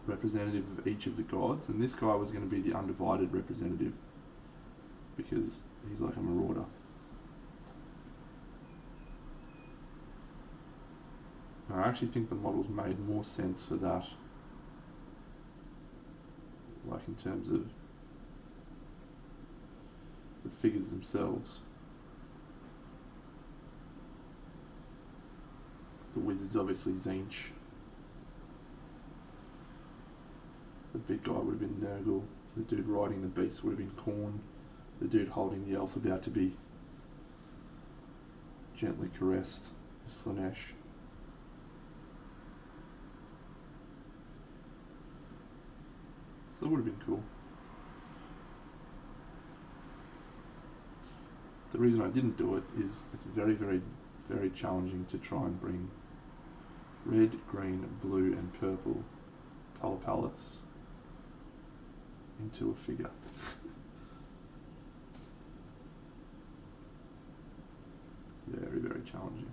representative of each of the gods, and this guy was going to be the undivided representative because he's like a marauder. I actually think the models made more sense for that, like in terms of the figures themselves. The wizard's obviously Zinch. The big guy would have been Nurgle. The dude riding the beast would have been Khorne. The dude holding the elf about to be gently caressed is Slanesh. So that would have been cool. The reason I didn't do it is it's very, very, very challenging to try and bring red, green, blue and purple colour palettes into a figure. Very, very challenging.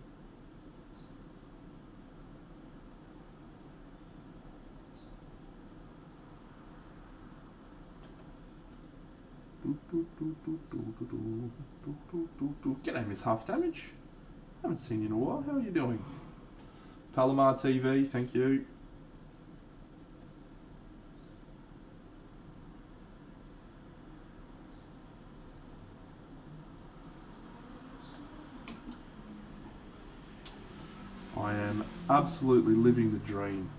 G'day, Miss Half Damage. Haven't seen you in a while. How are you doing? Palomar TV, thank you. I am absolutely living the dream.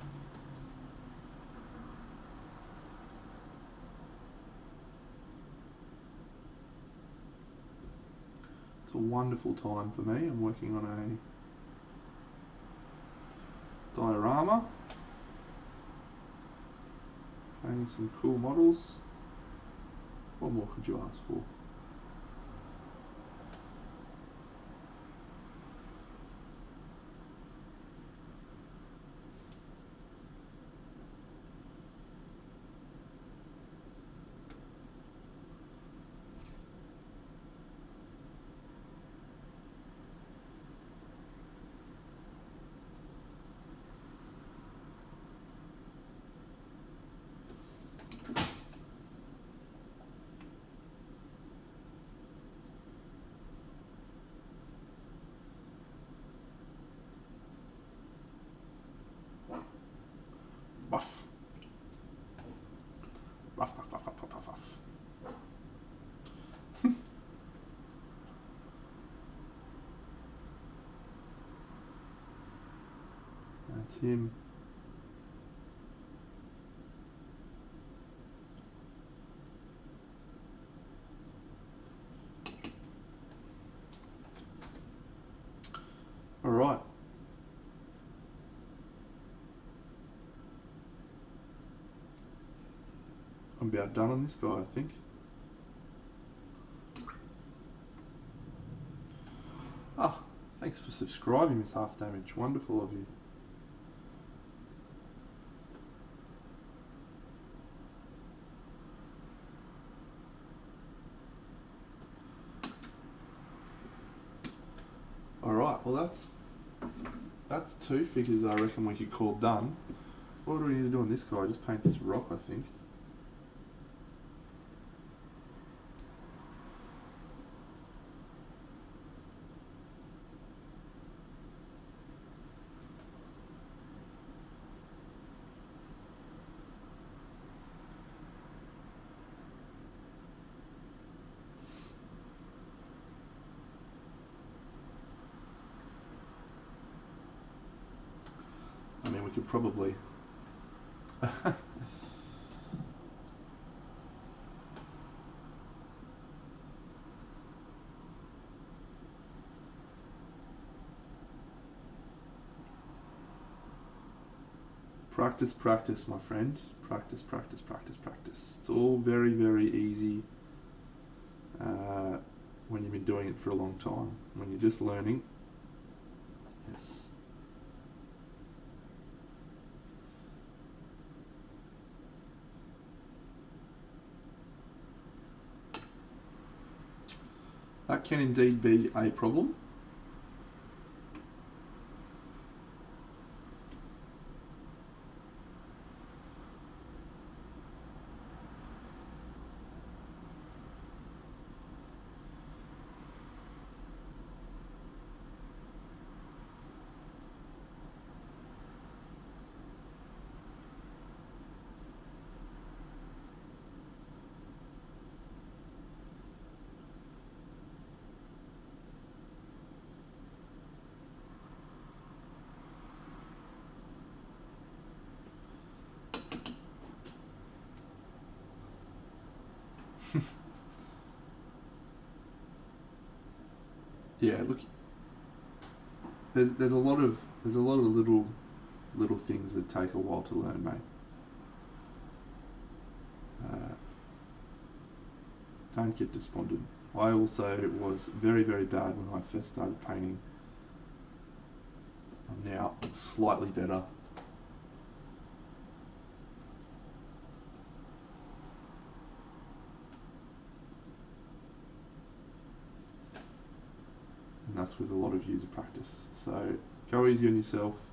It's a wonderful time for me. I'm working on a diorama, painting some cool models. What more could you ask for? Ruff. Ruff, ruff, ruff, ruff, ruff, ruff. That's him. All right. I'm about done on this guy, I think. Oh, thanks for subscribing, Miss Half Damage. Wonderful of you. well that's 2 figures I reckon we could call done. What do we need to do on this guy? Just paint this rock, I think. I mean, we could probably... Practice, practice, my friend. Practice, practice, practice, practice. It's all very, very easy when you've been doing it for a long time. When you're just learning, yes. That can indeed be a problem. Yeah, look, there's a lot of little things that take a while to learn, mate. Don't get despondent. I also was very, very bad when I first started painting. I'm now slightly better. And that's with a lot of user practice. So go easy on yourself.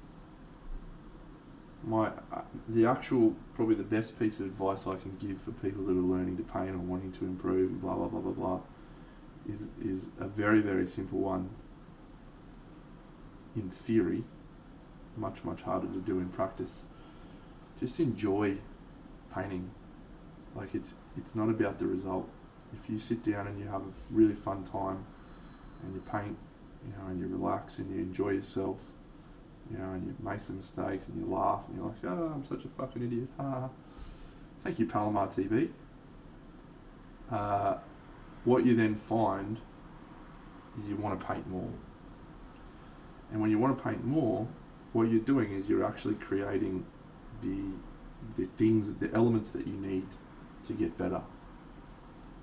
Probably the best piece of advice I can give for people that are learning to paint or wanting to improve and blah blah blah blah blah is a very, very simple one. In theory, much harder to do in practice. Just enjoy painting. Like it's not about the result. If you sit down and you have a really fun time and you paint, and you relax and you enjoy yourself, and you make some mistakes and you laugh and you're like, oh, I'm such a fucking idiot. Thank you, Palomar TV. What you then find is you want to paint more. And when you want to paint more, what you're doing is you're actually creating the elements that you need to get better.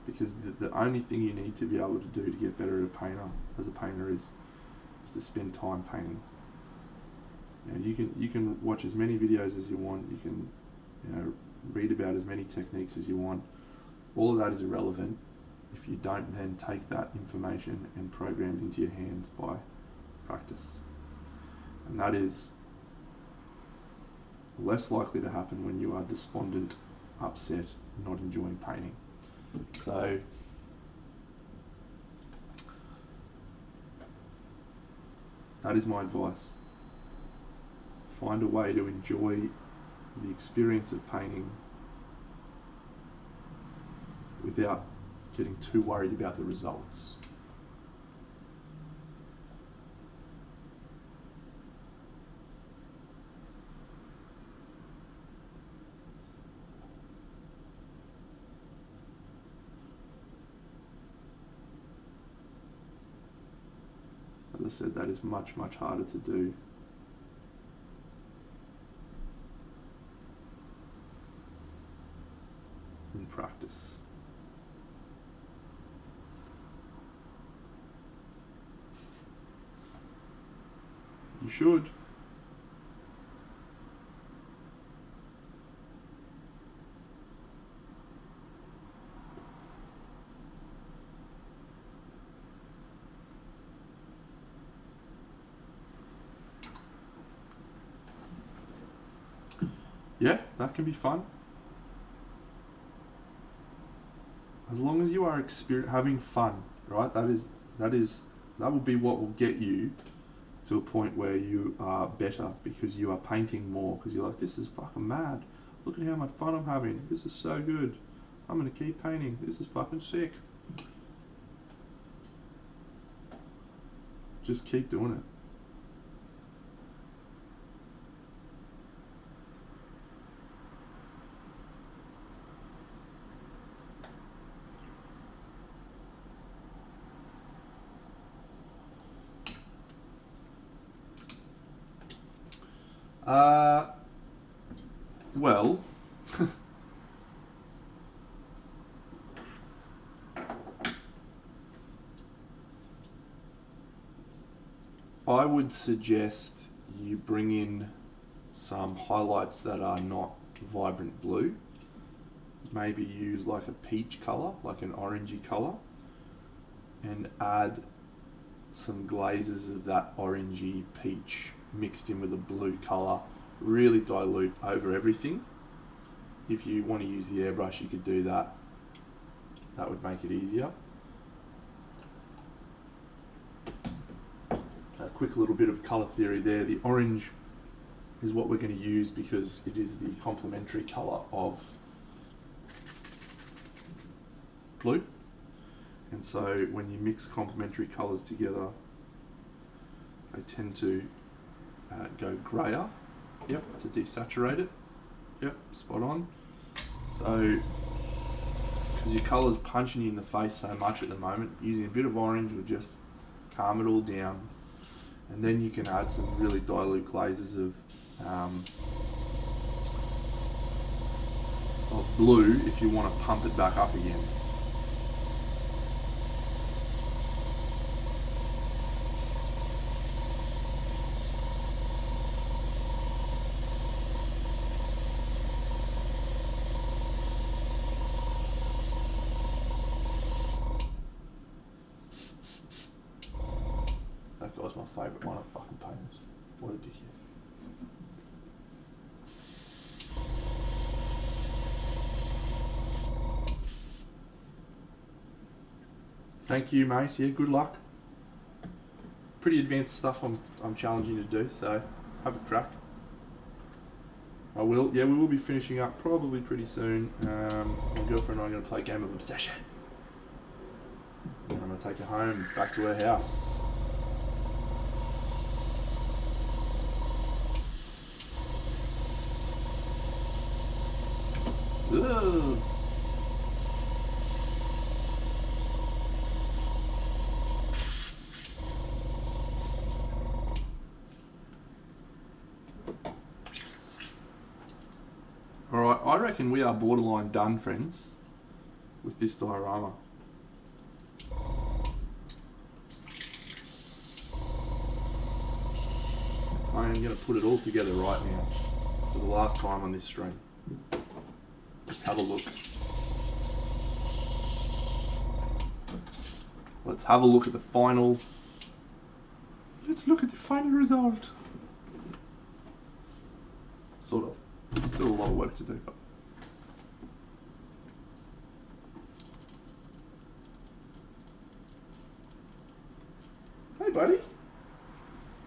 Because the only thing you need to be able to do to get better as a painter is to spend time painting. You can watch as many videos as you want. You can read about as many techniques as you want. All of that is irrelevant if you don't then take that information and program it into your hands by practice. And that is less likely to happen when you are despondent, upset, not enjoying painting. So that is my advice. Find a way to enjoy the experience of painting without getting too worried about the results. As I said, that is much harder to do. In practice. You should. Yeah, that can be fun. As long as you are having fun, right? That will be what will get you to a point where you are better, because you are painting more, because you're like, this is fucking mad. Look at how much fun I'm having. This is so good. I'm gonna keep painting. This is fucking sick. Just keep doing it. Well, I would suggest you bring in some highlights that are not vibrant blue. Maybe use like a peach colour, like an orangey colour, and add some glazes of that orangey peach mixed in with a blue colour. Really dilute over everything. If you want to use the airbrush, you could do that. That would make it easier. A quick little bit of colour theory there. The orange is what we're going to use because it is the complementary colour of blue. And so when you mix complementary colours together, they tend to go greyer. Yep, to desaturate it. Yep, spot on. So, because your colour's punching you in the face so much at the moment, using a bit of orange will just calm it all down. And then you can add some really dilute glazes of blue if you want to pump it back up again. That guy's my favourite one of fucking painters. What a dickhead. Thank you, mate. Yeah, good luck. Pretty advanced stuff I'm challenging you to do, so have a crack. I will. Yeah, we will be finishing up probably pretty soon. My girlfriend and I are going to play a game of Obsession. And I'm going to take her home, back to her house. Ugh. Alright, I reckon we are borderline done, friends, with this diorama. I am going to put it all together right now for the last time on this stream. Let's have a look. Let's have a look at the final. Let's look at the final result. Sort of. Still a lot of work to do, but. Hey, buddy.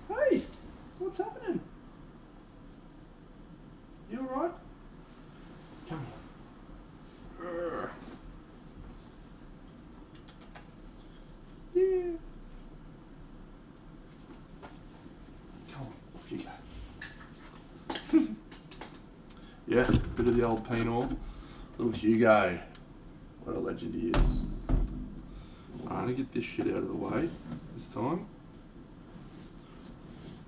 Hey, what's happening? You alright? Come here. Yeah. Come on, off you go. Yeah, bit of the old penal. Little Hugo. What a legend he is. I'm gonna get this shit out of the way this time.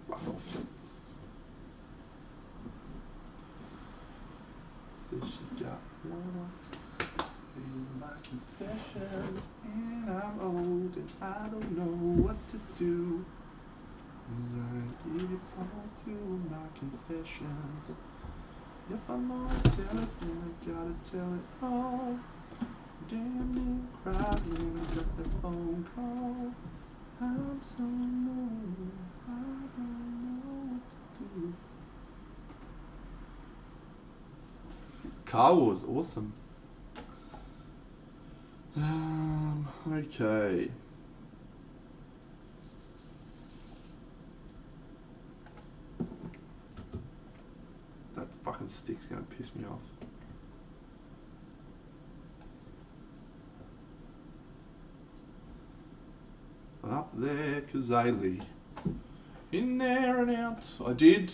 Fuck off. This shit got one. These are my confessions, and I'm old and I don't know what to do. I give it all to my confessions. If I'm gonna tell it, then I gotta tell it all. Damn near cried when I got the phone call. I'm so lonely, I don't know what to do. Car Wars, awesome. Okay. That fucking stick's gonna piss me off. Up there, Kazali. In there and out. I did.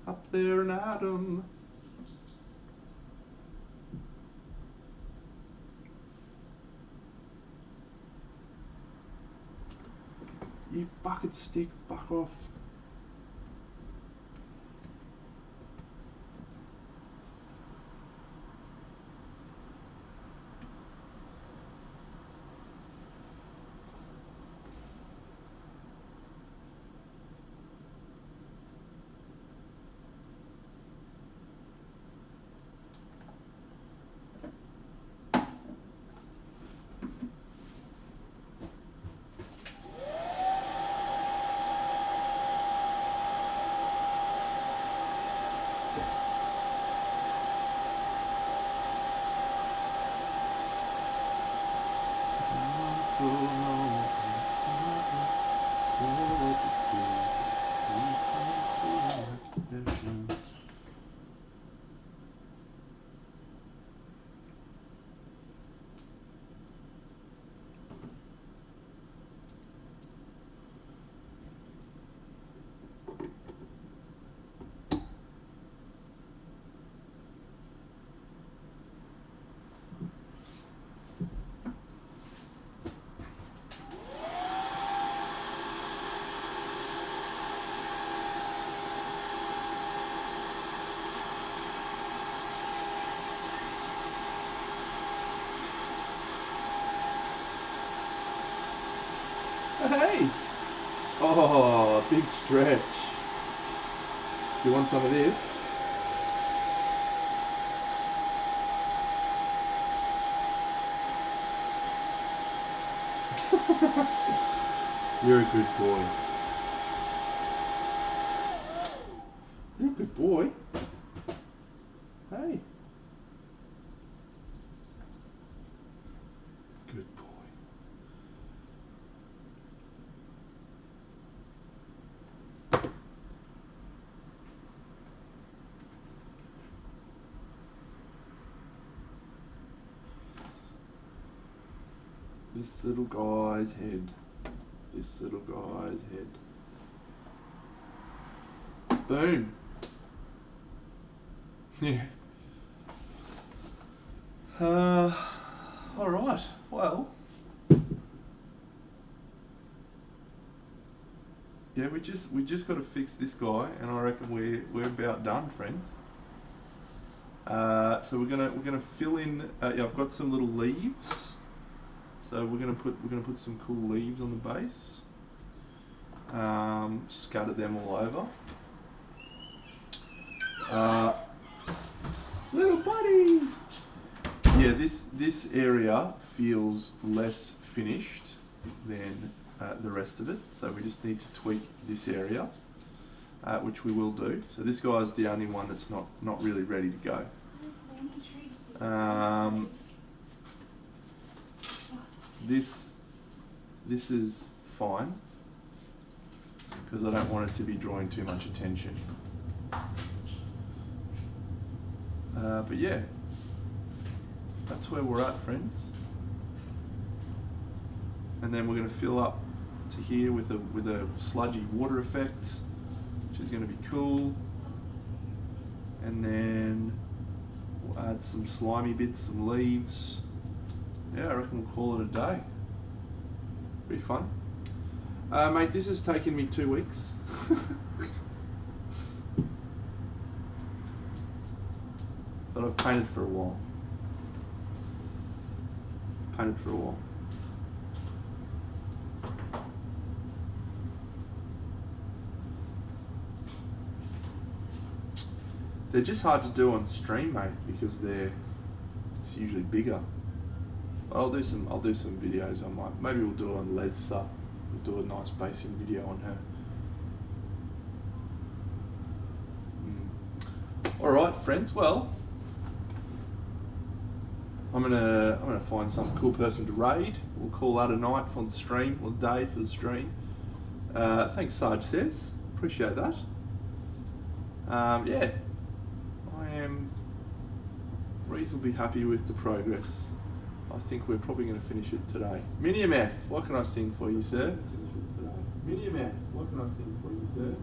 Up there and Adam. You bucket stick, fuck off. Hey! Oh, big stretch. You want some of this? You're a good boy. You're a good boy. Hey. Good boy. This little guy's head. This little guy's head. Boom. Yeah. All right. Well. Yeah, we just got to fix this guy, and I reckon we're about done, friends. So we're gonna fill in. Yeah, I've got some little leaves. So we're gonna put some cool leaves on the base. Scatter them all over. Little buddy. Yeah, this area feels less finished than the rest of it. So we just need to tweak this area, which we will do. So this guy's the only one that's not really ready to go. This is fine because I don't want it to be drawing too much attention. But yeah, that's where we're at, friends. And then we're going to fill up to here with a sludgy water effect, which is going to be cool. And then we'll add some slimy bits, some leaves. Yeah, I reckon we'll call it a day. Be fun. Mate, this has taken me 2 weeks. But I've painted for a while. They're just hard to do on stream, mate, because it's usually bigger. But I'll do some videos on maybe we'll do it on Lesa. We'll do a nice basing video on her. Alright, friends, well, I'm gonna find some cool person to raid. We'll call that a night for the stream, or day for the stream. Thanks, Sarge says. Appreciate that. Yeah, I am reasonably happy with the progress. I think we're probably going to finish it today. Minium F, what can I sing for you, sir? Minium F, what can I sing for you, sir?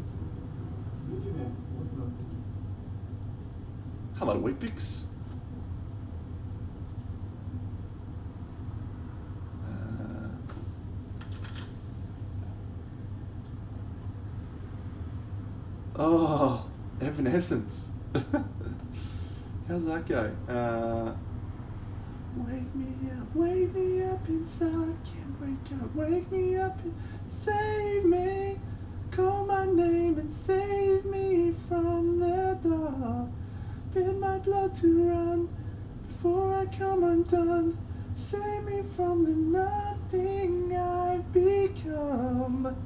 Minium F, what can I sing? Hello, Weet-Bix. Oh, Evanescence. How's that go? Wake me up inside, can't wake up, wake me up and save me. Call my name and save me from the dark. Bid my blood to run before I come undone. Save me from the nothing I've become.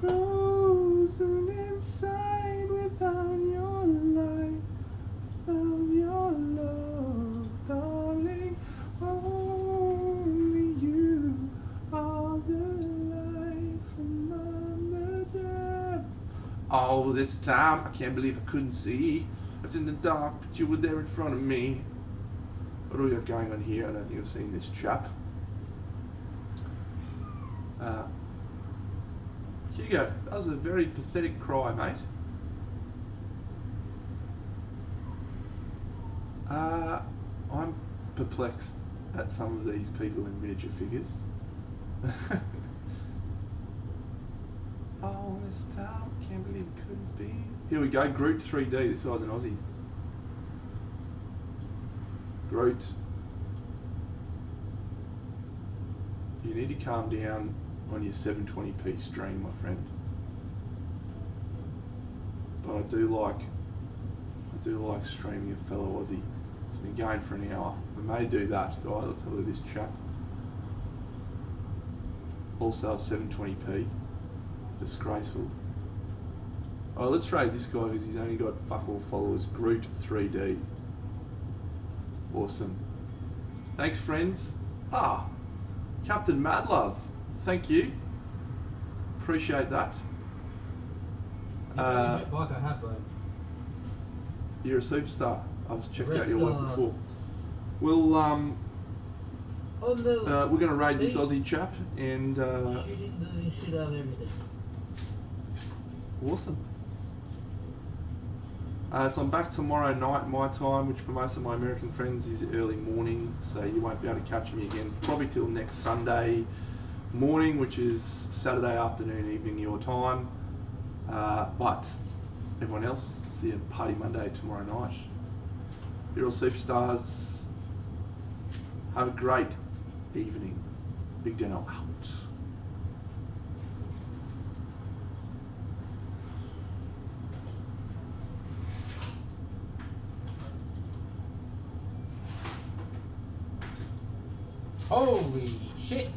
Frozen inside without your light, without your love, darling. Only you are the light from under the. All this time, I can't believe I couldn't see. I was in the dark, but you were there in front of me. What do we have going on here? I don't think I've seen this chap. Hugo, that was a very pathetic cry, mate. I'm perplexed at some of these people in miniature figures. Oh, this time, can't believe it couldn't be. Here we go, Groot 3D, this guy's an Aussie. Groot. You need to calm down on your 720p stream, my friend. But I do like streaming a fellow Aussie. It's been going for an hour. We may do that, guys. I'll tell you this chap. Also 720p. Disgraceful. Oh, let's trade this guy because he's only got fuck all followers. Groot 3D. Awesome. Thanks, friends. Captain Madlove. Thank you. Appreciate that. You're a superstar. I've checked out your work before. We'll we're going to raid this Aussie chap and shit out of everything. Awesome. So I'm back tomorrow night my time, which for most of my American friends is early morning, so you won't be able to catch me again probably till next Sunday morning, which is Saturday afternoon, evening your time. But everyone else, see you Party Monday tomorrow night. You're all superstars. Have a great evening. Big Deno out. Holy shit.